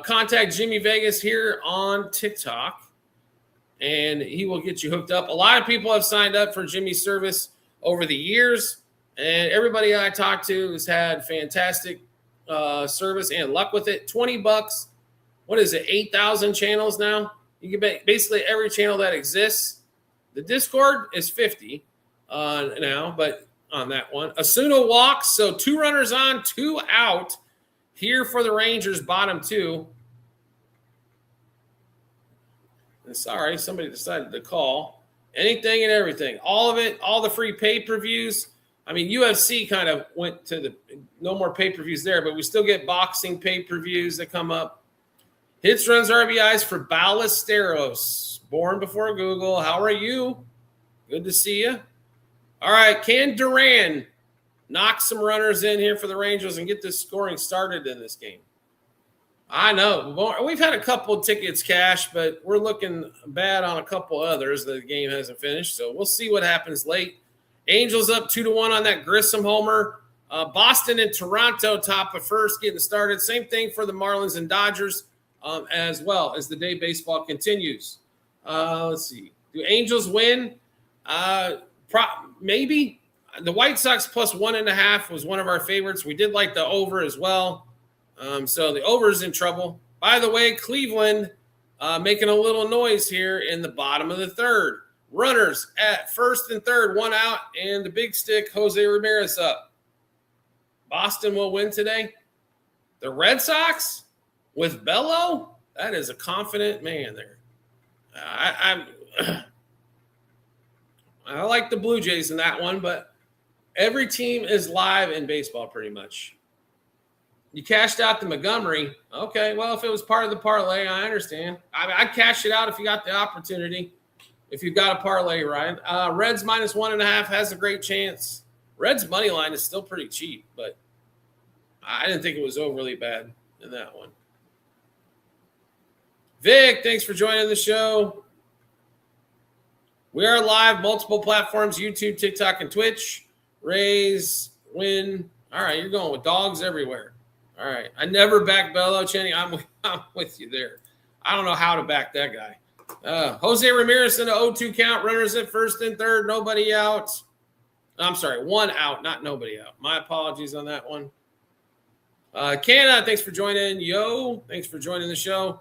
Contact Jimmy Vegas here on TikTok, and he will get you hooked up. A lot of people have signed up for Jimmy's service over the years, and everybody I talked to has had fantastic service and luck with it. $20. What is it? 8,000 channels now. You can basically every channel that exists. The Discord is 50 now, but on that one, Asuna walks. So 2 runners on, 2 out here for the Rangers. Bottom 2. And sorry, somebody decided to call. Anything and everything, all of it, all the free pay-per-views. I mean, UFC kind of went to the no more pay-per-views there, but we still get boxing pay-per-views that come up. Hits, runs, RBIs for Ballesteros. Born before Google. How are you? Good to see you. All right, can Duran knock some runners in here for the Rangers and get this scoring started in this game? I know. We've had a couple of tickets cash, but we're looking bad on a couple others. The game hasn't finished, so we'll see what happens late. Angels up 2-1 on that Grissom homer. Boston and Toronto top of first getting started. Same thing for the Marlins and Dodgers as well as the day baseball continues. Let's see. Do Angels win? Maybe. The White Sox plus 1.5 was one of our favorites. We did like the over as well. So the over is in trouble. By the way, Cleveland making a little noise here in the bottom of the third. Runners at first and third, 1 out, and the big stick, Jose Ramirez up. Boston will win today. The Red Sox with Bello, that is a confident man there. I like the Blue Jays in that one, but every team is live in baseball pretty much. You cashed out the Montgomery. Okay, well, if it was part of the parlay, I understand. I'd cash it out if you got the opportunity. If you've got a parlay, right? Reds minus 1.5 has a great chance. Reds money line is still pretty cheap, but I didn't think it was overly bad in that one. Vic, thanks for joining the show. We are live, multiple platforms, YouTube, TikTok, and Twitch. Raise, win. All right, you're going with dogs everywhere. All right. I never back Bello, Chenny. I'm with you there. I don't know how to back that guy. Jose Ramirez in the 0-2 count. Runners at first and third. Nobody out. I'm sorry, one out, not nobody out. My apologies on that one. Canna, thanks for joining. Yo, thanks for joining the show.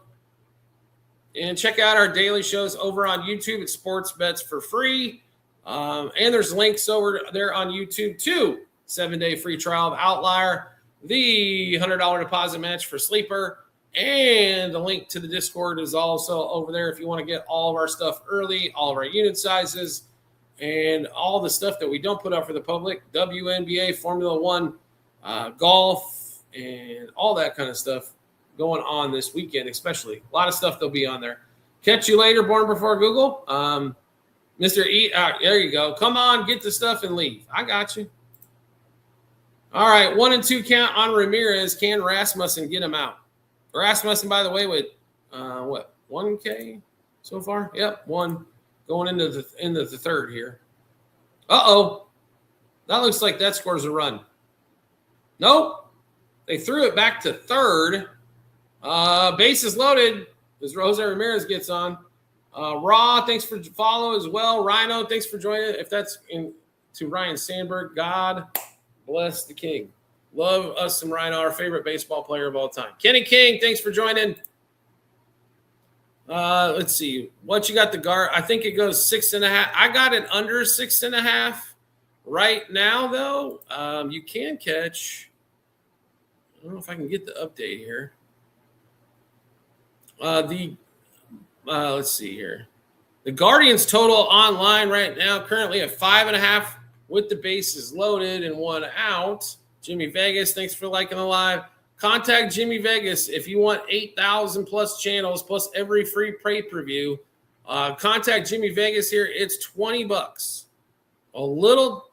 And check out our daily shows over on YouTube at Sports Bets for Free. And there's links over there on YouTube too. 7-day free trial of Outlier, the $100 deposit match for Sleeper, and the link to the Discord is also over there if you want to get all of our stuff early, all of our unit sizes, and all the stuff that we don't put out for the public, WNBA, Formula One, golf, and all that kind of stuff going on this weekend, especially. A lot of stuff that'll be on there. Catch you later, Born Before Google. Mr. E, there you go. Come on, get the stuff and leave. I got you. All right, 1 and 2 count on Ramirez. Can Rasmussen get him out? Rasmussen, by the way, with 1K so far? Yep, 1 going into the third here. Uh-oh. That looks like that scores a run. Nope. They threw it back to third. Bases loaded as Jose Ramirez gets on. Raw, thanks for follow as well. Rhino, thanks for joining. If that's to Ryan Sandberg, God bless the King. Love us some Rhino, our favorite baseball player of all time. Kenny King, thanks for joining. Let's see. What you got the guard? I think it goes 6.5. I got it under 6.5 right now, though. You can catch. I don't know if I can get the update here. Let's see here. The Guardians total online right now currently at 5.5 with the bases loaded and 1 out. Jimmy Vegas, thanks for liking the live. Contact Jimmy Vegas if you want 8,000 plus channels plus every free pay-per-view. Contact Jimmy Vegas here. It's $20. A little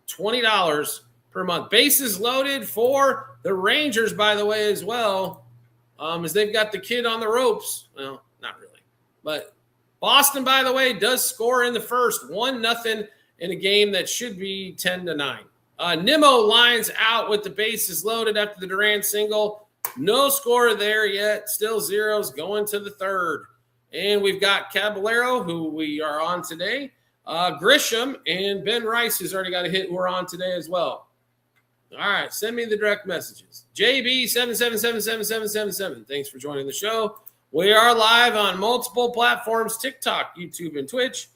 $20 per month. Bases loaded for the Rangers, by the way, as well, as they've got the kid on the ropes. Well, not really. But Boston, by the way, does score in the first. 1-0 in a game that should be 10-9. Nimmo lines out with the bases loaded after the Durant single. No score there yet. Still zeros going to the third. And we've got Caballero, who we are on today. Grisham and Ben Rice, who's already got a hit, who are on today as well. All right, send me the direct messages. JB777777. Thanks for joining the show. We are live on multiple platforms, TikTok, YouTube, and Twitch.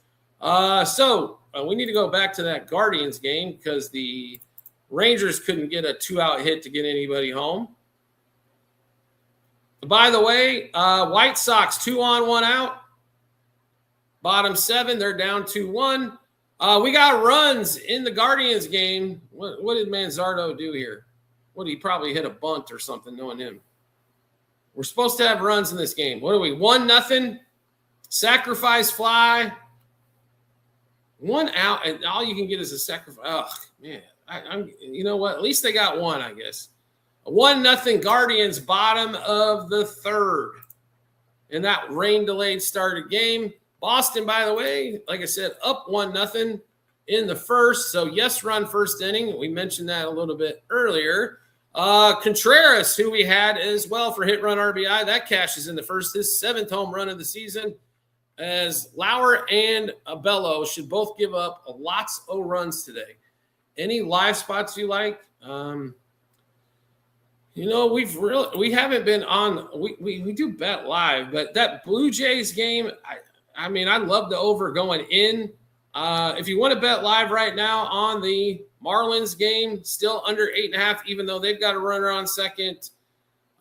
We need to go back to that Guardians game because the Rangers couldn't get a 2-out hit to get anybody home. By the way, White Sox 2 on, 1 out. Bottom 7, they're down 2-1. We got runs in the Guardians game. What did Manzardo do here? He probably hit a bunt or something, knowing him. We're supposed to have runs in this game. What are we? 1-0. Sacrifice fly. 1 out, and all you can get is a sacrifice. Oh, man. I'm. You know what? At least they got 1, I guess. 1-0 Guardians, bottom of the third. In that rain-delayed started game. Boston, by the way, like I said, up 1-0 in the first. So, yes, run first inning. We mentioned that a little bit earlier. Contreras, who we had as well for hit run RBI, that cashes in the first. His 7th home run of the season. As Lauer and Bello should both give up lots of runs today. Any live spots you like? We haven't been on. We do bet live, but that Blue Jays game, I'd love the over going in. If you want to bet live right now on the Marlins game, still under 8.5, even though they've got a runner on second.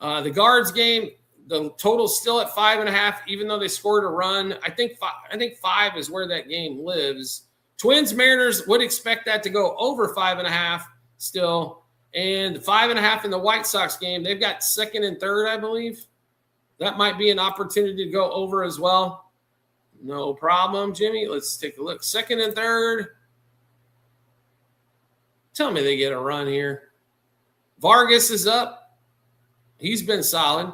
The Guards game. The total's still at 5.5, even though they scored a run. I think 5 is where that game lives. Twins Mariners would expect that to go over 5.5 still. And 5.5 in the White Sox game. They've got second and third, I believe. That might be an opportunity to go over as well. No problem, Jimmy. Let's take a look. Second and third. Tell me they get a run here. Vargas is up. He's been solid.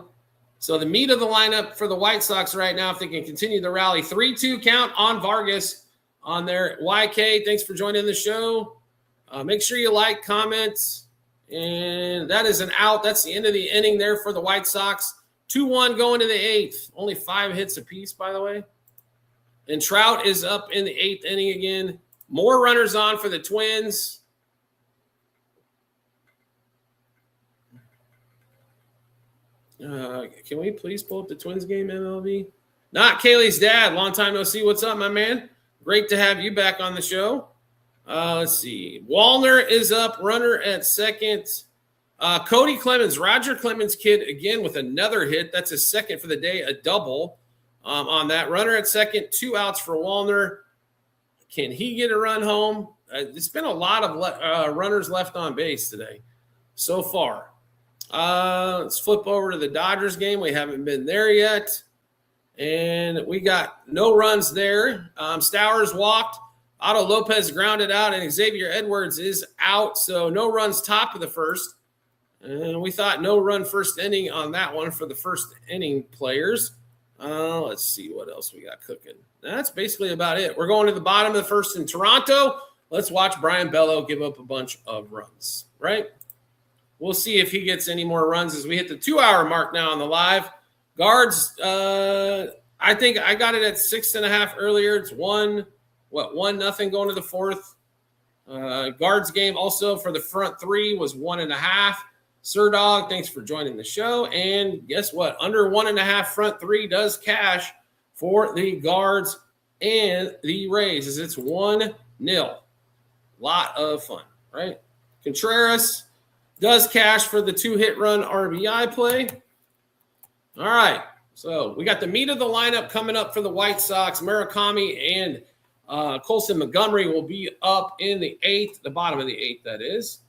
So the meat of the lineup for the White Sox right now, if they can continue the rally, 3-2 count on Vargas on their YK. Thanks for joining the show. Make sure you like, comment, and that is an out. That's the end of the inning there for the White Sox. 2-1 going to the eighth. Only 5 hits apiece, by the way. And Trout is up in the eighth inning again. More runners on for the Twins. Can we please pull up the Twins game, MLB? Not Kaylee's dad. Long time no see. What's up, my man? Great to have you back on the show. Let's see. Wallner is up, runner at second. Cody Clemens, Roger Clemens' kid, again with another hit. That's his second for the day, a double on that. Runner at second, 2 outs for Wallner. Can he get a run home? It's been a lot of runners left on base today so far. Let's flip over to the Dodgers game. We haven't been there yet. And we got no runs there. Stowers walked. Otto Lopez grounded out, and Xavier Edwards is out. So no runs top of the first. And we thought no run first inning on that one for the first inning players. Let's see what else we got cooking. That's basically about it. We're going to the bottom of the first in Toronto. Let's watch Brian Bello give up a bunch of runs, right? We'll see if he gets any more runs as we hit the 2-hour mark now on the live. Guards, I think I got it at 6.5 earlier. It's 1-0 going to the fourth. Guards game also for the front 3 was 1.5. Sir Dog, thanks for joining the show. And guess what? Under 1.5 front 3 does cash for the Guards and the Rays as it's 1-0. Lot of fun, right? Contreras does cash for the 2-hit run RBI play. All right, so we got the meat of the lineup coming up for the White Sox. Murakami and Colson Montgomery will be up in the 8th, the bottom of the 8th, that is.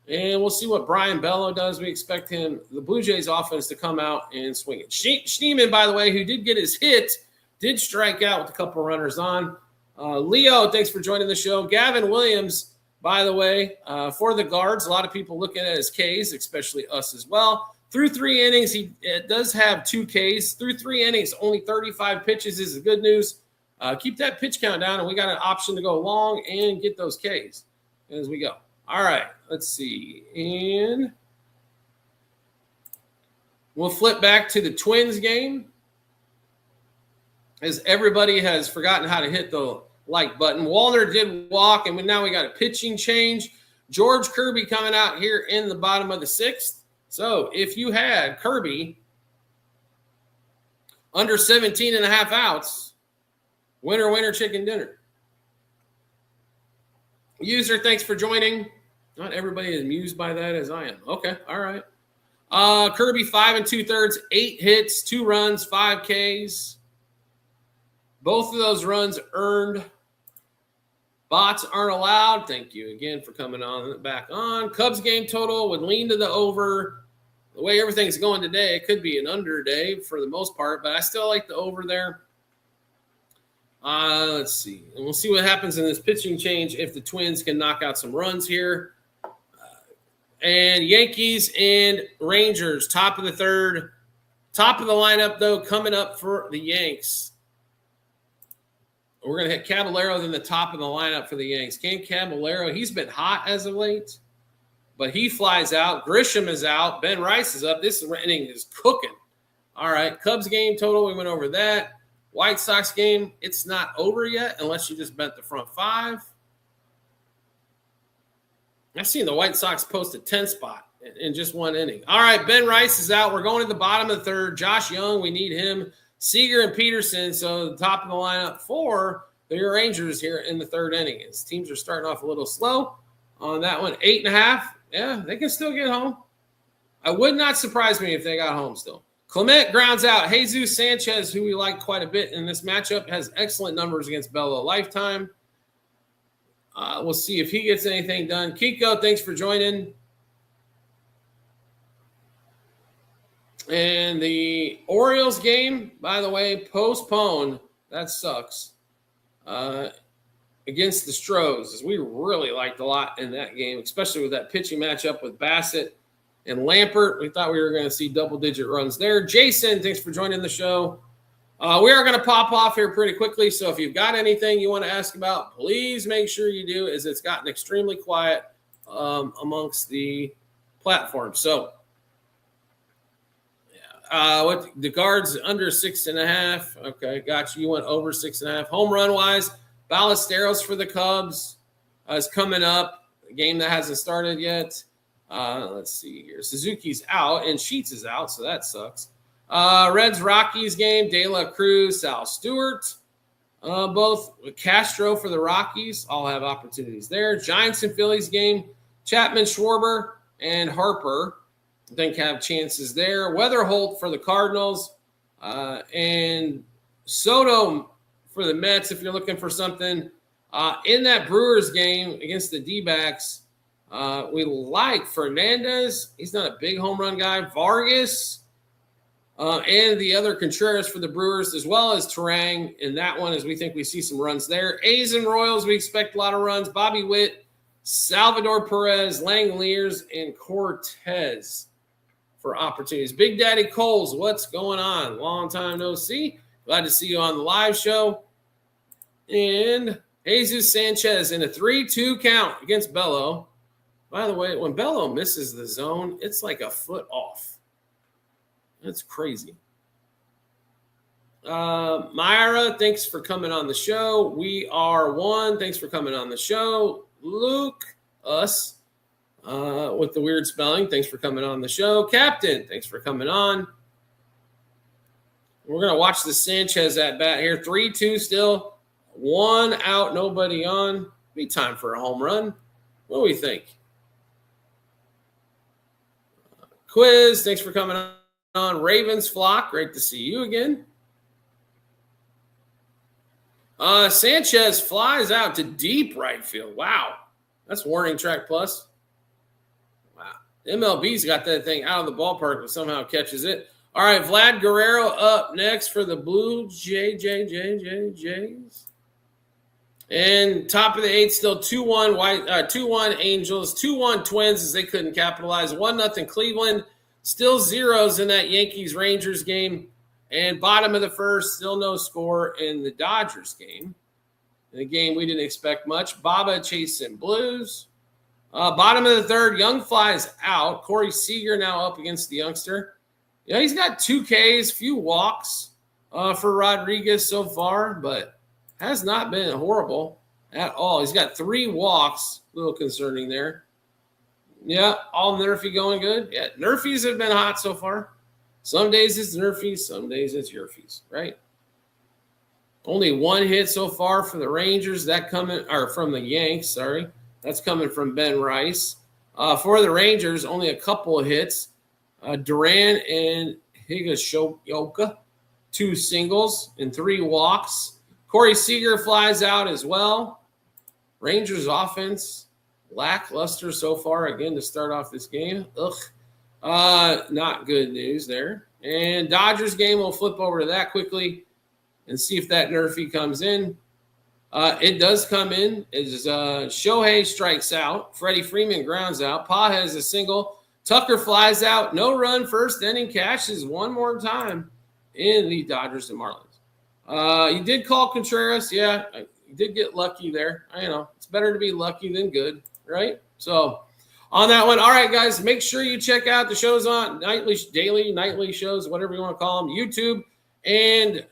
And we'll see what Brian Bello does. We expect him, the Blue Jays offense, to come out and swing it. Schneeman, by the way, who did get his hit, did strike out with a couple runners on. Leo, thanks for joining the show. Gavin Williams, by the way, for the Guards, a lot of people looking at his Ks, especially us as well. Through 3 innings, he does have 2 Ks. Through 3 innings, only 35 pitches is the good news. Keep that pitch count down, and we got an option to go long and get those Ks as we go. All right, let's see. And we'll flip back to the Twins game as everybody has forgotten how to hit the like button. Wallner did walk, and now we got a pitching change. George Kirby coming out here in the bottom of the 6th. So if you had Kirby under 17.5 outs, winner, winner, chicken dinner. User, thanks for joining. Not everybody is amused by that as I am. Okay, all right. Kirby, 5 2/3, 8 hits, 2 runs, 5 Ks. Both of those runs earned. Bots aren't allowed. Thank you again for coming on back on. Cubs game total would lean to the over. The way everything's going today, it could be an under day for the most part, but I still like the over there. Let's see. And we'll see what happens in this pitching change if the Twins can knock out some runs here. And Yankees and Rangers, top of the 3rd. Top of the lineup, though, coming up for the Yanks. We're going to hit Caballero in the top of the lineup for the Yanks. Ken Caballero, he's been hot as of late, but he flies out. Grisham is out. Ben Rice is up. This inning is cooking. All right, Cubs game total, we went over that. White Sox game, it's not over yet unless you just bet the front 5. I've seen the White Sox post a 10 spot in just 1 inning. All right, Ben Rice is out. We're going to the bottom of the 3rd. Josh Young, we need him. Seager and Peterson, so the top of the lineup for the Rangers here in the 3rd inning. As teams are starting off a little slow on that one. 8.5, yeah, they can still get home. I would not surprise me if they got home still. Clement grounds out. Jesus Sanchez, who we like quite a bit in this matchup, has excellent numbers against Bello Lifetime. We'll see if he gets anything done. Kiko, thanks for joining. And the Orioles game, by the way, postponed. That sucks. against the Stros, as we really liked a lot in that game, especially with that pitching matchup with Bassett and Lampert. We thought we were going to see double-digit runs there. Jason, thanks for joining the show. We are going to pop off here pretty quickly, so if you've got anything you want to ask about, please make sure you do, as it's gotten extremely quiet amongst the platforms. So, what the guards under 6.5? Okay, got you. You went over 6.5. Home run wise, Ballesteros for the Cubs is coming up. A game that hasn't started yet. Let's see here. Suzuki's out and Sheets is out, so that sucks. Reds Rockies game, De La Cruz, Sal Stewart. Both Castro for the Rockies. All have opportunities there. Giants and Phillies game, Chapman, Schwarber, and Harper. I think have chances there. Weatherholt for the Cardinals. And Soto for the Mets if you're looking for something. In that Brewers game against the D-backs, we like Fernandez. He's not a big home run guy. Vargas and the other Contreras for the Brewers, as well as Terang in that one, as we think we see some runs there. A's and Royals, we expect a lot of runs. Bobby Witt, Salvador Perez, Langeliers, and Cortez for opportunities. Big Daddy Coles, what's going on? Long time no see. Glad to see you on the live show. And Jesus Sanchez in a 3-2 count against Bello. By the way, when Bello misses the zone, it's like a foot off. That's crazy. Myra, thanks for coming on the show. We are one. Thanks for coming on the show. Luke, us, with the weird spelling. Thanks for coming on the show. Captain, thanks for coming on. We're going to watch the Sanchez at bat here. 3-2 still. 1 out, nobody on. Be time for a home run. What do we think? Quiz, thanks for coming on. Ravens Flock, great to see you again. Sanchez flies out to deep right field. Wow. That's Warning Track Plus. Wow. MLB's got that thing out of the ballpark, but somehow catches it. All right, Vlad Guerrero up next for the Blue Jays. And top of the 8th, still 2-1 Angels, 2-1 Twins as they couldn't capitalize. 1-0 Cleveland, still zeros in that Yankees-Rangers game. And bottom of the first, still no score in the Dodgers game. In a game we didn't expect much. Baba chasing Blues. Bottom of the third, Young flies out. Corey Seager now up against the youngster. Yeah, he's got 2 Ks, few walks for Rodriguez so far, but has not been horrible at all. He's got 3 walks, a little concerning there. Yeah, all Nerfy going good. Yeah, Nerfies have been hot so far. Some days it's Nerfies, some days it's Yerfies, right? Only 1 hit so far for the Rangers. That coming, or from the Yanks, sorry. That's coming from Ben Rice. For the Rangers, only a couple of hits. Duran and Higashioka, 2 singles and 3 walks. Corey Seager flies out as well. Rangers offense lackluster so far again to start off this game. Not good news there. And Dodgers game, we'll flip over to that quickly and see if that Nerfy comes in. It does come in. As Shohei strikes out. Freddie Freeman grounds out. Pa has a single. Tucker flies out. No run first inning. Cashes one more time in the Dodgers and Marlins. You did call Contreras. Yeah, you did get lucky there. I know. It's better to be lucky than good, right? So on that one. All right, guys, make sure you check out the shows on nightly shows, whatever you want to call them, YouTube. And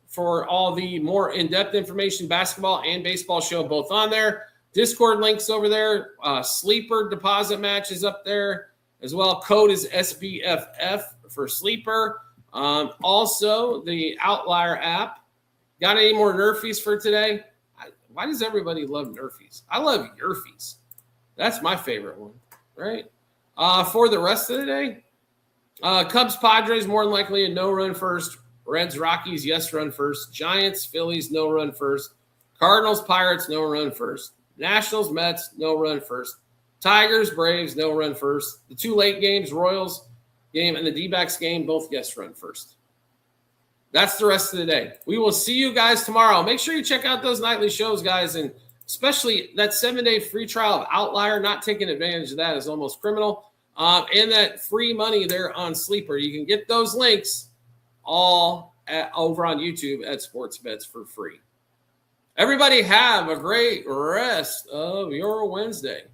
for all the more in-depth information, basketball and baseball show both on there. Discord links over there. Sleeper deposit matches up there as well. Code is SBFF for Sleeper. Also, the Outlier app. Got any more Nerfies for today? Why does everybody love Nerfies? I love Yerfies. That's my favorite one, right? For the rest of the day, Cubs, Padres, more than likely a no-run first. Reds, Rockies, yes, run first. Giants, Phillies, no run first. Cardinals, Pirates, no run first. Nationals, Mets, no run first. Tigers, Braves, no run first. The 2 late games, Royals game and the D-backs game, both yes run first. That's the rest of the day. We will see you guys tomorrow. Make sure you check out those nightly shows, guys, and especially that 7-day free trial of Outlier. Not taking advantage of that is almost criminal. And that free money there on Sleeper. You can get those links all over on YouTube at Sports Bets for free. Everybody have a great rest of your Wednesday.